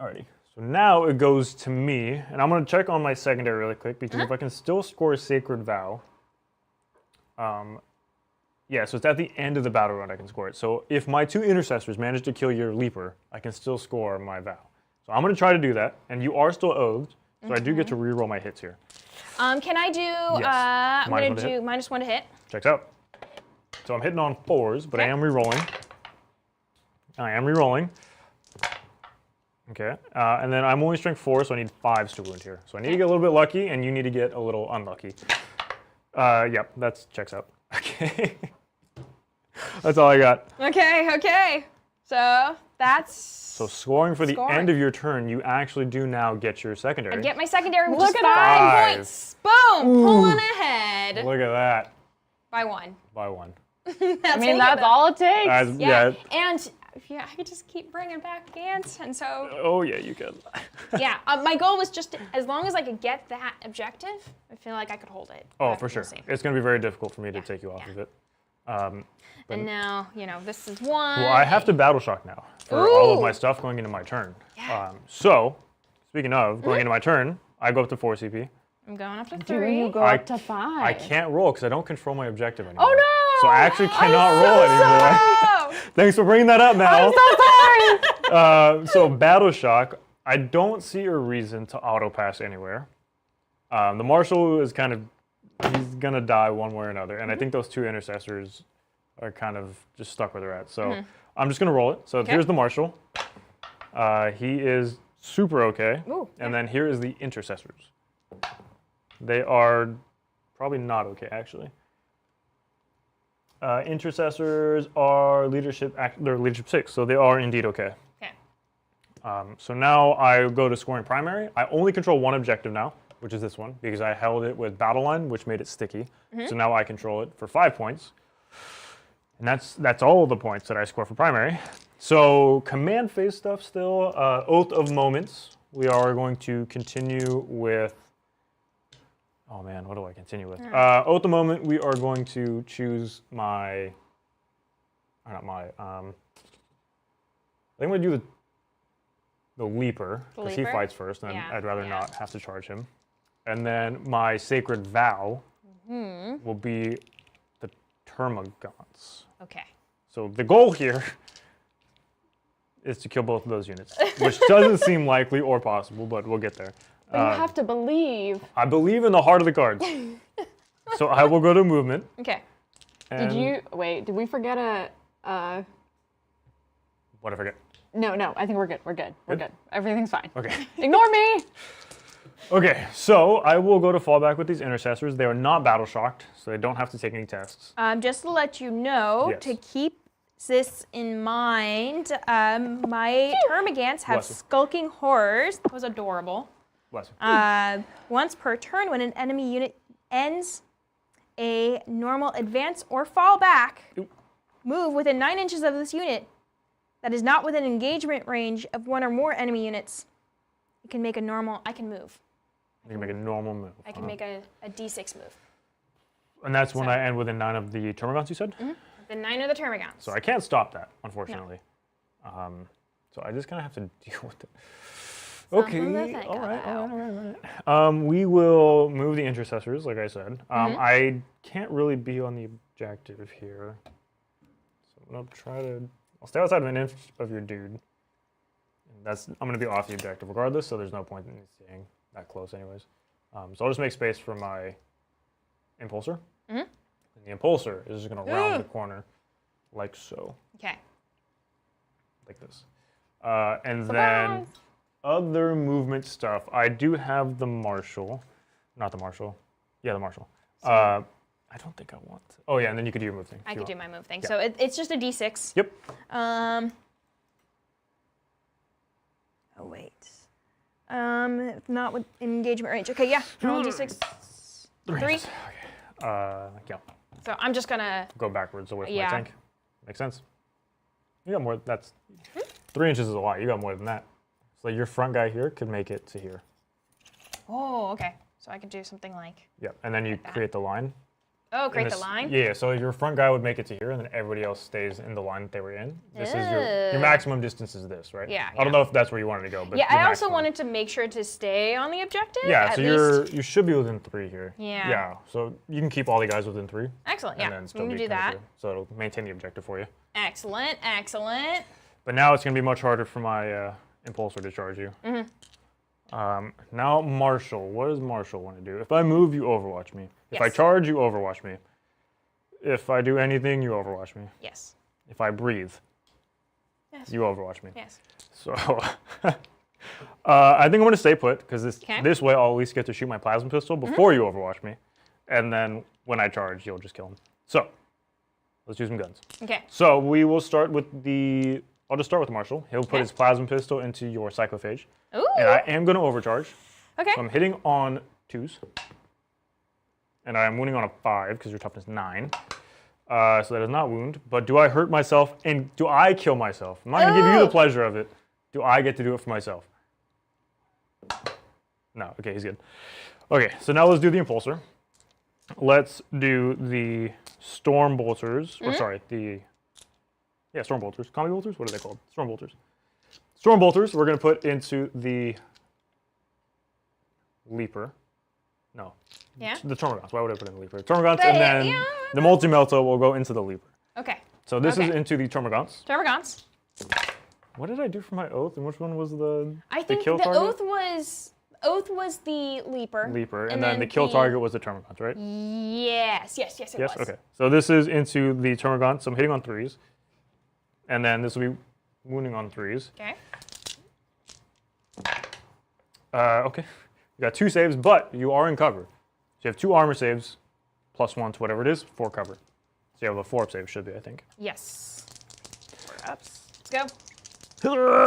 Alrighty. So now it goes to me, and I'm going to check on my secondary really quick, because if I can still score Sacred Vow, yeah, so it's at the end of the battle round I can score it. So if my 2 intercessors manage to kill your leaper, I can still score my vow. So I'm going to try to do that, and you are still oathed, so I do get to reroll my hits here. Can I do, Yes. I'm Minus going one to to do hit. -1 to hit. Checks out. So I'm hitting on 4s, but I Okay. am rerolling. I am rerolling. Okay, and then I'm only strength 4, so I need 5s to wound here. So I need to get a little bit lucky, and you need to get a little unlucky. Yep, that checks out. Okay. That's all I got. Okay. So that's... So scoring for the Scoring. end of your turn, you actually do now get your secondary. I get my secondary, which Look is at that. 5 points. Boom! Pulling ahead Look at that. by 1. By 1. I mean, that's all it takes. Yeah. And yeah, I could just keep bringing back Gants, and so Oh, yeah, you can. yeah. My goal was just as long as I could get that objective, I feel like I could hold it. Oh, But for sure. we'll see. It's going to be very difficult for me to Yeah, take you off yeah. of it. And now, this is 1. Well, I have to battle shock now for all of Ooh. my stuff going into my turn. Yeah. So, speaking of going into my turn, I go up to 4 CP. I'm going up to Do 3. you go I- up to 5? I can't roll because I don't control my objective anymore. Oh no! So I actually cannot roll anymore. Oh! Thanks for bringing that up, Mal. So sorry. So battle shock, I don't see a reason to auto pass anywhere. The marshal is he's gonna die one way or another, and I think those 2 intercessors are kind of just stuck where they're at. So I'm just gonna roll it. So here's the marshal. He is super okay, Ooh, and then here is the intercessors. They are probably not okay actually. Intercessors are they're leadership 6, so they are indeed okay. Okay. So now I go to scoring primary. I only control 1 objective now, which is this one, because I held it with battle line, which made it sticky. So now I control it for 5 points. And that's all the points that I score for primary. So command phase stuff still. Oath of Moments. We are going to continue with... Oh man, what do I continue with? Oath of Moment, we are going to choose my... Or not my... I think I'm going to do the Leaper, because he Leaper? fights first, and Yeah, I'd rather yeah. not have to charge him. And then my Sacred Vow will be the Termagants. Okay. So the goal here is to kill both of those units, which doesn't seem likely or possible, but we'll get there. But you have to believe. I believe in the heart of the cards. So I will go to movement. Okay. Did you wait? Did we forget a? What did I forget? No. I think we're good. We're Good? good. Everything's fine. Okay. Ignore me. Okay, so I will go to fallback with these intercessors. They are not battle shocked, so they don't have to take any tests. Just to let you know, Yes. to keep this in mind, my termagants have Bless you. skulking horrors. That was adorable. Bless you. Once per turn, when an enemy unit ends a normal advance or fall back, Oop. move within 9 inches of this unit that is not within engagement range of one or more enemy units. You can make a normal. I can move. You can make a normal move. I can make a d6 move. And that's when I end within 9 of the termagants, you said? The 9 of the termagants. So I can't stop that, unfortunately. So I just kind of have to deal with it. Okay, Something to think all right. about. We will move the intercessors, like I said. I can't really be on the objective here. So I'm going to try to... I'll stay outside of an inch of your dude. I'm going to be off the objective regardless, so there's no point in me staying that close anyways. So I'll just make space for my impulsor. And the impulsor is just going to round the corner like so, Okay. like this. And then other movement stuff. I do have the marshal. Not the marshal. Yeah, the marshal. I don't think I want to. Oh, yeah, and then you could do your move thing. I if you could do want. my move thing. Yeah. So it's just a d6. Yep. Oh, wait. Not with engagement range. Okay, yeah. Roll d6. 3. Okay. Yeah. So I'm just gonna. Go backwards away from Yeah. my tank. Makes sense. You got more. That's 3 inches is a lot. You got more than that. So your front guy here could make it to here. Oh, okay. So I could do something like. Yep. And then you that. create the line. Oh, And create the this- line. Yeah. So your front guy would make it to here, and then everybody else stays in the line that they were in. This is your maximum distance is this, right? Yeah, I don't yeah. know if that's where you wanted to go, but Yeah, your I also maximum. wanted to make sure to stay on the objective. Yeah. at So least. you should be within 3 here. Yeah. Yeah. So you can keep all the guys within 3. Excellent. And Yeah. then still We can be do kinda that. here. So it'll maintain the objective for you. Excellent. Excellent. But now it's going to be much harder for my impulsor to charge you. Now Marshall. What does Marshall want to do? If I move, you overwatch me. If I Yes. charge, you overwatch me. If I do anything, you overwatch me. Yes. If I breathe, Yes. you overwatch me. Yes. So I think I'm going to stay put because Okay. this way I'll at least get to shoot my plasma pistol before you overwatch me. And then when I charge, you'll just kill him. So let's do some guns. Okay. So we will start with I'll just start with Marshall. He'll put Okay. his plasma pistol into your cyclophage. Ooh. And I am going to overcharge. Okay. So I'm hitting on 2s. And I am wounding on a 5 because your toughness is 9. So that does not wound. But do I hurt myself and do I kill myself? I'm not going to give you the Ooh. pleasure of it. Do I get to do it for myself? No. Okay, he's good. Okay, so now let's do the impulsor. Let's do the storm bolters. Or sorry, storm bolters. Combi bolters? What are they called? Storm bolters. Storm bolters we're going to put into the leaper. No. Yeah. The termagants. Why would I put in the leaper? Termagants, But, and then yeah. the multi-melta will go into the leaper. Okay. So this is Okay. into the termagants. Termagants. What did I do for my oath? And which one was the I think kill the target? oath was the leaper. Leaper, and then the kill target was the termagants, right? Yes. Yes. Yes. It Yes. was. Okay. So this is into the termagants. So I'm hitting on 3s, and then this will be wounding on 3s. Okay. Okay. You got 2 saves, but you are in cover. So you have 2 armor saves, +1 to whatever it is, for cover. So you have a 4-up save, should be, I think. Yes. 4 ups. Let's go.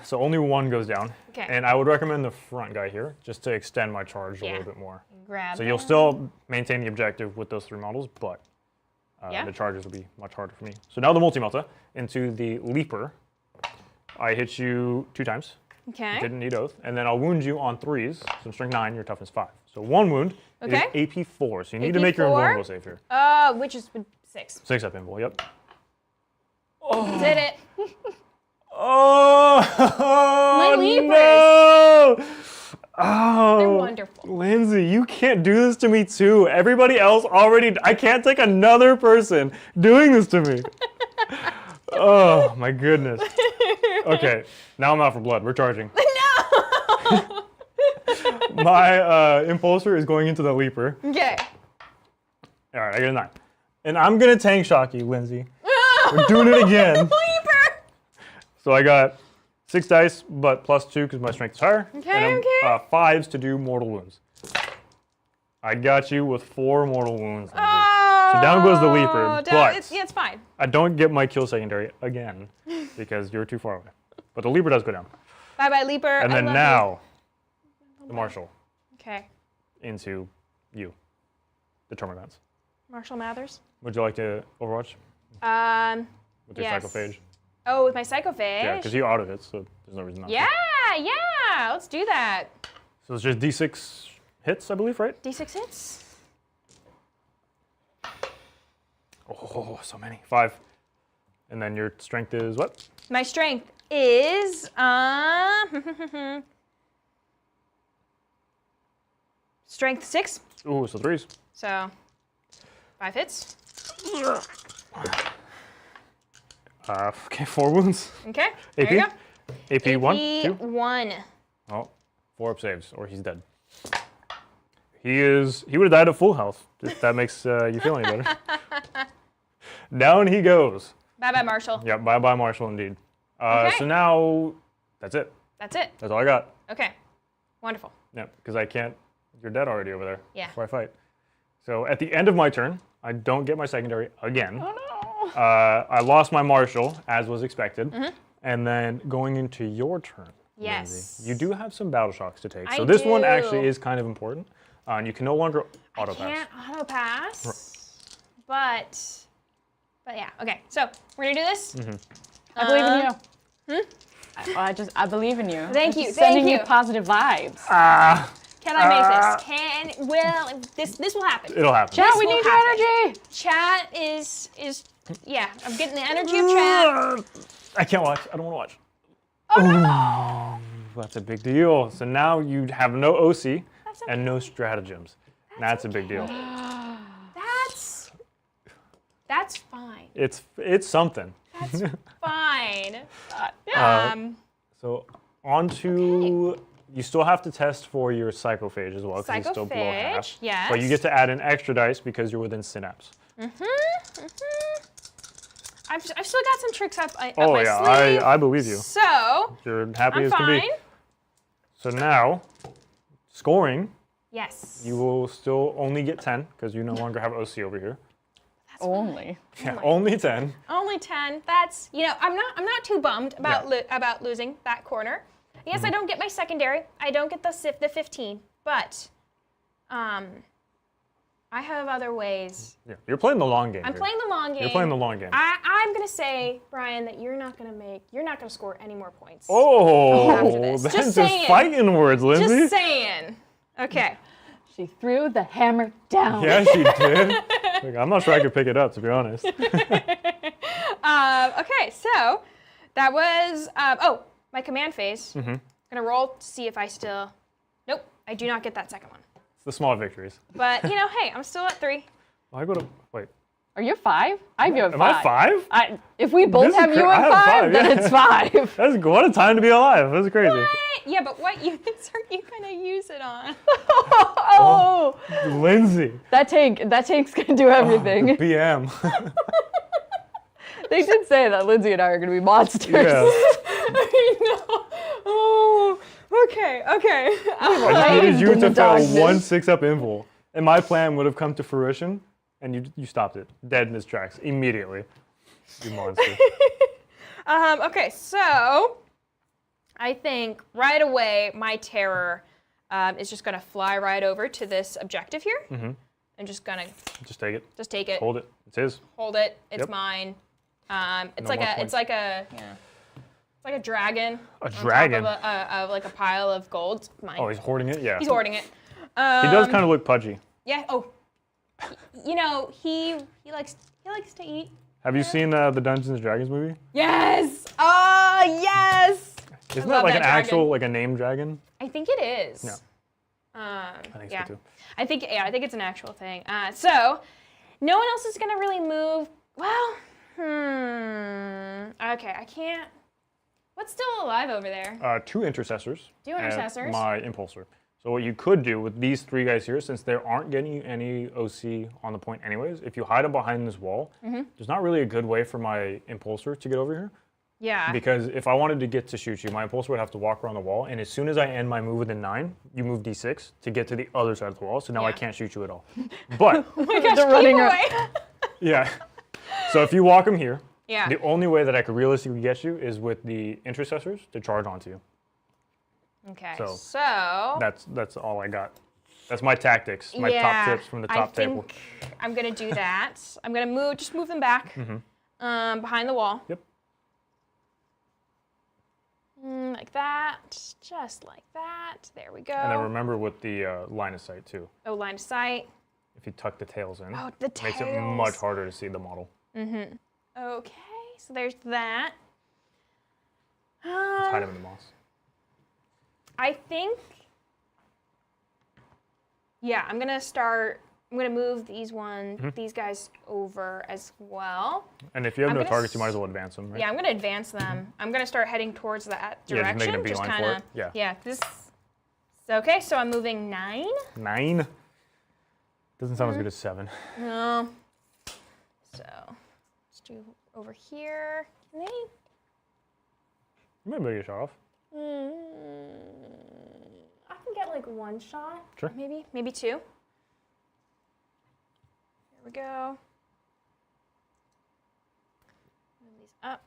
So only 1 goes down. Okay. And I would recommend the front guy here, just to extend my charge a Yeah. little bit more. Grab. So you'll still maintain the objective with those 3 models, but Yeah. the charges will be much harder for me. So now the multi-melta into the leaper. I hit you 2 times. Okay. Didn't need oath. And then I'll wound you on 3s. So I'm strength 9, your toughness 5. So 1 wound. It Okay. is AP 4. So you need to make your AP4? invulnerable save here. Which is 6. 6 up invul, yep. Did it. Oh, My Leapers. no! Oh, They're wonderful. Lindsay, you can't do this to me too. Everybody else already, I can't take another person doing this to me. Oh, my goodness. Okay, now I'm out for blood. We're charging. No. My impulsor is going into the leaper. Okay. All right, I get a 9. And I'm going to tank shock you, Lindsay. We're doing it again. Leaper! So I got 6 dice, but +2 because my strength is higher. Okay, and okay. 5s to do mortal wounds. I got you with 4 mortal wounds, Lindsay. Oh, So down goes the leaper, but it's fine. I don't get my kill secondary again because you're too far away. But the leaper does go down. Bye-bye, Leaper. And I then love now, the marshal you. Okay. into you, the Terminants. Marshall Mathers. Would you like to Overwatch with your yes. Psychophage? Oh, with my Psychophage? Yeah, because you auto hits, so there's no reason not to. Yeah, let's do that. So it's just D6 hits, I believe, right? D6 hits. Oh, so many. 5. And then your strength is what? My strength is strength 6. Ooh, so 3s. So 5 hits. Okay, 4 wounds. Okay. AP? There you go. AP 1, 2. 1. Oh, 4 up saves, or he's dead. He would have died at full health, if that makes you feel any better. Down he goes. Bye-bye, Marshall. Yep, bye-bye Marshall indeed. Okay. So now, that's it. That's it. That's all I got. Okay. Wonderful. Yep, because I can't, you're dead already over there. Yeah. Before I fight. So at the end of my turn, I don't get my secondary again. Oh no. I lost my Marshal, as was expected. Mm-hmm. And then going into your turn, Yes. Lindsay, you do have some battle shocks to take. I So this one do. actually is kind of important. And you can no longer auto I pass. can't auto pass, but yeah. Okay, so we're gonna do this. Mm-hmm. I believe in you. I believe in you. Thank I'm you, just thank Sending you. you positive vibes. Can I make this? This will happen. It'll happen. Chat, we will need happen. your energy. Chat is yeah. I'm getting the energy of chat. I can't watch. I don't want to watch. Oh, no. That's a big deal. So now you have no OC and no stratagems. That's a big deal. That's fine. It's something. That's fine. So on to, you still have to test for your Psychophage as well, because it's still below half. Psychophage, yes. But you get to add an extra dice because you're within synapse. I've still got some tricks up my Oh yeah, sleeve. I believe you. So You're happy I'm as can be. fine. So now, scoring, Yes. you will still only get 10 because you no longer have OC over here. Only. Yeah, only 10. Only 10. That's, I'm not too bummed about about losing that corner. Yes, I don't get my secondary. I don't get the 15, but I have other ways. Yeah, you're playing the long game. I'm here. playing the long game. You're playing the long game. I'm gonna say, Brian, that you're not gonna score any more points. Oh, After this. that's Just just saying. fighting words, Lindsay. Just saying. Okay. She threw the hammer down. Yeah, she did. Like, I'm not sure I could pick it up, to be honest. Okay, so that was my command phase. Mm-hmm. Gonna roll to see if I still. Nope, I do not get that second one. It's the small victories. But hey, I'm still at 3. I go to, wait, Are you 5? I have you at 5. am I 5? If we both This is have you I at have 5, five, then yeah. it's 5. That's what a time to be alive. That's crazy. Yeah, but what units are you gonna use it on? Oh, Lindsay, that tank's gonna do everything. BM. They did say that Lindsay and I are gonna be monsters. Yeah. I know. Oh, okay. I needed you in to the fail darkness. 1 6-up invul, and my plan would have come to fruition, and you stopped it, dead in its tracks immediately. You monster. Okay, so I think right away my terror is just gonna fly right over to this objective here. Mm-hmm. I'm just gonna Just take it. take it, Hold it. It's his. hold it. It's Yep. mine. It's No like more a, points. it's like a, it's like a dragon. A on top dragon? of like a pile of gold. It's mine. Oh, he's hoarding it. Yeah. He's hoarding it. He does kind of look pudgy. Yeah. Oh. He likes to eat. Have you seen the Dungeons and Dragons movie? Yes. Oh yes. Isn't love that like that an actual, dragon. like a named dragon? I think it is. Yeah. I think so yeah. too. I think it's an actual thing. So no one else is gonna really move. Well, okay, I can't. What's still alive over there? 2 intercessors. 2 intercessors. And my impulsor. So what you could do with these 3 guys here, since they aren't getting you any OC on the point anyways, if you hide them behind this wall, there's not really a good way for my impulsor to get over here. Yeah. Because if I wanted to get to shoot you, my impulsor would have to walk around the wall, and as soon as I end my move within 9, you move d6 to get to the other side of the wall, so now I Yeah. can't shoot you at all. But, Oh my gosh, They're running keep away. away. yeah. So if you walk them here, Yeah. the only way that I could realistically get you is with the intercessors to charge onto you. Okay. So, So. That's all I got. That's my tactics, my yeah, top tips from the top table. I think I'm gonna do that. I'm gonna just move them back behind the wall. Yep. Like that, just like that. There we go. And then remember with the line of sight too. Oh, line of sight. If you tuck the tails in, Oh, the it makes it much tails. harder to see the model. Okay, so there's that. Just hide them in the moss. I think, yeah, I'm gonna move these guys over as well. And if you have I'm no gonna targets, you might as well advance them, right? Yeah, I'm gonna advance them. I'm gonna start heading towards that Yeah, just direction. making a beeline for kinda, it. Yeah. Yeah, this. Okay, so I'm moving 9. 9? Doesn't sound as good as 7. No. So let's do over here. Can they? You might be able to get a shot off. I can get like 1 shot. Sure. Maybe 2. There we go. Move these up.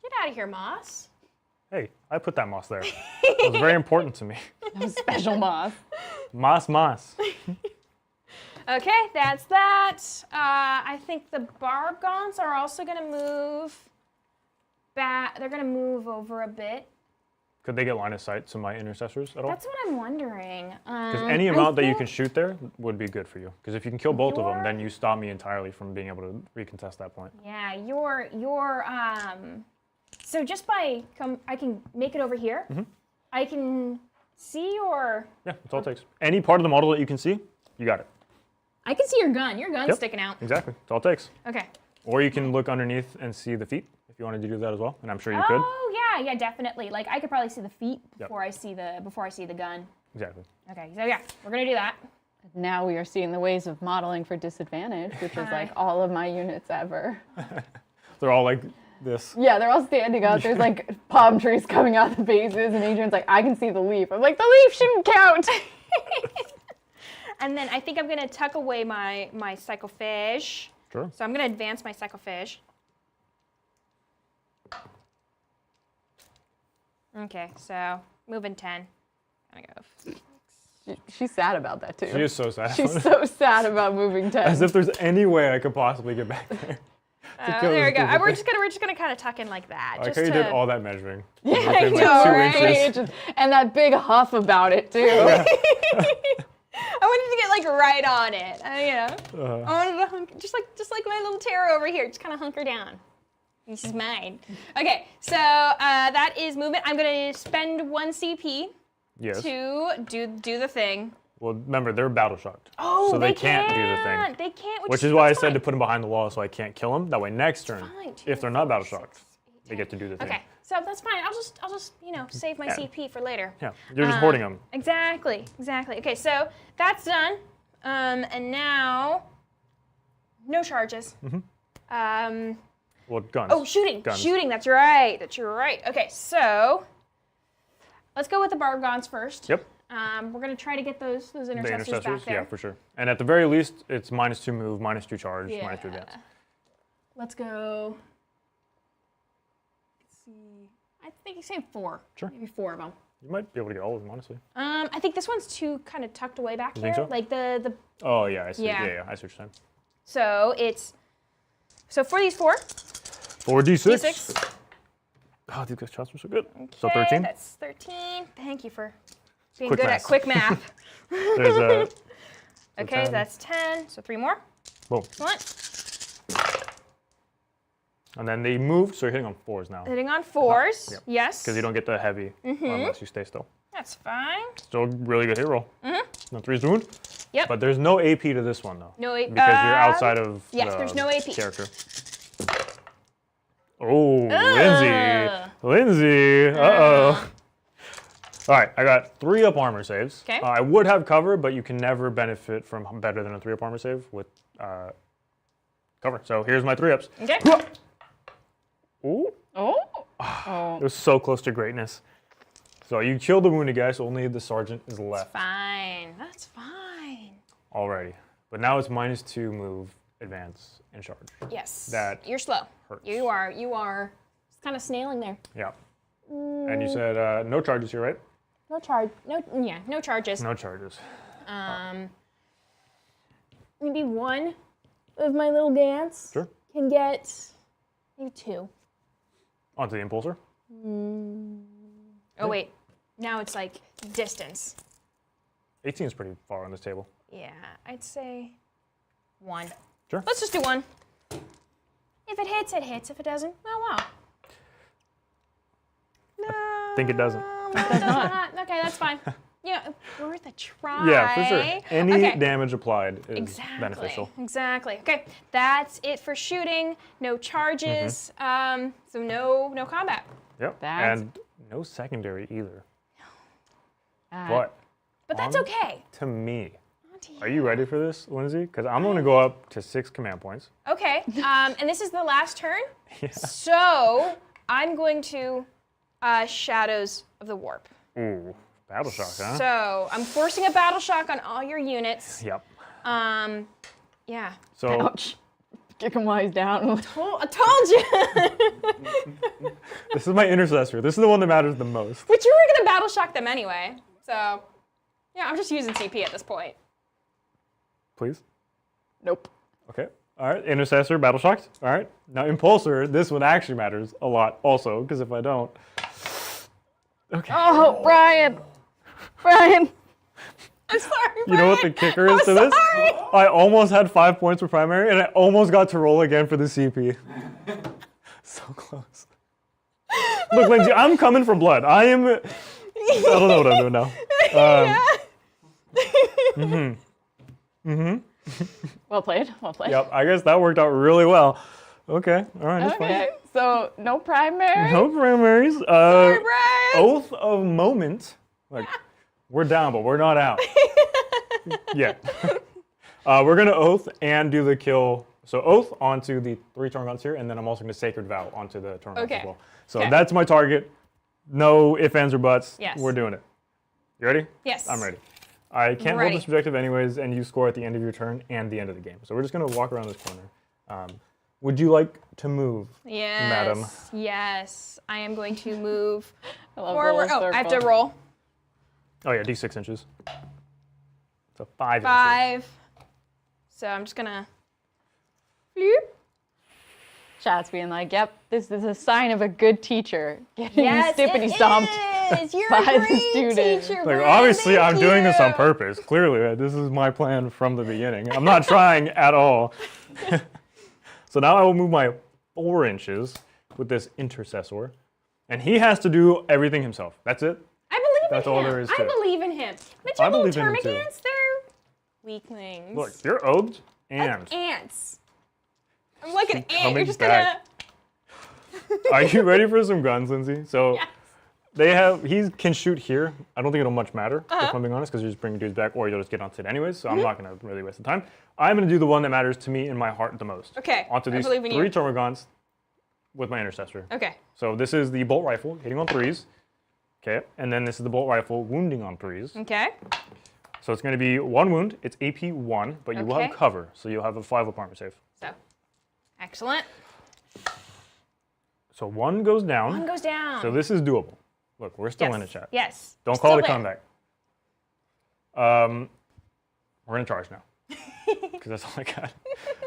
Get out of here, Moss. Hey, I put that moss there. It was very important to me. That was special moss. Moss. Okay, that's that. I think the Barbgons are also going to move back. They're going to move over a bit. Could they get line of sight to my intercessors at all? That's what I'm wondering. Because any amount that you can shoot there would be good for you. Because if you can kill both of them, then you stop me entirely from being able to recontest that point. Yeah, so just by I can make it over here. I can see your. Yeah, that's all it takes. Any part of the model that you can see, you got it. I can see your gun. Your gun's Yep. sticking out. Exactly. That's all it takes. Okay. Or you can look underneath and see the feet if you wanted to do that as well, and I'm sure you could. Oh yeah, definitely. Like I could probably see the feet Yep. before I see the gun. Exactly. Okay, so yeah, we're gonna do that. Now we are seeing the ways of modeling for disadvantage, which is like all of my units ever. They're all like this. Yeah, they're all standing up. There's like palm trees coming out the bases, and Adrian's like, I can see the leaf. I'm like, the leaf shouldn't count. And then I think I'm gonna tuck away my psychophage. Sure. So I'm gonna advance my psychophage. Okay, so moving 10. I'm gonna go. She's sad about that too. She is so sad. She's so sad about moving 10. As if there's any way I could possibly get back there. kill There we this go. stupid We're just gonna kind of tuck in like that. I like just how you to... did all that measuring. Yeah, I Within, like, know, 2 right? inches. And that big huff about it too. I wanted to get like right on it. I wanted to just like my little terror over here, just kind of hunker down. This is mine. Okay, so that is movement. I'm gonna spend 1 CP Yes. to do the thing. Well, remember, they're battle shocked. Oh, so they can't do the thing. They can't. Which is why I that's said to fine. put them behind the wall so I can't kill them. That way next turn, Fine, if they're not battle shocked, they get to do the thing. Okay, so that's fine. I'll just save my Yeah. CP for later. Yeah, you're just hoarding them. Exactly. Okay, so that's done. And now, no charges. Well, guns. Oh, shooting. Guns. Shooting, that's right. Okay, so let's go with the Barbgons first. Yep. We're going to try to get those The intercessors intercessors, back there. yeah, for sure. And at the very least, it's -2 move, -2 charge, -2 advance. Let's go. Let's see. I think you say 4. Sure. Maybe 4 of them. You might be able to get all of them, honestly. I think this one's too kind of tucked away back You here. think so? Like the Oh, yeah, I see. Yeah. Yeah, I see what you're saying. So for these 4, 4d6. D6. Oh, these guys' shots were so good. So Okay, 13. That's 13. Thank you for being Quick good math. at quick math. There's a. Okay, 10. that's 10. So 3 more. Boom. Excellent. And then they moved, so you're hitting on 4s now. Hitting on 4s. Yep. Yes. Because you don't get the heavy unless you stay still. That's fine. Still really good hit roll. No 3s to wound. Yep. But there's no AP to this one, though. No AP. Because you're outside of yes, the there's no AP. character. Oh, Lindsay. Lindsay. Uh-oh. All right, I got 3 up armor saves. Okay. I would have cover, but you can never benefit from better than a 3 up armor save with cover. So here's my 3 ups. Okay. Ooh, Oh. it was so close to greatness. So you killed the wounded guy, so only the sergeant is left. Fine. That's fine. Alrighty. But now it's -2 move, advance, and charge. Yes. That You're slow. hurts. You are kind of snailing there. Yeah. And you said no charges here, right? No charge. No charges. No charges. Maybe one of my little Gants Sure. can get maybe 2. Onto the impulsor. Oh wait, now it's like distance. 18 is pretty far on this table. Yeah, I'd say 1. Sure. Let's just do 1. If it hits, it hits. If it doesn't, oh wow. No. Think it doesn't. No, it does not. Okay, that's fine. Yeah, worth a try. Yeah, for sure. Any Okay. damage applied is Exactly. beneficial. Exactly. Okay, that's it for shooting. No charges. So no combat. Yep. That's- And no secondary either. Uh, But that's On okay. to me. On to you. Are you ready for this, Lindsay? Because I'm going to go up to 6 command points. Okay. And this is the last turn. Yeah. So I'm going to Shadows of the Warp. Ooh, battle shock, huh? So I'm forcing a battle shock on all your units. Yep. Yeah. So Ouch. Kick him while he's down. I told you. this is my intercessor. This is the one that matters the most. But you were gonna battle shock them anyway. So yeah, I'm just using CP at this point. Please. Nope. Okay. All right. Intercessor, battle shocked. All right. Now impulsor. This one actually matters a lot, also, because if I don't. Okay. Oh, Brian. Brian. I'm sorry. You know what the kicker is to this? sorry. I almost had 5 points for primary, and I almost got to roll again for the CP. So close. Look, Lindsay, I'm coming for blood. I don't know what I'm doing now. Well played. Well played. Yep, I guess that worked out really well. Okay, all right, that's Okay. So no primary. fine. No primaries. Sorry, Brian. Oath of moment. Like, we're down, but we're not out. Yeah. We're gonna oath and do the kill. So oath onto the 3 Torments here, and then I'm also gonna sacred vow onto the Torments Okay. as well. So Okay. that's my target. No ifs, ands, or buts. Yes. We're doing it. You ready? Yes. I'm ready. I can't hold Ready. this objective anyways, and you score at the end of your turn and the end of the game. So we're just gonna walk around this corner. Would you like to move, Yes. madam? Yes. I am going to move I love the forward. little Oh, I have to circle. roll. Oh yeah, D6 inches. So 5 inches. 5. So I'm just gonna. Bloop. Chat's being like, yep, this is a sign of a good teacher. Getting Yes, stippity it stomped. is. You're by a the great student. teacher, Like, Brian. obviously, Thank I'm doing this on you. purpose. Clearly, this is my plan from the beginning. I'm not trying at all. So now I will move my 4 inches with this intercessor, and he has to do everything himself. That's it. I believe That's in all him. there is to I it. believe in him. But I your little believe in him, too. termagants, they're weaklings. Look, you're oathed and. like ants. I'm like an ant. You're coming just back. Are you ready for some guns, Lindsay? So Yes. he can shoot here. I don't think it'll much matter, if I'm being honest, because you're just bringing dudes back, or you'll just get onto it anyways. So I'm not going to really waste the time. I'm going to do the one that matters to me in my heart the most. Okay, Onto I these believe in 3 you. Termagants with my intercessor. Okay. So this is the bolt rifle, hitting on 3s. Okay, and then this is the bolt rifle, wounding on 3s. Okay. So it's going to be 1 wound. It's AP 1, but you will have Okay. cover, so you'll have a 5 up armor save. So, excellent. So 1 goes down. One goes down. So this is doable. Look, we're still yes. in a chat. Yes. Don't Still call it a there. comeback. We're going to charge now, because that's all I got.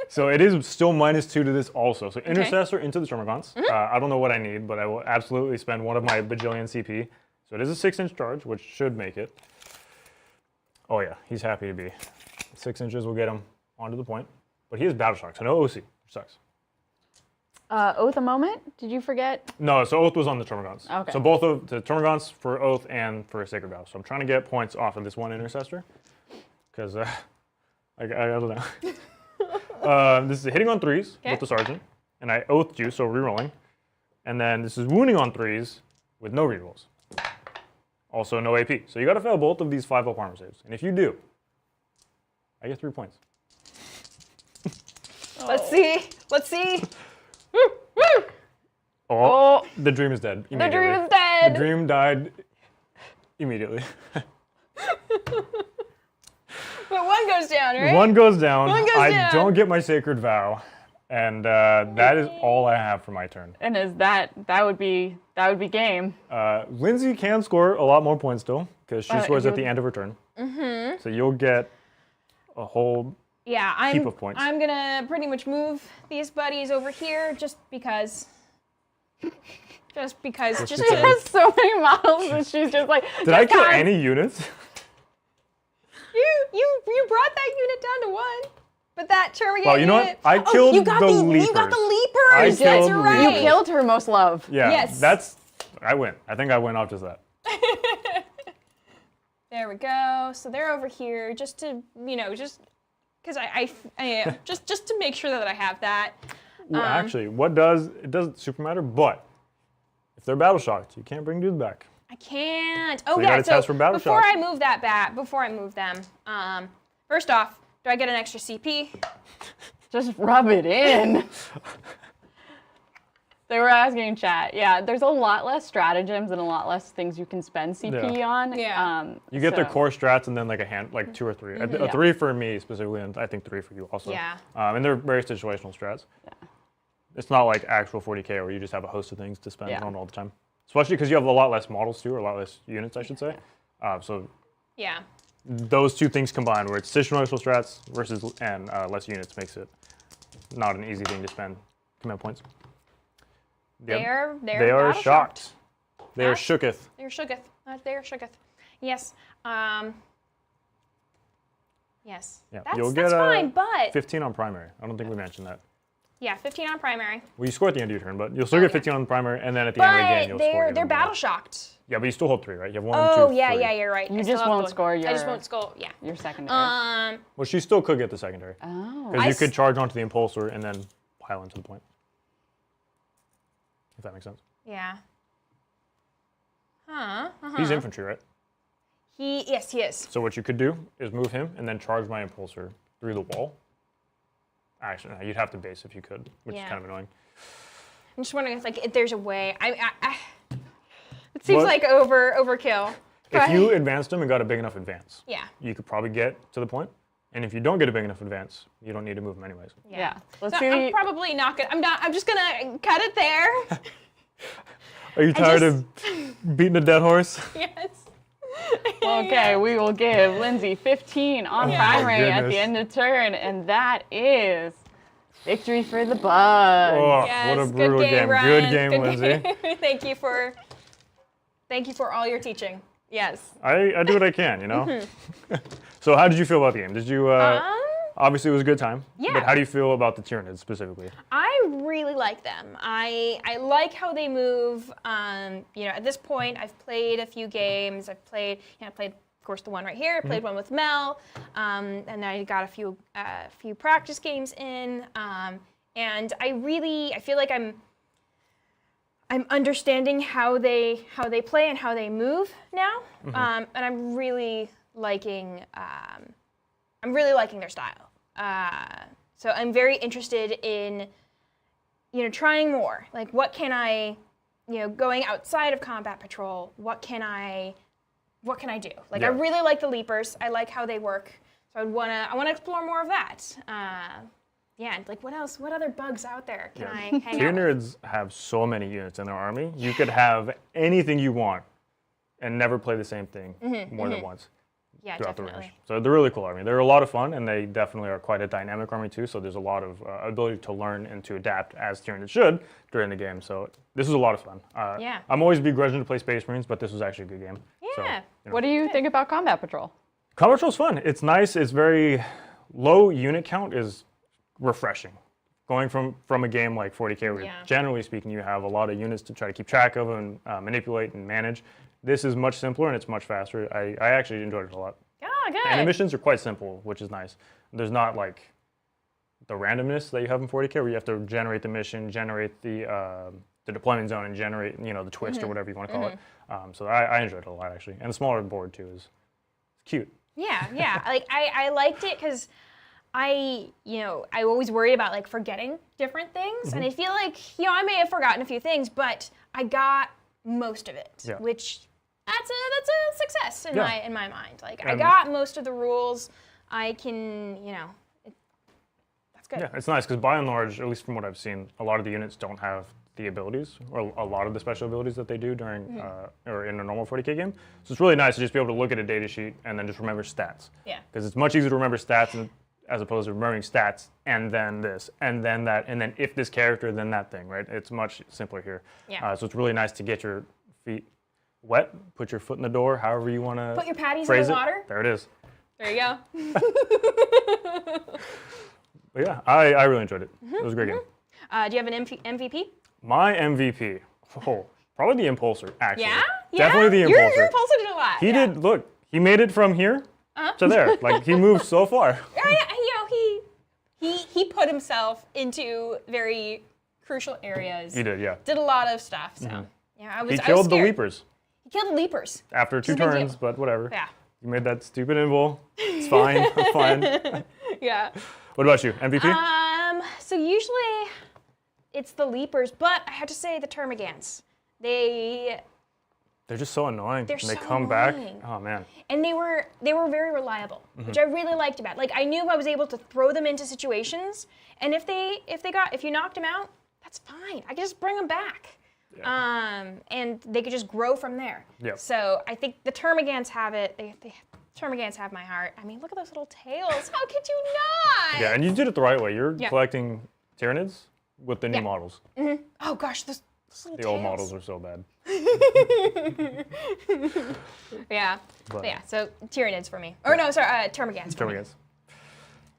So it is still -2 to this also. So intercessor into the Termagants. I don't know what I need, but I will absolutely spend one of my bajillion CP. So it is a 6-inch charge, which should make it. Oh yeah, he's happy to be. 6 inches will get him onto the point. But he has battle shock, so no OC, which sucks. Oath a moment? Did you forget? No, so Oath was on the Termagants. Okay. So both of the Termagants for Oath and for Sacred Vow. So I'm trying to get points off of this one intercessor. Because I don't know. This is hitting on 3s Okay. with the sergeant. And I oathed you, so rerolling. And then this is wounding on 3s with no rerolls. Also no AP. So you got to fail both of these 5 up armor saves. And if you do, I get 3 points. Let's see. Let's see. Oh, the dream is dead. The dream is dead. The dream died immediately. But one goes down, right? One goes down. One goes I down. don't get my sacred vow, and that is all I have for my turn. And is that would be game. Lindsay can score a lot more points still because she scores at you- the end of her turn. So you'll get a whole Yeah, heap of points. I'm gonna pretty much move these buddies over here just because. Just because. Just She to, has so many models, and she's just like. Did I "Just kill guys." any units? you brought that unit down to 1, but that Termagant Well, you know what? unit. I killed you got the You got the leapers. I That's killed the right. You leapers. killed her most love. Yeah, Yes. I win. I think I win off just that. There we go. So they're over here just to, just because I just to make sure that I have that. Well, actually, it doesn't super matter, but if they're battle shocked, you can't bring dudes back. I can't. Oh you yeah. gotta test for battle before shock. I move that back, before I move them, first off, do I get an extra CP? Just rub it in. They were asking in chat. Yeah, there's a lot less stratagems and a lot less things you can spend CP Yeah. on. Yeah. You get their so- core strats and then like 2 or 3. A 3 for me specifically, and I think 3 for you also. Yeah. And they're very situational strats. Yeah. It's not like actual 40k where you just have a host of things to spend Yeah. on all the time. Especially because you have a lot less models too, or a lot less units, I should say. So Yeah. those two things combined, where it's situational strats versus less units, makes it not an easy thing to spend command points. Yep. They They are battle shocked. They are That's- shooketh. They're shooketh. They're shooketh. Yes. Yes. Yeah, That's, you'll that's get fine, but 15 on primary. I don't think we mentioned that. yeah, 15 on primary. Well, you score at the end of your turn, but you'll still Oh, get yeah. 15 on the primary, and then at the end of the game, But you'll score they're even more. battle shocked. Yeah, but you still hold 3, right? You have 1, Oh 2, yeah, 3. yeah, you're right. You I still just have won't one. score I just your- won't score. Yeah. Your secondary. Well, she still could get the secondary. Oh. Because I you could s- charge onto the impulsor and then pile into the point. If that makes sense. Yeah. Huh. He's infantry, right? Yes, he is. So what you could do is move him and then charge my impulsor through the wall. Actually, no, you'd have to base if you could, which is Yeah. kind of annoying. I'm just wondering if there's a way. It seems What? like overkill. If But- you advanced him and got a big enough advance, Yeah. you could probably get to the point. And if you don't get a big enough advance, you don't need to move him anyways. Yeah. Let's So see. I'm probably not gonna. I'm just gonna cut it there. Are you tired of beating a dead horse? Yes. Okay, we will give Lindsay 15 on Yeah. primary at Goodness. the end of turn, and that is victory for the Bugs. Oh, Yes, what a good brutal game. Ryan. Good game, Good Lindsay. game. Thank you for all your teaching. Yes. I do what I can, you know? So how did you feel about the game? Did you, obviously it was a good time. Yeah. But how do you feel about the Tyranids specifically? I really like them. I like how they move. At this point, I've played a few games. I played, of course, the one right here. I played one with Mel, and then I got a few practice games in. And I feel like I'm understanding how they play and how they move now. And I'm really liking their style. So I'm very interested in, trying more. Like, what can I, going outside of combat patrol, what can I do? Like, Yeah. I really like the leapers. I like how they work. So I want to explore more of that. Yeah, and like, what else? What other bugs out there can I hang out with? Tyranids have so many units in their army. You could have anything you want and never play the same thing more than once Yeah, throughout the definitely. range. So they're a really cool army. They're a lot of fun, and they definitely are quite a dynamic army too. So there's a lot of ability to learn and to adapt as Tyranids should during the game. So this was a lot of fun. Yeah. I'm always begrudging to play Space Marines, but this was actually a good game. So, Yeah. What do you think about Combat Patrol? Combat Patrol's fun. It's nice. It's very low unit count is refreshing. Going from a game like 40k where Yeah. generally speaking you have a lot of units to try to keep track of and manipulate and manage. This is much simpler and it's much faster. I actually enjoyed it a lot. Oh, good. And the missions are quite simple, which is nice. There's not like the randomness that you have in 40k where you have to generate the mission, generate the the deployment zone and generate, the twist or whatever you want to call it. So I enjoyed it a lot, actually. And the smaller board, too, is cute. Yeah. Like, I liked it because I always worry about, like, forgetting different things. And I feel like, I may have forgotten a few things, but I got most of it, which that's a success in my mind. Like, I got most of the rules. I can, that's good. Yeah, it's nice because by and large, at least from what I've seen, a lot of the units don't have the abilities or a lot of the special abilities that they do during or in a normal 40k game. So it's really nice to just be able to look at a data sheet and then just remember stats. Yeah. Because it's much easier to remember stats as opposed to remembering stats and then this and then that and then if this character then that thing, right? It's much simpler here. Yeah. So it's really nice to get your feet wet, put your foot in the door, however you want to Put your patties in phrase the it. water. There it is. There you go. But yeah, I really enjoyed it. It was a great game. Do you have an MVP? My MVP, probably the Impulsor, actually. Yeah? Definitely the Impulsor. Your Impulsor did a lot. He did, look, he made it from here to there. Like, he moved so far. He put himself into very crucial areas. He did, yeah. Did a lot of stuff, so. Yeah, I was He killed the scared. Leapers He killed the Leapers. after 2 is a big turns, deal. but whatever. Yeah. You made that stupid invul. It's fine. I'm fine. Yeah. What about you? MVP? So usually it's the Leapers, but I have to say the Termagants. They're They're just so annoying. They're when they so come back. annoying. Oh, man. And they were very reliable, which I really liked about it. Like, I knew I was able to throw them into situations, and if you knocked them out, that's fine. I could just bring them back. Yeah. And they could just grow from there. Yep. So I think the Termagants have it. Termagants have my heart. I mean, look at those little tails. How could you not? Yeah, and you did it the right way. You're Yeah. collecting Tyranids with the new Yeah. models. Oh gosh, those little The tails. old models are so bad. Yeah. But- Yeah. So Tyranids for me. Or no, sorry, Termagants. For me. Termagants.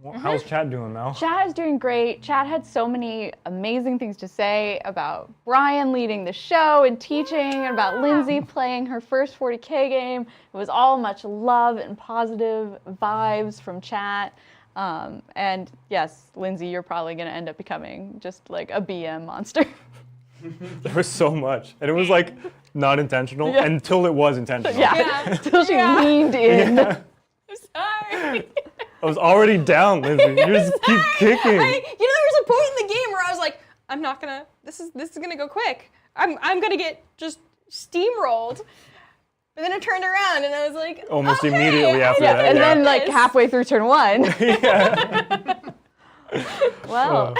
Well, how's Chad doing, Mel? Chad is doing great. Chad had so many amazing things to say about Brian leading the show and teaching, and about Lindsay playing her first 40k game. It was all much love and positive vibes from chat. And yes, Lindsay, you're probably going to end up becoming just like a BM monster. There was so much. And it was like not intentional until it was intentional. Yeah, until she leaned in. I'm sorry. I was already down, Lindsay. You just keep kicking. there was a point in the game where I was like, I'm not gonna. This is gonna go quick. I'm gonna get just steamrolled. But then I turned around and I was like, Almost okay, immediately after I that, And got then like this. halfway through turn 1. Well,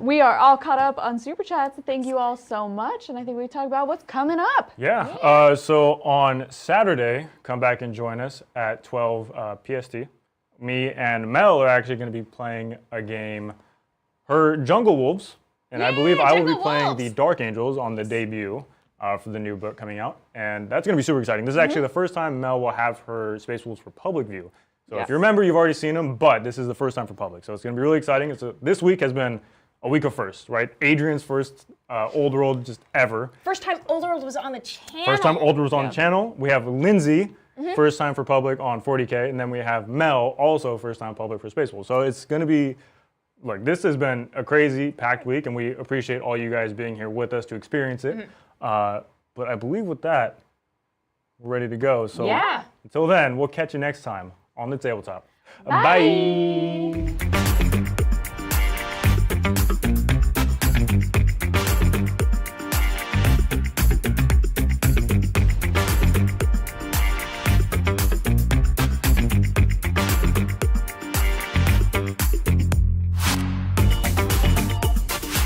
we are all caught up on Super Chats. Thank you all so much. And I think we talked about what's coming up. Yeah. So on Saturday, come back and join us at 12 PST. Me and Mel are actually going to be playing a game, her Jungle Wolves, and I believe I will be Jungle playing Wolves. the Dark Angels on the debut for the new book coming out, and that's going to be super exciting. This is actually the first time Mel will have her Space Wolves for public view. So if you remember, you've already seen them, but this is the first time for public, so it's going to be really exciting. This week has been a week of firsts, right? Adrian's first Old World just ever. First time Old World was on the channel. First time Old World was on the channel. We have Lindsay, first time for public on 40K, and then we have Mel, also first time public for Space Wolves. So it's going to be, look, this has been a crazy packed week, and we appreciate all you guys being here with us to experience it. But I believe with that, we're ready to go. So Yeah. until then, we'll catch you next time on the Tabletop. Bye.